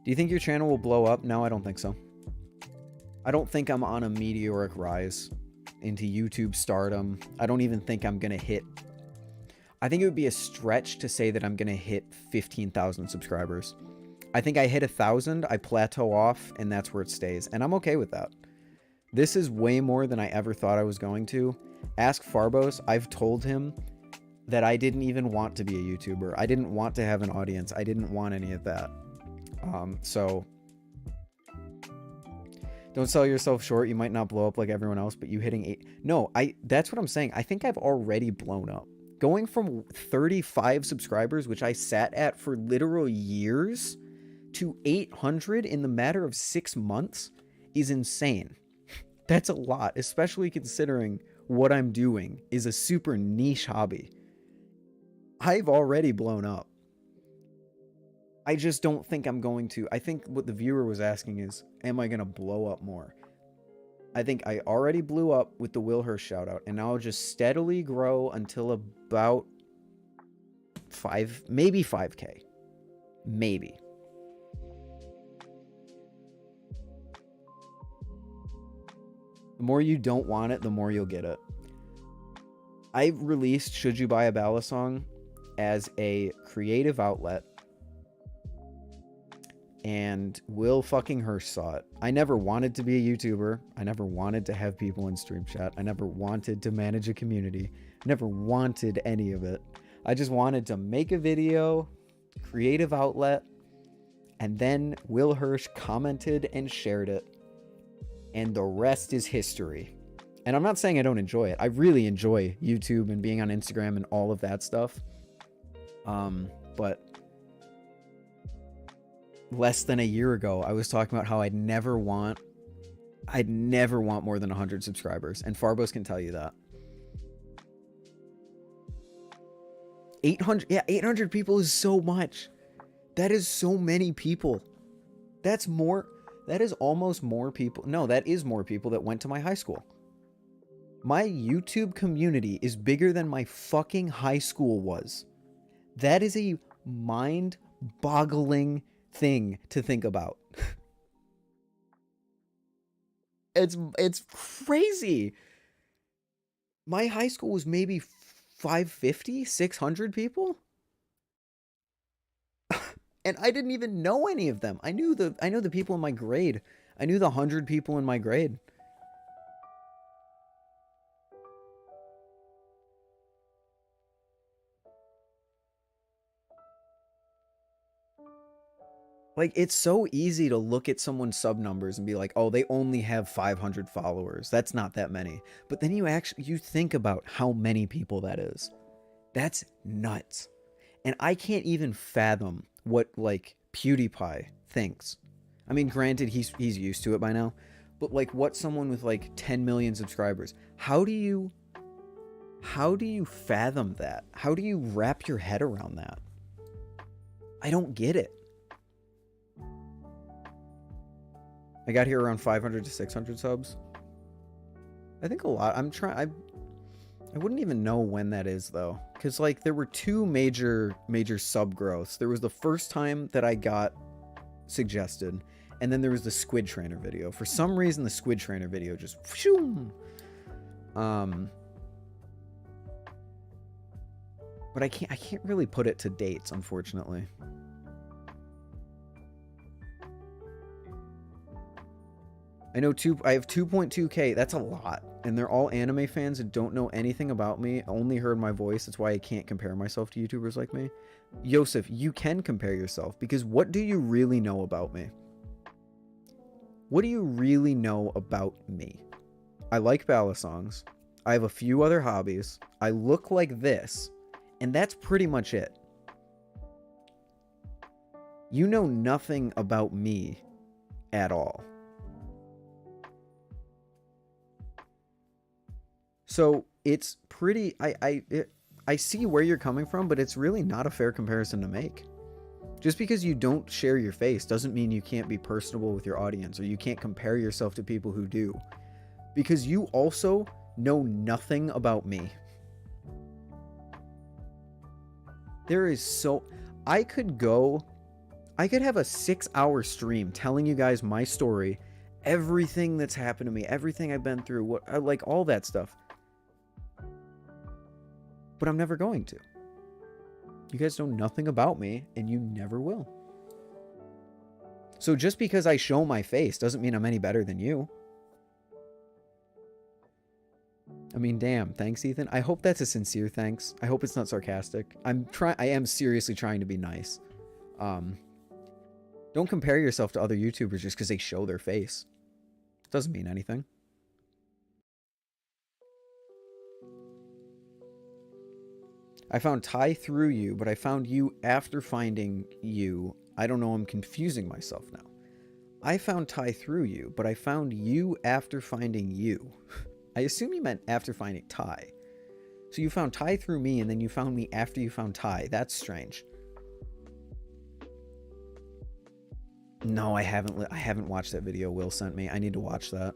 Speaker 1: Do you think your channel will blow up? No, I don't think so. I don't think I'm on a meteoric rise into YouTube stardom. I don't even think I'm going to hit... I think it would be a stretch to say that I'm going to hit 15,000 subscribers. I think I hit 1,000, I plateau off, and that's where it stays. And I'm okay with that. This is way more than I ever thought I was going to. Ask Farbos. I've told him that I didn't even want to be a YouTuber. I didn't want to have an audience. I didn't want any of that. So don't sell yourself short. You might not blow up like everyone else, but you hitting 8. No, that's what I'm saying. I think I've already blown up. Going from 35 subscribers, which I sat at for literal years, to 800 in the matter of 6 months is insane. That's a lot, especially considering what I'm doing is a super niche hobby. I've already blown up. I just don't think I'm going to. I think what the viewer was asking is, am I going to blow up more? I think I already blew up with the Will Hirsch shout out, and now I'll just steadily grow until about 5, maybe 5K. Maybe. The more you don't want it, the more you'll get it. I've released Should You Buy a Balisong as a creative outlet, and Will fucking Hirsch saw it. I never wanted to be a YouTuber. I never wanted to have people in stream chat. I never wanted to manage a community. I never wanted any of it. I just wanted to make a video, creative outlet, and then Will Hirsch commented and shared it. And the rest is history. And I'm not saying I don't enjoy it. I really enjoy YouTube and being on Instagram and all of that stuff. But less than a year ago, I was talking about how I'd never want more than 100 subscribers. And Farbos can tell you that. 800, yeah, 800 people is so much. That is so many people. That is almost more people. No, that is more people that went to my high school. My YouTube community is bigger than my fucking high school was. That is a mind-boggling thing to think about. It's crazy. My high school was maybe 550, 600 people. And I didn't even know any of them. I knew the people in my grade. I knew the 100 people in my grade. Like, it's so easy to look at someone's sub numbers and be like, oh, they only have 500 followers. That's not that many. But then you think about how many people that is. That's nuts. And I can't even fathom what, like, PewDiePie thinks. I mean, granted, he's used to it by now. But, like, what someone with, like, 10 million subscribers, how do you fathom that? How do you wrap your head around that? I don't get it. I got here around 500 to 600 subs. I think a lot. I wouldn't even know when that is, though. Because, like, there were two major sub growths. There was the first time that I got suggested. And then there was the Squid Trainer video. For some reason, the Squid Trainer video just... Whoosh, but I can't really put it to dates, unfortunately. I have 2.2K. That's a lot. And they're all anime fans that don't know anything about me, only heard my voice. That's why I can't compare myself to YouTubers like me. Yosef, you can compare yourself, because what do you really know about me? What do you really know about me? I like balisongs. I have a few other hobbies. I look like this. And that's pretty much it. You know nothing about me at all. So it's pretty, I see where you're coming from, but it's really not a fair comparison to make. Just because you don't share your face doesn't mean you can't be personable with your audience, or you can't compare yourself to people who do. Because you also know nothing about me. There is so... I could have a 6-hour stream telling you guys my story, everything that's happened to me, everything I've been through, like all that stuff. But I'm never going to. You guys know nothing about me, and you never will. So just because I show my face doesn't mean I'm any better than you. I mean, damn, thanks, Ethan. I hope that's a sincere thanks. I hope it's not sarcastic. I am seriously trying to be nice. Don't compare yourself to other YouTubers just because they show their face. It doesn't mean anything. I found Ty through you, but I found you after finding you. I don't know, I'm confusing myself now. I found Ty through you, but I found you after finding you. I assume you meant after finding Ty. So you found Ty through me, and then you found me after you found Ty. That's strange. No, I haven't watched that video Will sent me. I need to watch that.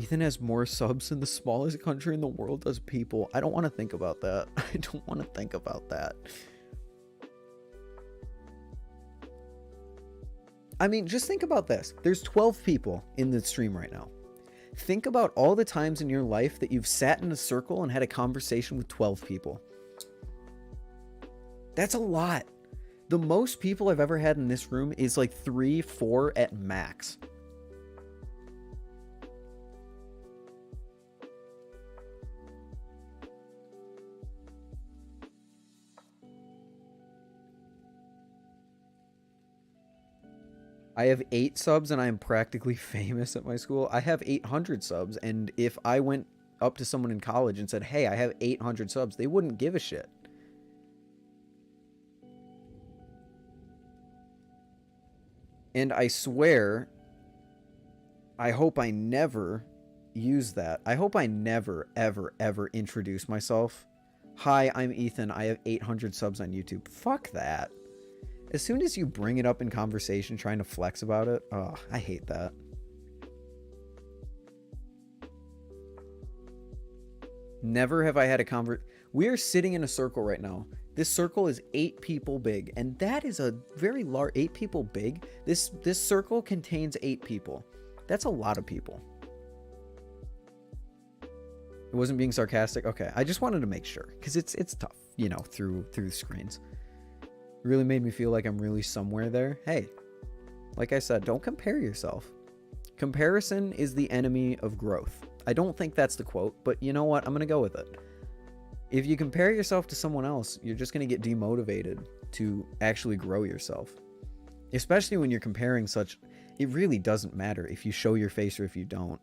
Speaker 1: Ethan has more subs than the smallest country in the world does people. I don't want to think about that. I don't want to think about that. I mean, just think about this. There's 12 people in the stream right now. Think about all the times in your life that you've sat in a circle and had a conversation with 12 people. That's a lot. The most people I've ever had in this room is like 3, 4 at max. I have 8 subs and I am practically famous at my school. I have 800 subs, and if I went up to someone in college and said, hey, I have 800 subs, they wouldn't give a shit. And I swear, I hope I never use that. I hope I never, ever, ever introduce myself. Hi, I'm Ethan. I have 800 subs on YouTube. Fuck that. As soon as you bring it up in conversation trying to flex about it, oh, I hate that. Never have I had a We are sitting in a circle right now. This circle is 8 people big, and that is a very large... 8 people big? This circle contains 8 people. That's a lot of people. It wasn't being sarcastic? Okay, I just wanted to make sure, because it's tough, you know, through screens. It really made me feel like I'm really somewhere there. Hey, like I said, don't compare yourself. Comparison is the enemy of growth. I don't think that's the quote, but you know what? I'm going to go with it. If you compare yourself to someone else, you're just going to get demotivated to actually grow yourself. Especially when you're comparing such... It really doesn't matter if you show your face or if you don't.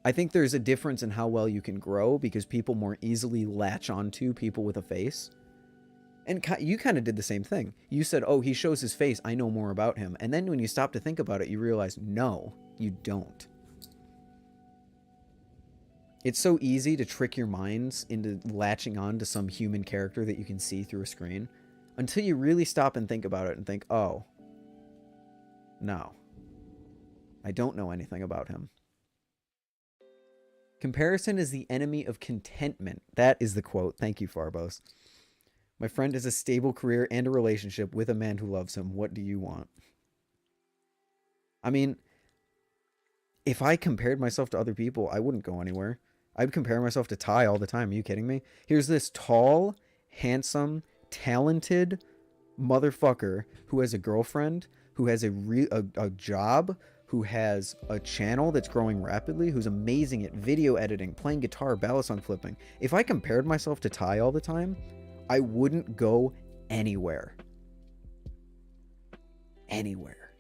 Speaker 1: I think there's a difference in how well you can grow because people more easily latch onto people with a face. And you kind of did the same thing. You said, oh, he shows his face, I know more about him. And then when you stop to think about it, you realize, no, you don't. It's so easy to trick your minds into latching on to some human character that you can see through a screen until you really stop and think about it and think, oh, no, I don't know anything about him. Comparison is the enemy of contentment. That is the quote. Thank you, Farbos. My friend has a stable career and a relationship with a man who loves him. What do you want? I mean, if I compared myself to other people, I wouldn't go anywhere. I'd compare myself to Ty all the time. Are you kidding me? Here's this tall, handsome, talented motherfucker who has a girlfriend, who has a job, who has a channel that's growing rapidly, who's amazing at video editing, playing guitar, balisong flipping. If I compared myself to Ty all the time, I wouldn't go anywhere. Anywhere.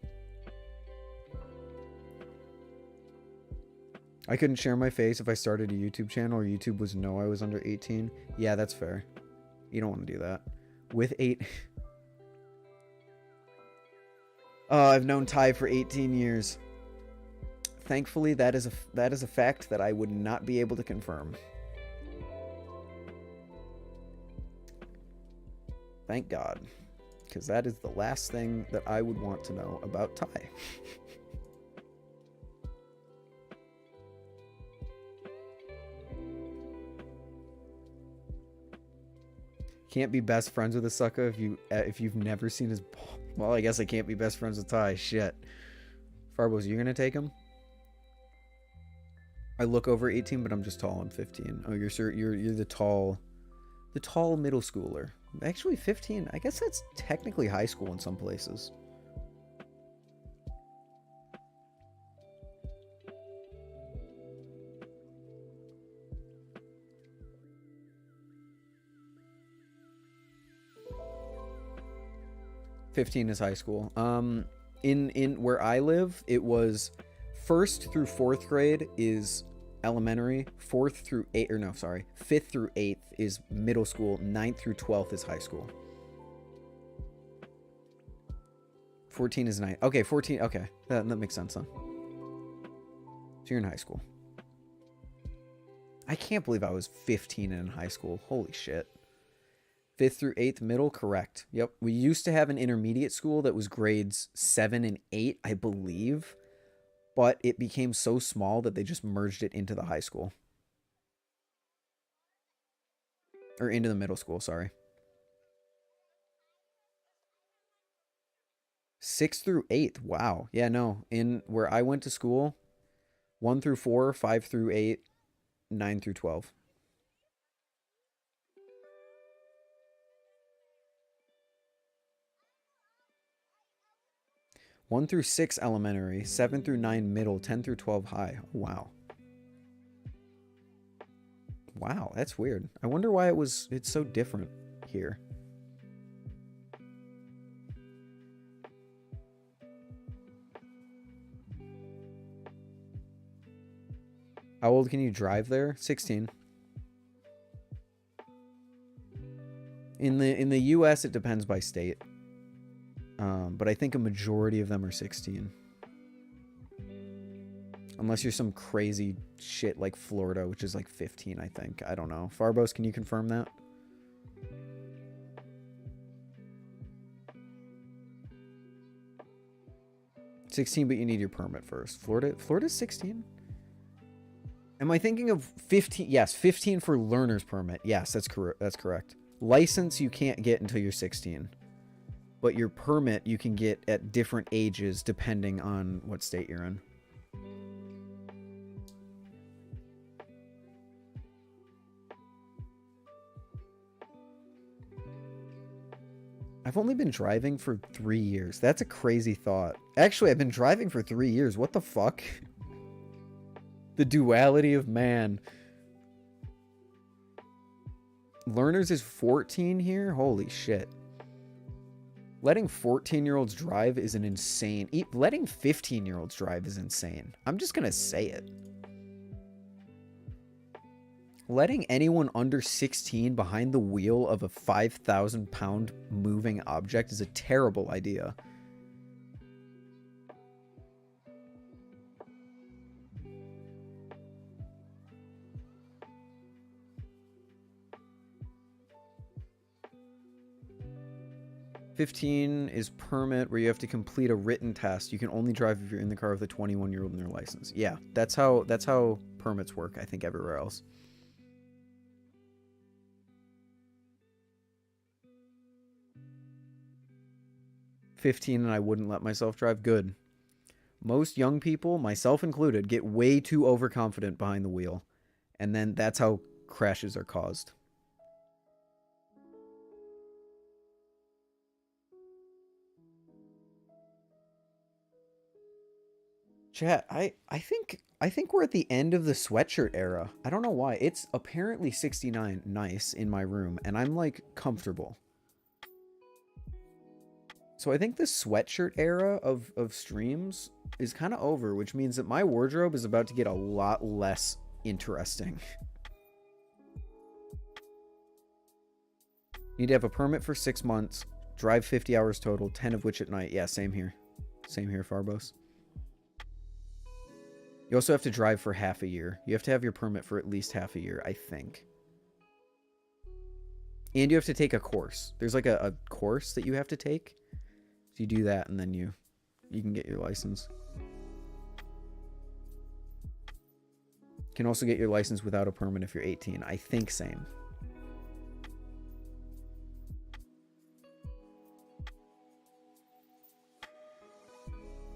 Speaker 1: I couldn't share my face if I started a YouTube channel or YouTube was know I was under 18. Yeah, that's fair. You don't want to do that. With 8... Oh, I've known Ty for 18 years. Thankfully, that is a fact that I would not be able to confirm. Thank God. Because that is the last thing that I would want to know about Thai. Can't be best friends with a sucker if you've never seen his ball. Well, I guess I can't be best friends with Ty. Shit. Farbos, you gonna take him? I look over 18, but I'm just tall. I'm 15. Oh, you're the tall middle schooler. Actually, 15. I guess that's technically high school in some places. '15 is high school. In where I live, it was 1st through 4th grade is elementary. 5th through 8th is middle school. 9th through 12th is high school. 14 is 9th. Okay, 14. Okay, that makes sense, huh? So you're in high school. I can't believe I was 15 in high school. Holy shit. 5th through 8th middle, correct. Yep. We used to have an intermediate school that was grades 7 and 8, I believe. But it became so small that they just merged it into the high school. Or into the middle school, sorry. 6th through 8th, wow. Yeah, no. In where I went to school, 1 through 4, 5 through 8, 9 through 12. 1 through 6 elementary, 7 through 9 middle, 10 through 12 high. Wow. Wow, that's weird. I wonder why it's so different here. How old can you drive there? 16. In the US, it depends by state. But I think a majority of them are 16. Unless you're some crazy shit like Florida, which is like 15, I think. I don't know. Farbos, can you confirm that? $16, but you need your permit first. Florida's 16? Am I thinking of 15? Yes, 15 for learner's permit. Yes, that's correct. License you can't get until you're 16. But your permit you can get at different ages depending on what state you're in. I've only been driving for 3 years. That's a crazy thought. Actually, I've been driving for 3 years. What the fuck? The duality of man. Learners is 14 here? Holy shit. Letting 14-year-olds drive is an insane... Letting 15-year-olds drive is insane. I'm just gonna say it. Letting anyone under 16 behind the wheel of a 5,000-pound moving object is a terrible idea. $15 is permit where you have to complete a written test. You can only drive if you're in the car with a 21-year-old in their license. Yeah, that's how permits work, I think, everywhere else. $15 and I wouldn't let myself drive. Good. Most young people, myself included, get way too overconfident behind the wheel. And then that's how crashes are caused. Chat, I think we're at the end of the sweatshirt era. I don't know why. It's apparently 69 nice in my room, and I'm like comfortable. So I think the sweatshirt era of streams is kind of over, which means that my wardrobe is about to get a lot less interesting. Need to have a permit for 6 months, drive 50 hours total, 10 of which at night. Yeah, same here. Same here, Farbos. You also have to drive for half a year. You have to have your permit for at least half a year, I think. And you have to take a course. There's like a course that you have to take. So you do that and then you can get your license. You can also get your license without a permit if you're 18. I think same.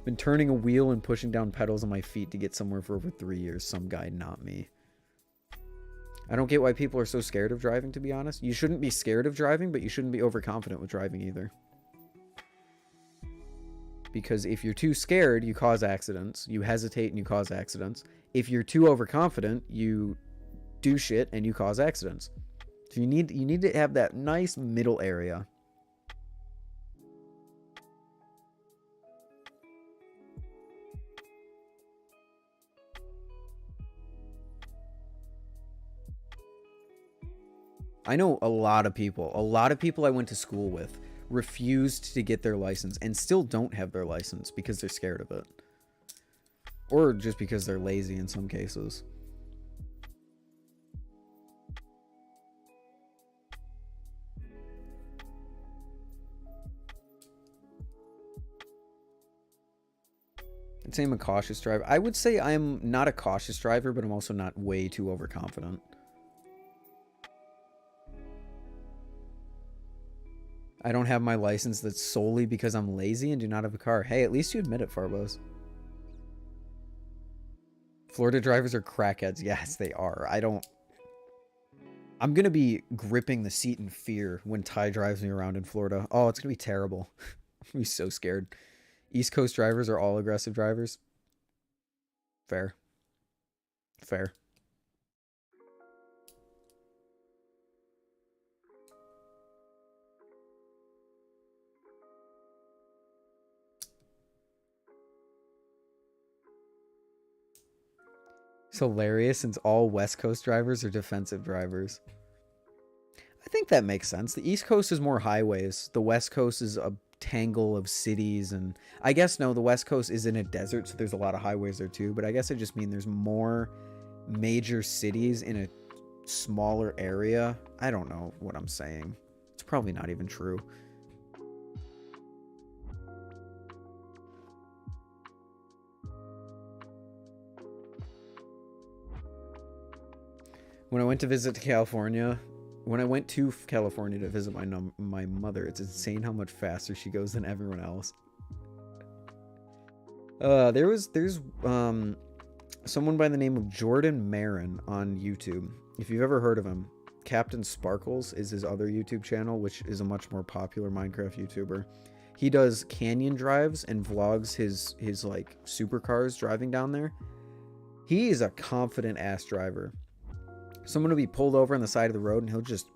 Speaker 1: Been turning a wheel and pushing down pedals on my feet to get somewhere for over 3 years. Some guy, not me. I don't get why people are so scared of driving, to be honest. You shouldn't be scared of driving, but you shouldn't be overconfident with driving either. Because if you're too scared, you cause accidents. You hesitate and you cause accidents. If you're too overconfident, you do shit and you cause accidents. So you need to have that nice middle area. I know a lot of people I went to school with refused to get their license and still don't have their license because they're scared of it. Or just because they're lazy in some cases. I'd say I'm a cautious driver. I would say I'm not a cautious driver, but I'm also not way too overconfident. I don't have my license that's solely because I'm lazy and do not have a car. Hey, at least you admit it, Farbos. Florida drivers are crackheads. Yes, they are. I'm going to be gripping the seat in fear when Ty drives me around in Florida. Oh, it's going to be terrible. I'm going to be so scared. East Coast drivers are all aggressive drivers. Fair. Fair. It's hilarious since all West Coast drivers are defensive drivers. I think that makes sense. The East Coast is more highways. The West Coast is a tangle of cities, and I guess no, the West Coast is in a desert, so there's a lot of highways there too, but I guess I just mean there's more major cities in a smaller area. I don't know what I'm saying. It's probably not even true. When I went to California to visit my mother, it's insane how much faster she goes than everyone else. There's someone by the name of Jordan Marin on YouTube. If you've ever heard of him, Captain Sparkles is his other YouTube channel, which is a much more popular Minecraft YouTuber. He does canyon drives and vlogs his like supercars driving down there. He is a confident ass driver. Someone will be pulled over on the side of the road and he'll just,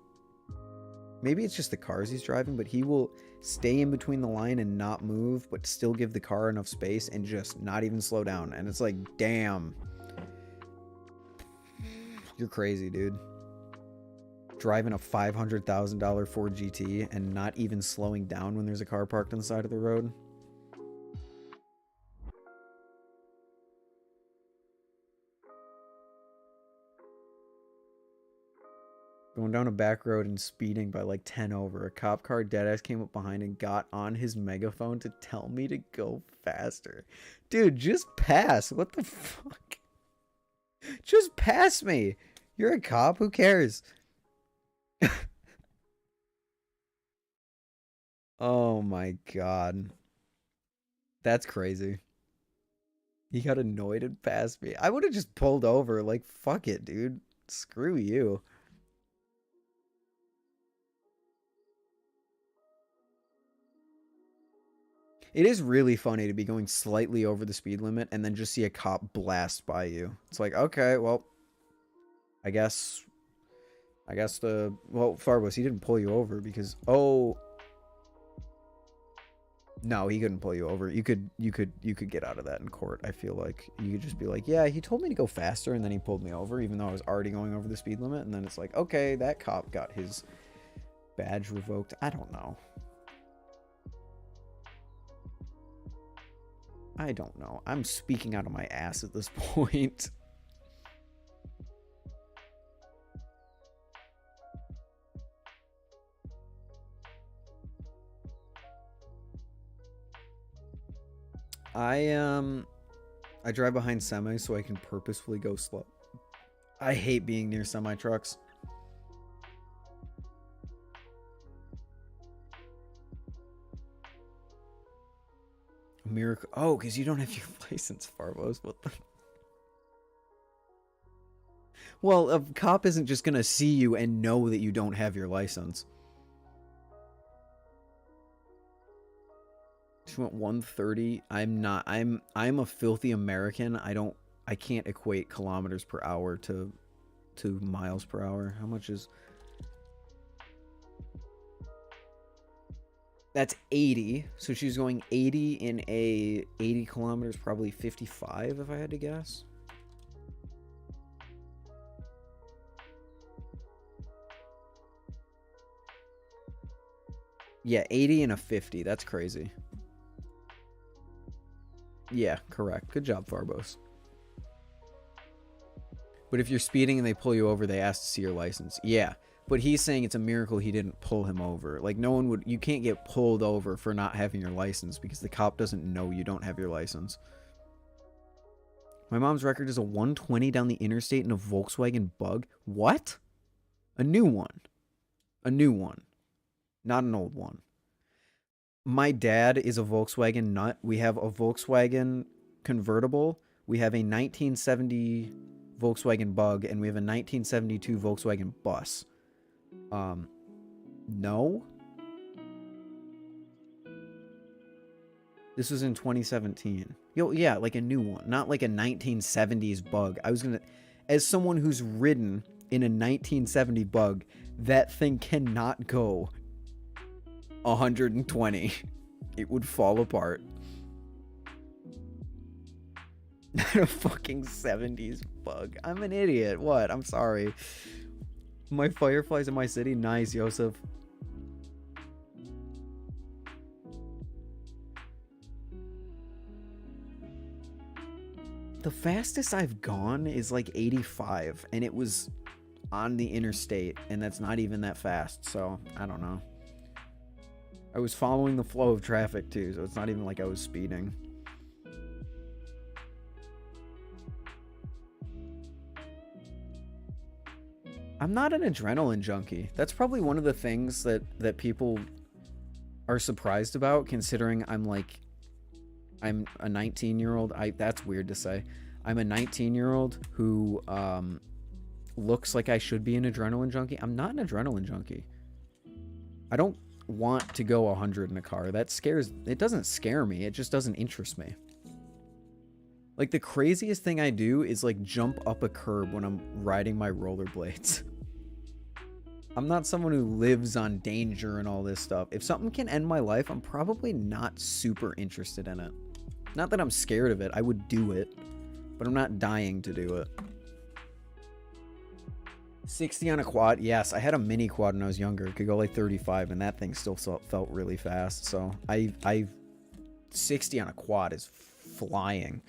Speaker 1: maybe it's just the cars he's driving, but he will stay in between the line and not move, but still give the car enough space and just not even slow down. And it's like, damn, you're crazy, dude. Driving a $500,000 Ford GT and not even slowing down when there's a car parked on the side of the road. Going down a back road and speeding by like 10 over. A cop car deadass came up behind and got on his megaphone to tell me to go faster. Dude, just pass. What the fuck? Just pass me. You're a cop. Who cares? Oh my god. That's crazy. He got annoyed and passed me. I would have just pulled over. Like, fuck it, dude. Screw you. It is really funny to be going slightly over the speed limit and then just see a cop blast by you. It's like, okay, well, I guess well, Farbos, he didn't pull you over because, oh, no, he couldn't pull you over. You could get out of that in court. I feel like you could just be like, yeah, he told me to go faster and then he pulled me over even though I was already going over the speed limit. And then it's like, okay, that cop got his badge revoked. I don't know. I don't know. I'm speaking out of my ass at this point. I drive behind semis so I can purposefully go slow. I hate being near semi trucks. Miracle. Oh, because you don't have your license, Farbos. What the? Well, a cop isn't just gonna see you and know that you don't have your license. She went 130. I'm not. I'm a filthy American. I can't equate kilometers per hour to miles per hour. How much is? That's 80. So she's going 80 in a 80 kilometers, probably 55 if I had to guess. Yeah, 80 and a 50. That's crazy. Yeah, correct. Good job, Farbos. But if you're speeding and they pull you over, they ask to see your license. Yeah, but he's saying it's a miracle he didn't pull him over. Like, no one would... You can't get pulled over for not having your license because the cop doesn't know you don't have your license. My mom's record is a 120 down the interstate in a Volkswagen Bug. What? A new one. A new one. Not an old one. My dad is a Volkswagen nut. We have a Volkswagen convertible. We have a 1970 Volkswagen Bug, and we have a 1972 Volkswagen Bus. No. This was in 2017. Yo, yeah, like a new one, not like a 1970s Bug. I was gonna, as someone who's ridden in a 1970 Bug, that thing cannot go 120. It would fall apart. Not a fucking 70s Bug. I'm an idiot. What? I'm sorry. My fireflies in my city. Nice, Yosef. The fastest I've gone is like 85, and it was on the interstate, and that's not even that fast, so I don't know. I was following the flow of traffic too, so it's not even like I was speeding. I'm not an adrenaline junkie. That's probably one of the things that people are surprised about, considering I'm a 19-year-old. That's weird to say. I'm a 19-year-old who looks like I should be an adrenaline junkie. I'm not an adrenaline junkie. I don't want to go 100 in a car. It doesn't scare me. It just doesn't interest me. Like, the craziest thing I do is like jump up a curb when I'm riding my rollerblades. I'm not someone who lives on danger and all this stuff. If something can end my life, I'm probably not super interested in it. Not that I'm scared of it. I would do it, but I'm not dying to do it. 60 on a quad. Yes, I had a mini quad when I was younger. It could go like 35, and that thing still felt really fast. So 60 on a quad is flying.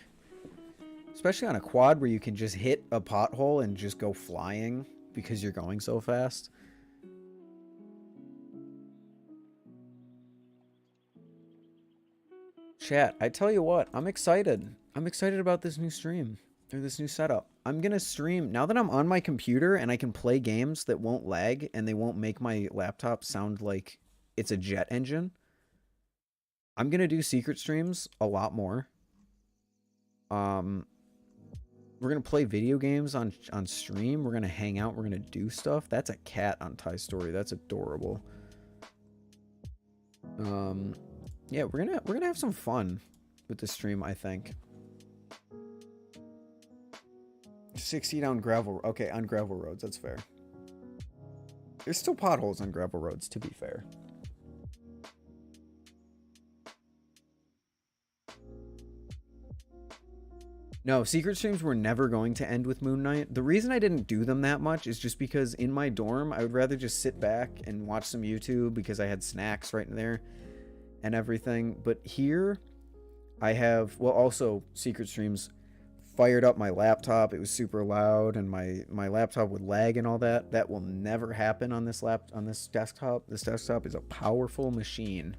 Speaker 1: Especially on a quad where you can just hit a pothole and just go flying because you're going so fast. Chat, I tell you what, I'm excited. I'm excited about this new stream, or this new setup. I'm gonna stream, now that I'm on my computer and I can play games that won't lag and they won't make my laptop sound like it's a jet engine. I'm gonna do secret streams a lot more. We're gonna play video games on stream. We're gonna hang out. We're gonna do stuff. That's a cat on Ty Story. That's adorable. Yeah, we're gonna have some fun with the stream, I think. 60 down gravel. Okay, on gravel roads. That's fair. There's still potholes on gravel roads, to be fair. No, secret streams were never going to end with Moon Knight. The reason I didn't do them that much is just because in my dorm, I would rather just sit back and watch some YouTube because I had snacks right in there and everything. But here, I have, well, also secret streams fired up my laptop. It was super loud, and my laptop would lag and all that. That will never happen on this desktop. This desktop is a powerful machine.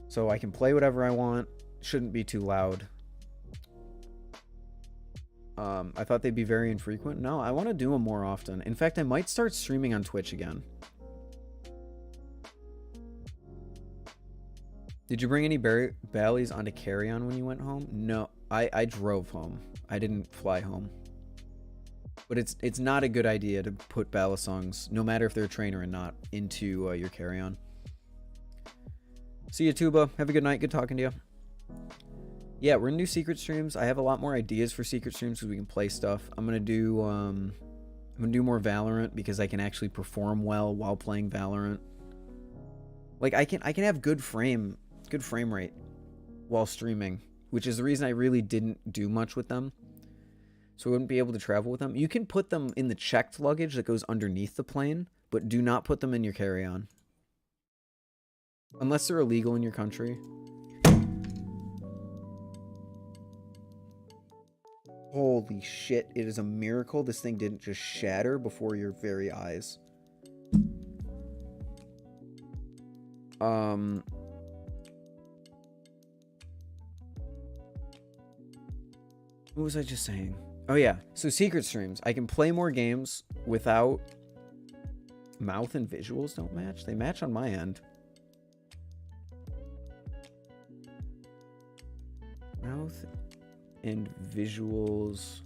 Speaker 1: So I can play whatever I want, shouldn't be too loud. I thought they'd be very infrequent. No, I want to do them more often. In fact, I might start streaming on Twitch again. Did you bring any ballys onto carry-on when you went home? No, I drove home. I didn't fly home. But it's not a good idea to put balisongs, no matter if they're a trainer or not, into your carry-on. See you, Tuba. Have a good night. Good talking to you. Yeah, we're gonna do secret streams. I have a lot more ideas for secret streams because we can play stuff. I'm gonna do more Valorant because I can actually perform well while playing Valorant. Like I can have good frame rate while streaming, which is the reason I really didn't do much with them. So I wouldn't be able to travel with them. You can put them in the checked luggage that goes underneath the plane, but do not put them in your carry-on. Unless they're illegal in your country. Holy shit, it is a miracle this thing didn't just shatter before your very eyes. What was I just saying? Oh yeah, so secret streams. I can play more games without... Mouth and visuals don't match? They match on my end. Mouth and visuals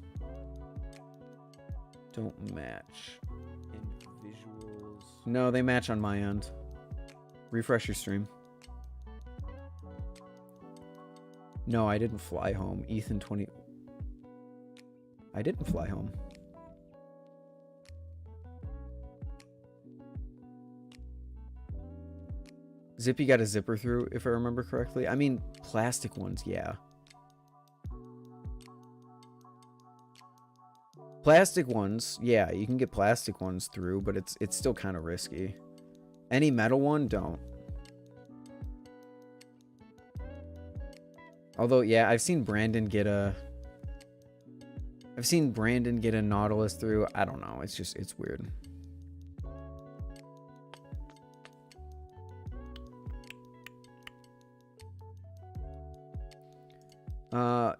Speaker 1: don't match. And visuals... No, they match on my end. Refresh your stream. No, I didn't fly home. Ethan 20... I didn't fly home. Zippy got a zipper through, if I remember correctly. I mean, plastic ones, yeah. Plastic ones, yeah, you can get plastic ones through, but it's still kind of risky. Any metal one, don't. Although, yeah, I've seen Brandon get a Nautilus through. I don't know. It's weird.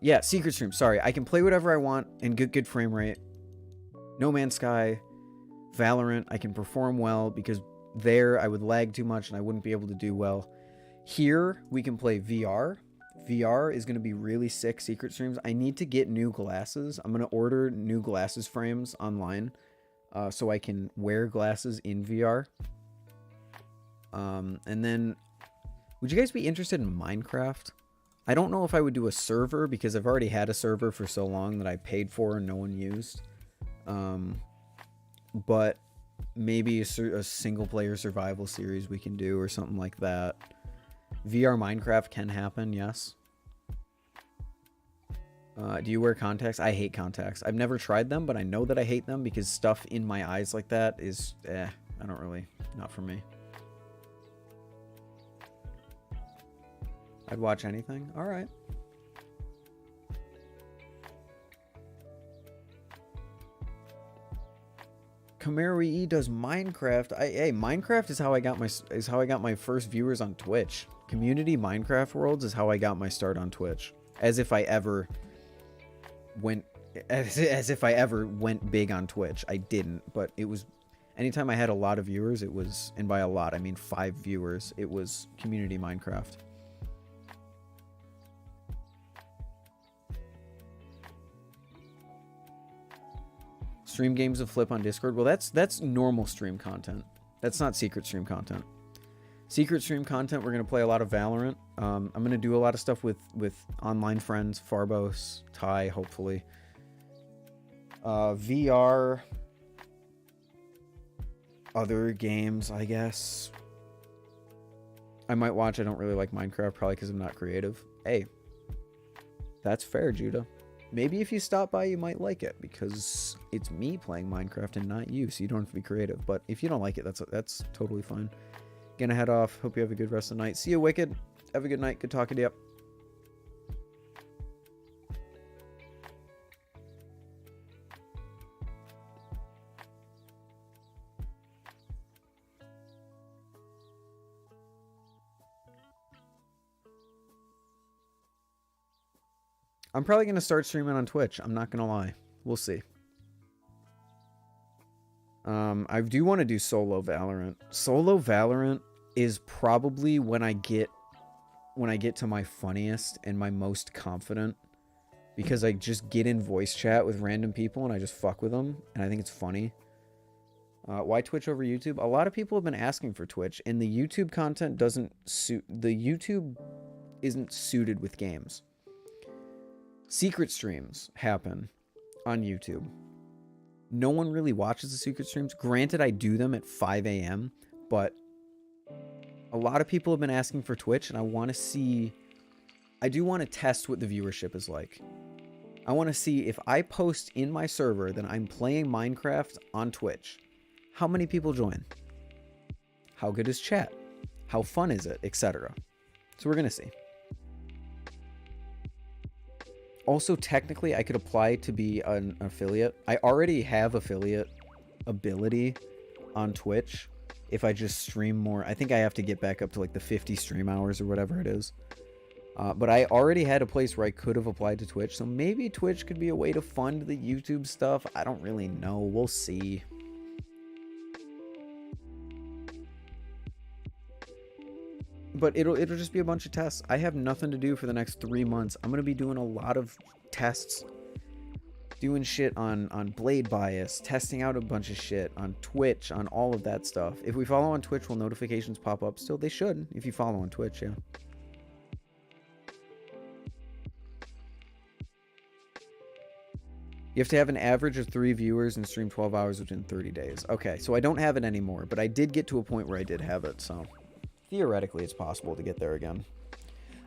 Speaker 1: Yeah, secret stream. Sorry, I can play whatever I want in good frame rate. No Man's Sky, Valorant, I can perform well because there I would lag too much and I wouldn't be able to do well. Here we can play VR. VR is going to be really sick secret streams. I need to get new glasses. I'm going to order new glasses frames online so I can wear glasses in VR. And then, would you guys be interested in Minecraft? I don't know if I would do a server because I've already had a server for so long that I paid for and no one used. But maybe a single player survival series we can do or something like that. VR Minecraft can happen, yes. Do you wear contacts? I hate contacts. I've never tried them, but I know that I hate them because stuff in my eyes like that is, I don't really, not for me. I'd watch anything. All right. Camaro EE does Minecraft. Hey, Minecraft is how I got my first viewers on Twitch. Community Minecraft Worlds is how I got my start on Twitch. As if I ever went big on Twitch. I didn't, but it was anytime I had a lot of viewers, it was, and by a lot I mean 5 viewers, it was Community Minecraft. Stream games of Flip on Discord. Well, that's normal stream content. That's not secret stream content. Secret stream content, we're going to play a lot of Valorant. I'm going to do a lot of stuff with online friends, Farbos, Ty, hopefully. VR, other games, I guess. I might watch. I don't really like Minecraft, probably because I'm not creative. Hey, that's fair, Judah. Maybe if you stop by, you might like it, because it's me playing Minecraft and not you, so you don't have to be creative. But if you don't like it, that's totally fine. Gonna head off. Hope you have a good rest of the night. See you, Wicked. Have a good night. Good talking to you. I'm probably going to start streaming on Twitch. I'm not going to lie. We'll see. I do want to do solo Valorant. Solo Valorant is probably when I get to my funniest and my most confident, because I just get in voice chat with random people and I just fuck with them and I think it's funny. Why Twitch over YouTube? A lot of people have been asking for Twitch, and the YouTube content doesn't suit. The YouTube isn't suited with games. Secret streams happen on YouTube. No one really watches the secret streams. Granted, I do them at 5 a.m., but a lot of people have been asking for Twitch, and I want to see... I do want to test what the viewership is like. I want to see if I post in my server that I'm playing Minecraft on Twitch, how many people join? How good is chat? How fun is it? Etc. So we're going to see. Also, technically, I could apply to be an affiliate. I already have affiliate ability on Twitch. If I just stream more, I think I have to get back up to like the 50 stream hours or whatever it is. But I already had a place where I could have applied to Twitch. So maybe Twitch could be a way to fund the YouTube stuff. I don't really know. We'll see. But it'll just be a bunch of tests. I have nothing to do for the next 3 months. I'm going to be doing a lot of tests. Doing shit on blade bias. Testing out a bunch of shit on Twitch. On all of that stuff. If we follow on Twitch, will notifications pop up still? They should. If you follow on Twitch, yeah. You have to have an average of 3 viewers and stream 12 hours within 30 days. Okay, so I don't have it anymore. But I did get to a point where I did have it, so... Theoretically, it's possible to get there again.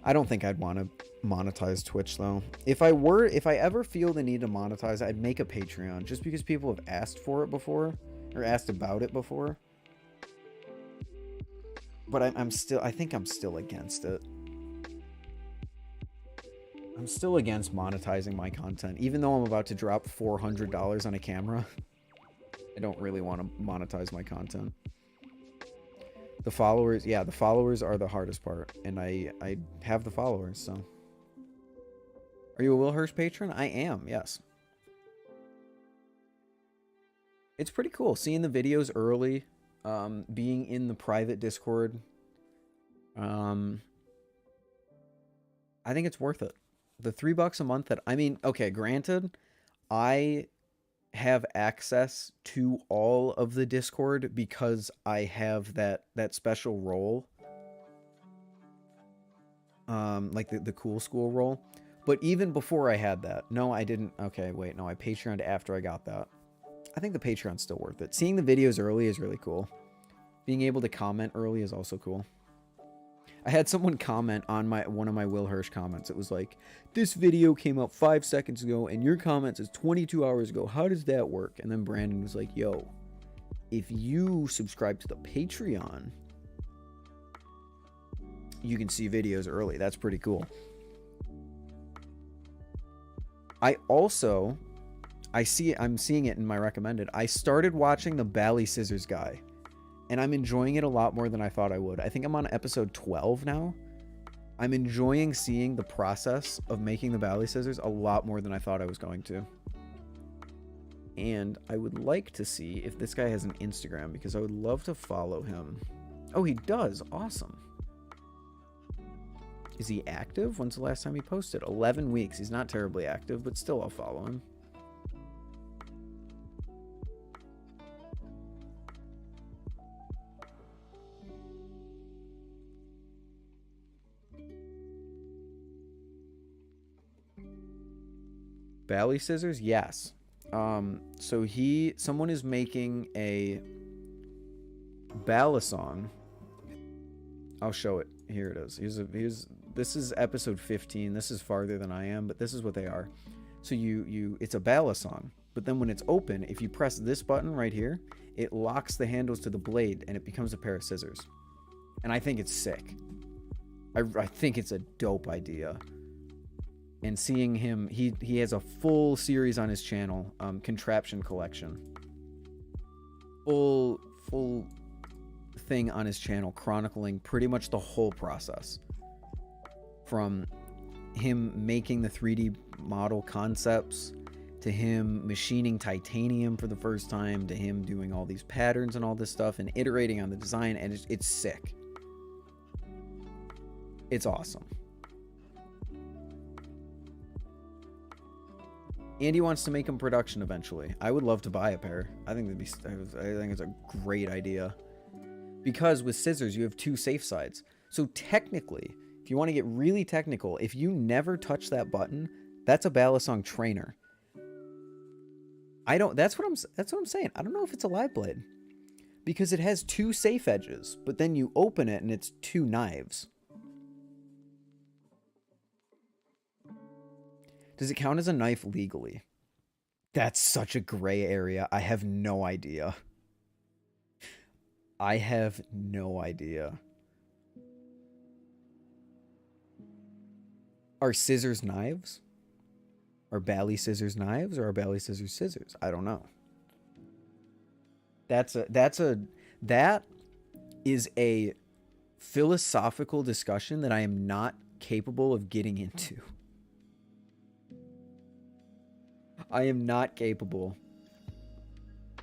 Speaker 1: I don't think I'd want to monetize Twitch, though. If I ever feel the need to monetize, I'd make a Patreon, just because people have asked for it before, or asked about it before. But I think I'm still against it. I'm still against monetizing my content, even though I'm about to drop $400 on a camera. I don't really want to monetize my content. The followers, yeah, the followers are the hardest part, and I have the followers, so. Are you a Will Hirsch patron? I am, yes. It's pretty cool seeing the videos early, being in the private Discord. I think it's worth it. The $3 a month that, I mean, okay, granted, I have access to all of the Discord because I have that special role, like the cool school role. But even before I had that, no, I didn't. Okay, wait, no, I Patreoned after I got that. I think the Patreon's still worth it. Seeing the videos early is really cool. Being able to comment early is also cool. I had someone comment on one of my Will Hirsch comments. It was like, this video came out 5 seconds ago and your comment says 22 hours ago. How does that work? And then Brandon was like, yo, if you subscribe to the Patreon, you can see videos early. That's pretty cool. I'm seeing it in my recommended. I started watching the Bally Scissors guy. And I'm enjoying it a lot more than I thought I would. I think I'm on episode 12 now. I'm enjoying seeing the process of making the Bally Scissors a lot more than I thought I was going to. And I would like to see if this guy has an Instagram, because I would love to follow him. Oh, he does. Awesome. Is he active? When's the last time he posted? 11 weeks. He's not terribly active, but still I'll follow him. Bally Scissors? Yes. So someone is making a balisong. I'll show it. Here it is. This is episode 15. This is farther than I am, but this is what they are. So it's a balisong, but then when it's open, if you press this button right here, it locks the handles to the blade and it becomes a pair of scissors. And I think it's sick. I think it's a dope idea. And seeing him, he has a full series on his channel, Contraption Collection. Full thing on his channel chronicling pretty much the whole process. From him making the 3D model concepts, to him machining titanium for the first time, to him doing all these patterns and all this stuff and iterating on the design, and it's sick. It's awesome. Andy wants to make them production eventually. I would love to buy a pair. I think it's a great idea. Because with scissors, you have two safe sides. So technically, if you want to get really technical, if you never touch that button, that's a balisong trainer. That's what I'm saying. I don't know if it's a live blade. Because it has two safe edges, but then you open it and it's two knives. Does it count as a knife legally? That's such a gray area. I have no idea. I have no idea. Are scissors knives? Are bally scissors knives, or are bally scissors scissors? I don't know. That is a philosophical discussion that I am not capable of getting into. I am not capable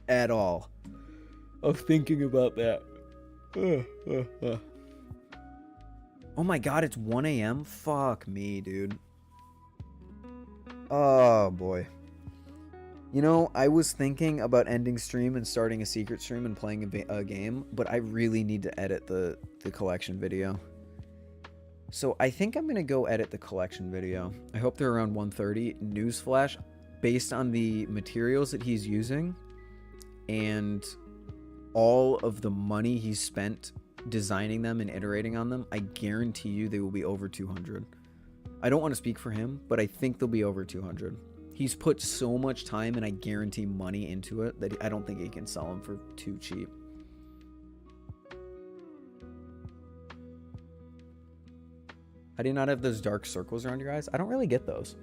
Speaker 1: at all of thinking about that. Oh my god, it's 1 a.m.? Fuck me, dude. Oh boy. You know, I was thinking about ending stream and starting a secret stream and playing a game, but I really need to edit the collection video. So I think I'm going to go edit the collection video. I hope they're around 1:30. Newsflash, based on the materials that he's using and all of the money he's spent designing them and iterating on them, I guarantee you they will be over 200. I don't want to speak for him, but I think they'll be over 200. He's put so much time and I guarantee money into it that I don't think he can sell them for too cheap. How do you not have those dark circles around your eyes? I don't really get those.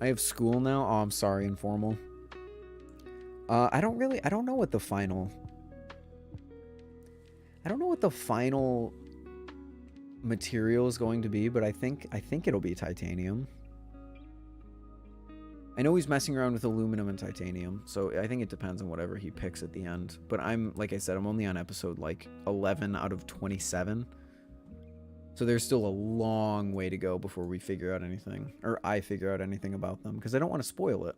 Speaker 1: I have school now. Oh, I'm sorry, informal. I don't know what the final material is going to be, but I think it'll be titanium. I know he's messing around with aluminum and titanium, so I think it depends on whatever he picks at the end. But like I said, I'm only on episode like 11 out of 27. So there's still a long way to go before we figure out anything, or I figure out anything about them, because I don't want to spoil it.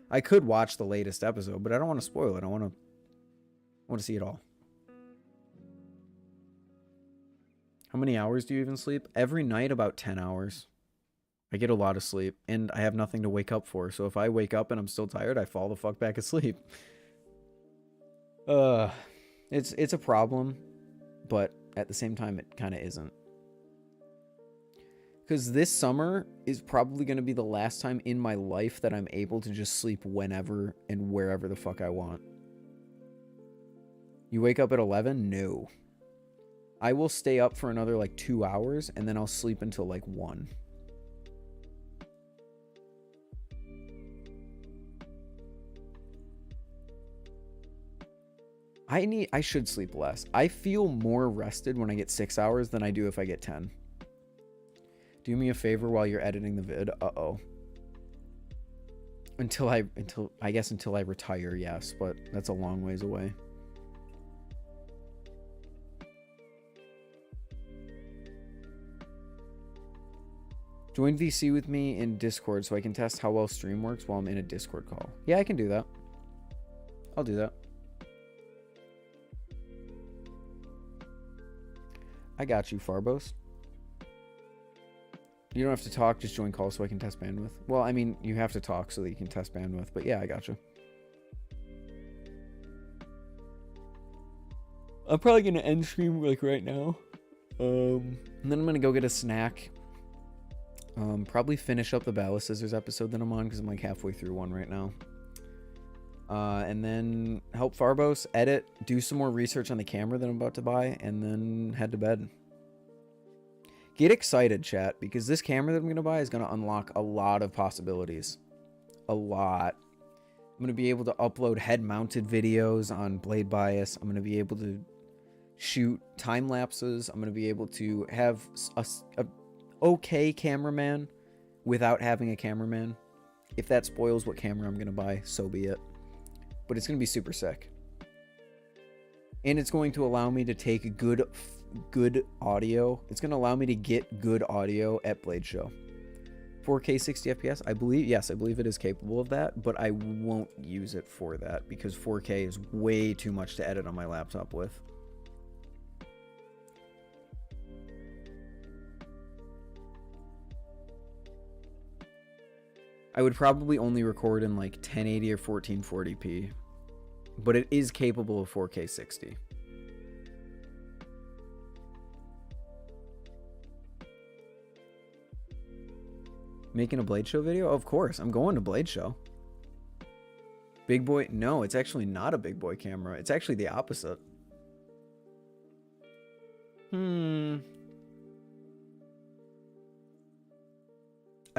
Speaker 1: I could watch the latest episode, but I don't want to spoil it. I want to see it all. How many hours do you even sleep? Every night about 10 hours. I get a lot of sleep, and I have nothing to wake up for. So if I wake up and I'm still tired, I fall the fuck back asleep. It's a problem, but at the same time, it kind of isn't. Because this summer is probably going to be the last time in my life that I'm able to just sleep whenever and wherever the fuck I want. You wake up at 11? No. I will stay up for another like 2 hours and then I'll sleep until like 1. I should sleep less. I feel more rested when I get 6 hours than I do if I get 10. Do me a favor while you're editing the vid. Uh-oh. Until I retire, yes, but that's a long ways away. Join VC with me in Discord so I can test how well stream works while I'm in a Discord call. Yeah, I can do that. I'll do that. I got you, Farbos. You don't have to talk, just join call so I can test bandwidth. Well, I mean, you have to talk so that you can test bandwidth, but yeah, I got you. I'm probably going to end stream like right now. And then I'm going to go get a snack. Probably finish up the Ballast Scissors episode that I'm on because I'm like halfway through one right now. And then help Farbos edit, do some more research on the camera that I'm about to buy, and then head to bed. Get excited, chat, because this camera that I'm going to buy is going to unlock a lot of possibilities. A lot. I'm going to be able to upload head-mounted videos on Blade Bias. I'm going to be able to shoot time lapses. I'm going to be able to have okay cameraman without having a cameraman. If that spoils what camera I'm going to buy, so be it. But it's going to be super sick. And it's going to allow me to take good audio. It's going to allow me to get good audio at Blade Show. 4K 60 FPS, I believe, yes, I believe it is capable of that, but I won't use it for that because 4K is way too much to edit on my laptop with. I would probably only record in like 1080 or 1440p, but it is capable of 4K 60. Making a Blade Show video? Of course, I'm going to Blade Show. Big boy? No, it's actually not a big boy camera. It's actually the opposite. I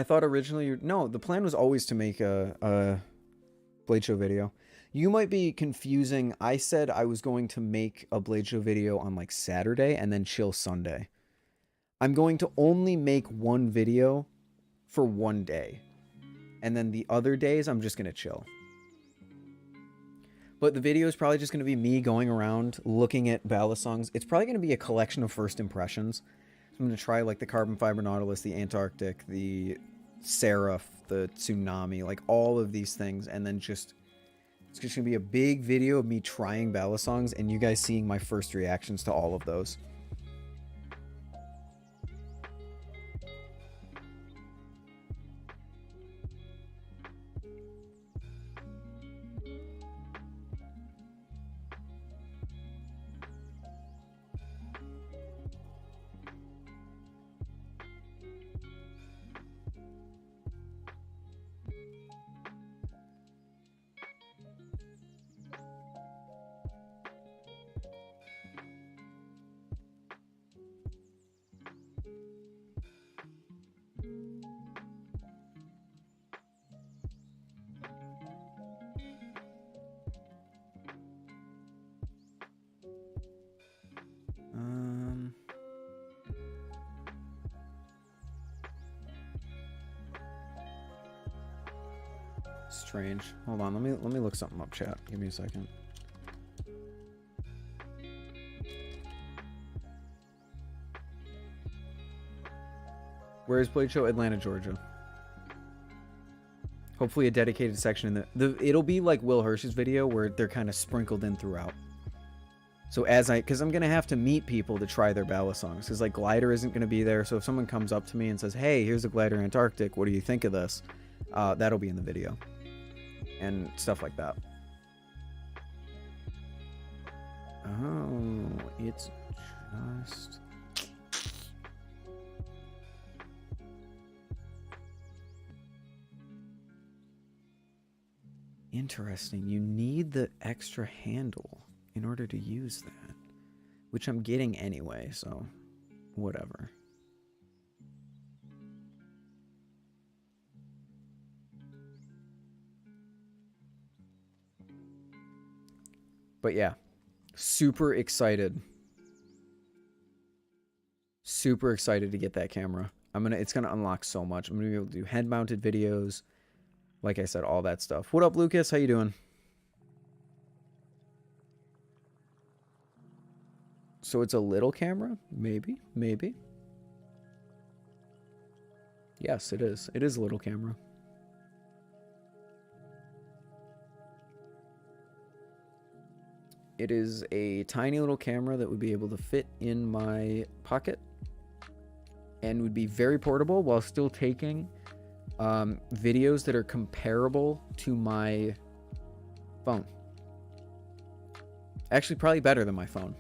Speaker 1: thought originally... No, the plan was always to make a Blade Show video. You might be confusing. I said I was going to make a Blade Show video on like Saturday and then chill Sunday. I'm going to only make one video for one day, and then the other days I'm just gonna chill. But the video is probably just gonna be me going around looking at balisongs. It's probably gonna be a collection of first impressions. I'm gonna try like the carbon fiber Nautilus, the Antarctic, the Seraph, the Tsunami, like all of these things, and then just it's just gonna be a big video of me trying balisongs and you guys seeing my first reactions to all of those. Strange. Hold on, let me look something up, chat. Give me a second. Where is Blade Show? Atlanta, Georgia. Hopefully a dedicated section in it'll be like Will Hirsch's video where they're kind of sprinkled in throughout. So because I'm gonna have to meet people to try their balisongs, because like Glidr isn't gonna be there. So if someone comes up to me and says, "Hey, here's a Glidr Antarctic. What do you think of this?" That'll be in the video. And stuff like that. Oh, it's just... Interesting. You need the extra handle in order to use that. Which I'm getting anyway, so whatever. But yeah, super excited. Super excited to get that camera. It's gonna unlock so much. I'm gonna be able to do head-mounted videos. Like I said, all that stuff. What up, Lucas? How you doing? So it's a little camera? Maybe. Maybe. Yes, it is. It is a little camera. It is a tiny little camera that would be able to fit in my pocket and would be very portable while still taking videos that are comparable to my phone. Actually, probably better than my phone.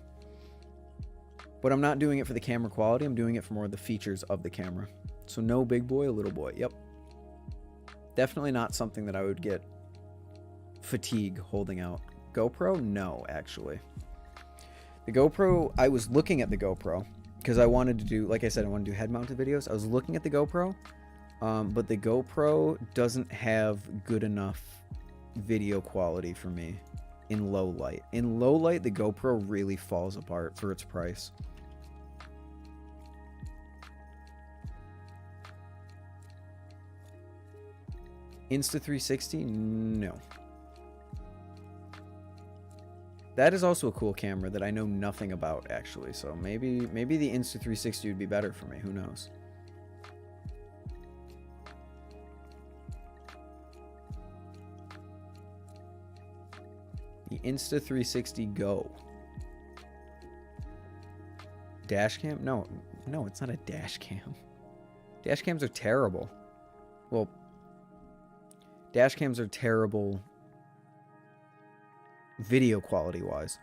Speaker 1: But I'm not doing it for the camera quality. I'm doing it for more of the features of the camera. So no big boy, little boy. Yep. Definitely not something that I would get fatigue holding out. GoPro? No, actually. The GoPro, I was looking at the GoPro because I wanted to do, like I said, I want to do head-mounted videos. I was looking at the GoPro, but the GoPro doesn't have good enough video quality for me in low light. In low light, the GoPro really falls apart for its price. Insta360? No. That is also a cool camera that I know nothing about, actually. So maybe the Insta360 would be better for me. Who knows? The Insta360 Go. Dash cam? No, it's not a dash cam. Dash cams are terrible. Well, dash cams are terrible video quality wise.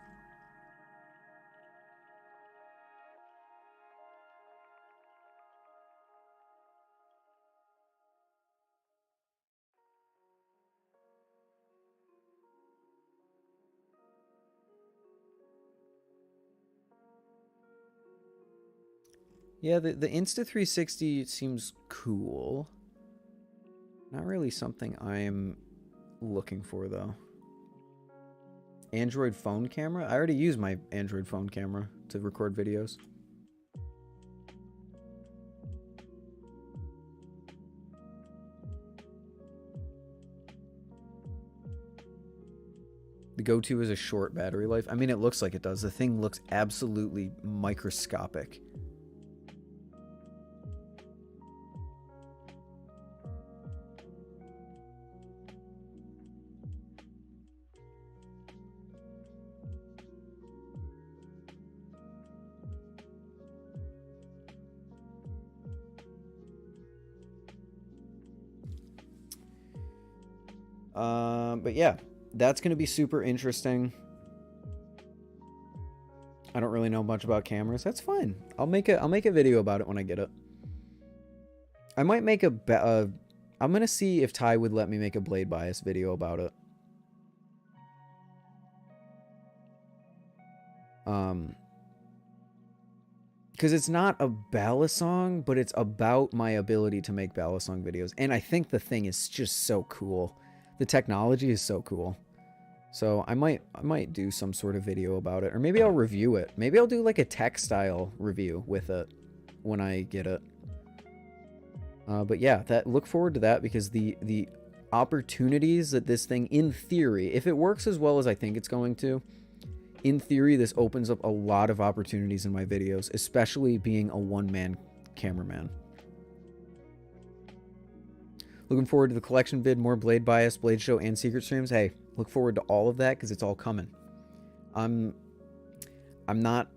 Speaker 1: Yeah, the Insta360 seems cool. Not really something I'm looking for, though. Android phone camera? I already use my Android phone camera to record videos. The Go-To is a short battery life. I mean, it looks like it does. The thing looks absolutely microscopic. But yeah, that's going to be super interesting. I don't really know much about cameras. That's fine. I'll make a video about it when I get it. I might make I'm going to see if Ty would let me make a blade bias video about it. Because it's not a balisong, but it's about my ability to make balisong videos. And I think the thing is just so cool. The technology is so cool. So I might do some sort of video about it. Or maybe I'll review it. Maybe I'll do like a tech style review with it when I get it. But yeah, look forward to that, because the opportunities that this thing, in theory, if it works as well as I think it's going to, in theory, this opens up a lot of opportunities in my videos, especially being a one-man cameraman. Looking forward to the collection vid, more blade bias, blade show, and secret streams. Hey, look forward to all of that, because it's all coming. I'm not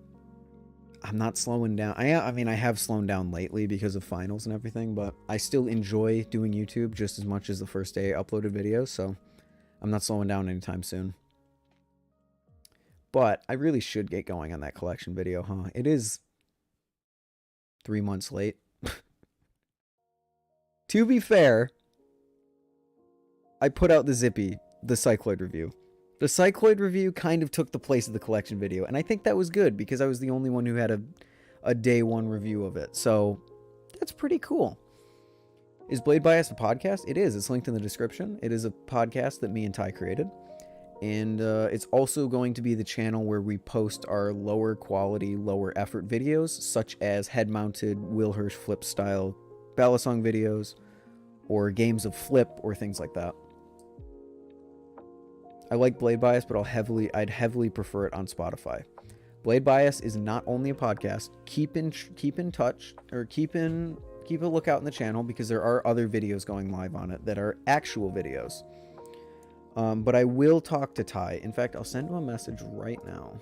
Speaker 1: slowing down. I mean, I have slowed down lately because of finals and everything, but I still enjoy doing YouTube just as much as the first day I uploaded videos, so I'm not slowing down anytime soon. But I really should get going on that collection video, huh? It is 3 months late. To be fair, I put out the cycloid review. The cycloid review kind of took the place of the collection video, and I think that was good because I was the only one who had a day one review of it. So that's pretty cool. Is Blade Bias a podcast? It is. It's linked in the description. It is a podcast that me and Ty created. And it's also going to be the channel where we post our lower quality, lower effort videos, such as head-mounted Will Hirsch flip style balisong videos, or games of flip, or things like that. I like Blade Bias, but I'd heavily prefer it on Spotify. Blade Bias is not only a podcast. Keep in touch, or keep a lookout in the channel, because there are other videos going live on it that are actual videos. But I will talk to Ty. In fact, I'll send him a message right now.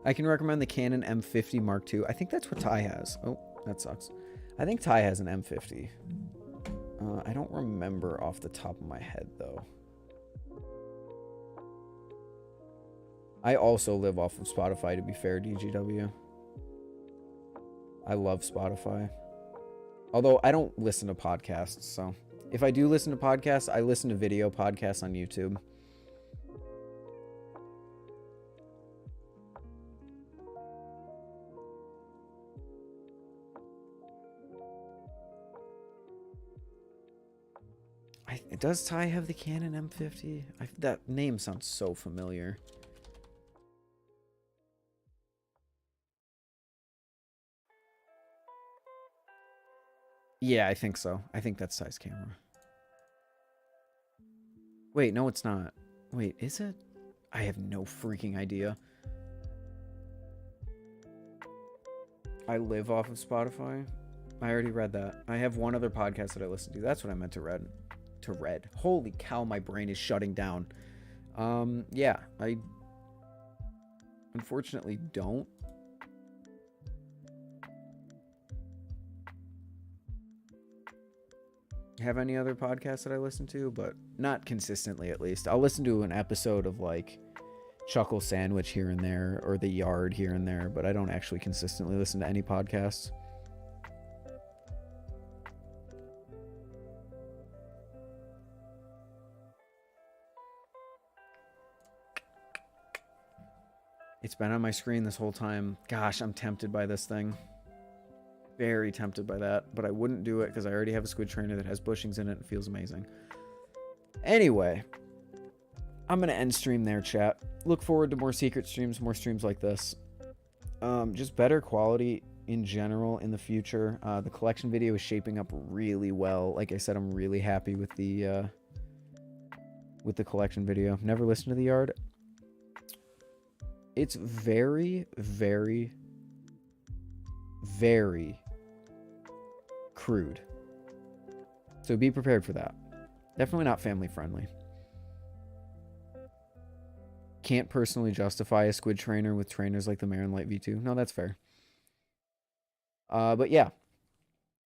Speaker 1: I can recommend the Canon M50 Mark II. I think that's what Ty has. Oh, that sucks. I think Ty has an M50. I don't remember off the top of my head, though. I also live off of Spotify, to be fair, DGW. I love Spotify. Although I don't listen to podcasts, so if I do listen to podcasts, I listen to video podcasts on YouTube. Does Ty have the Canon M50? That name sounds so familiar. Yeah, I think so. I think that's Ty's camera. Wait, no, it's not. Wait, is it? I have no freaking idea. I live off of Spotify. I already read that. I have one other podcast that I listen to. That's what I meant to read. Holy cow, my brain is shutting down. Yeah, I unfortunately don't. Have any other podcasts that I listen to, but not consistently, at least. I'll listen to an episode of like Chuckle Sandwich here and there, or The Yard here and there, but I don't actually consistently listen to any podcasts. It's been on my screen this whole time. Gosh, I'm tempted by this thing. Very tempted by that, but I wouldn't do it because I already have a squid trainer that has bushings in it and feels amazing. Anyway, I'm going to end stream there, chat. Look forward to more secret streams, more streams like this. Just better quality in general in the future. The collection video is shaping up really well. Like I said, I'm really happy with the collection video. Never listened to The Yard. It's very, very, very crude. So be prepared for that. Definitely not family friendly. Can't personally justify a squid trainer with trainers like the Marin Light V2. No, that's fair. But yeah.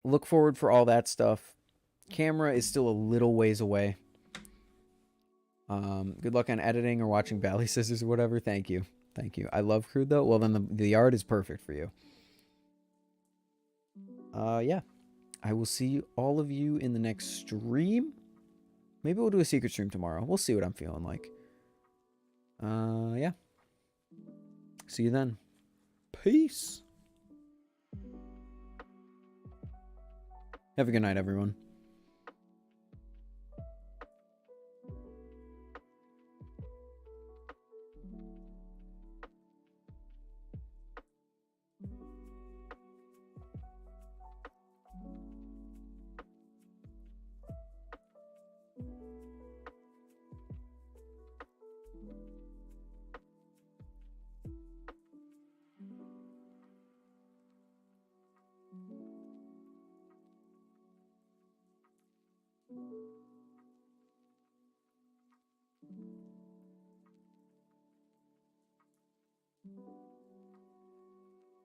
Speaker 1: Look forward for all that stuff. Camera is still a little ways away. Good luck on editing or watching Bally Scissors or whatever. Thank you. Thank you. I love crude though. Well, then the Yard is perfect for you. Yeah. I will see all of you in the next stream. Maybe we'll do a secret stream tomorrow. We'll see what I'm feeling like. Yeah. See you then. Peace. Have a good night, everyone.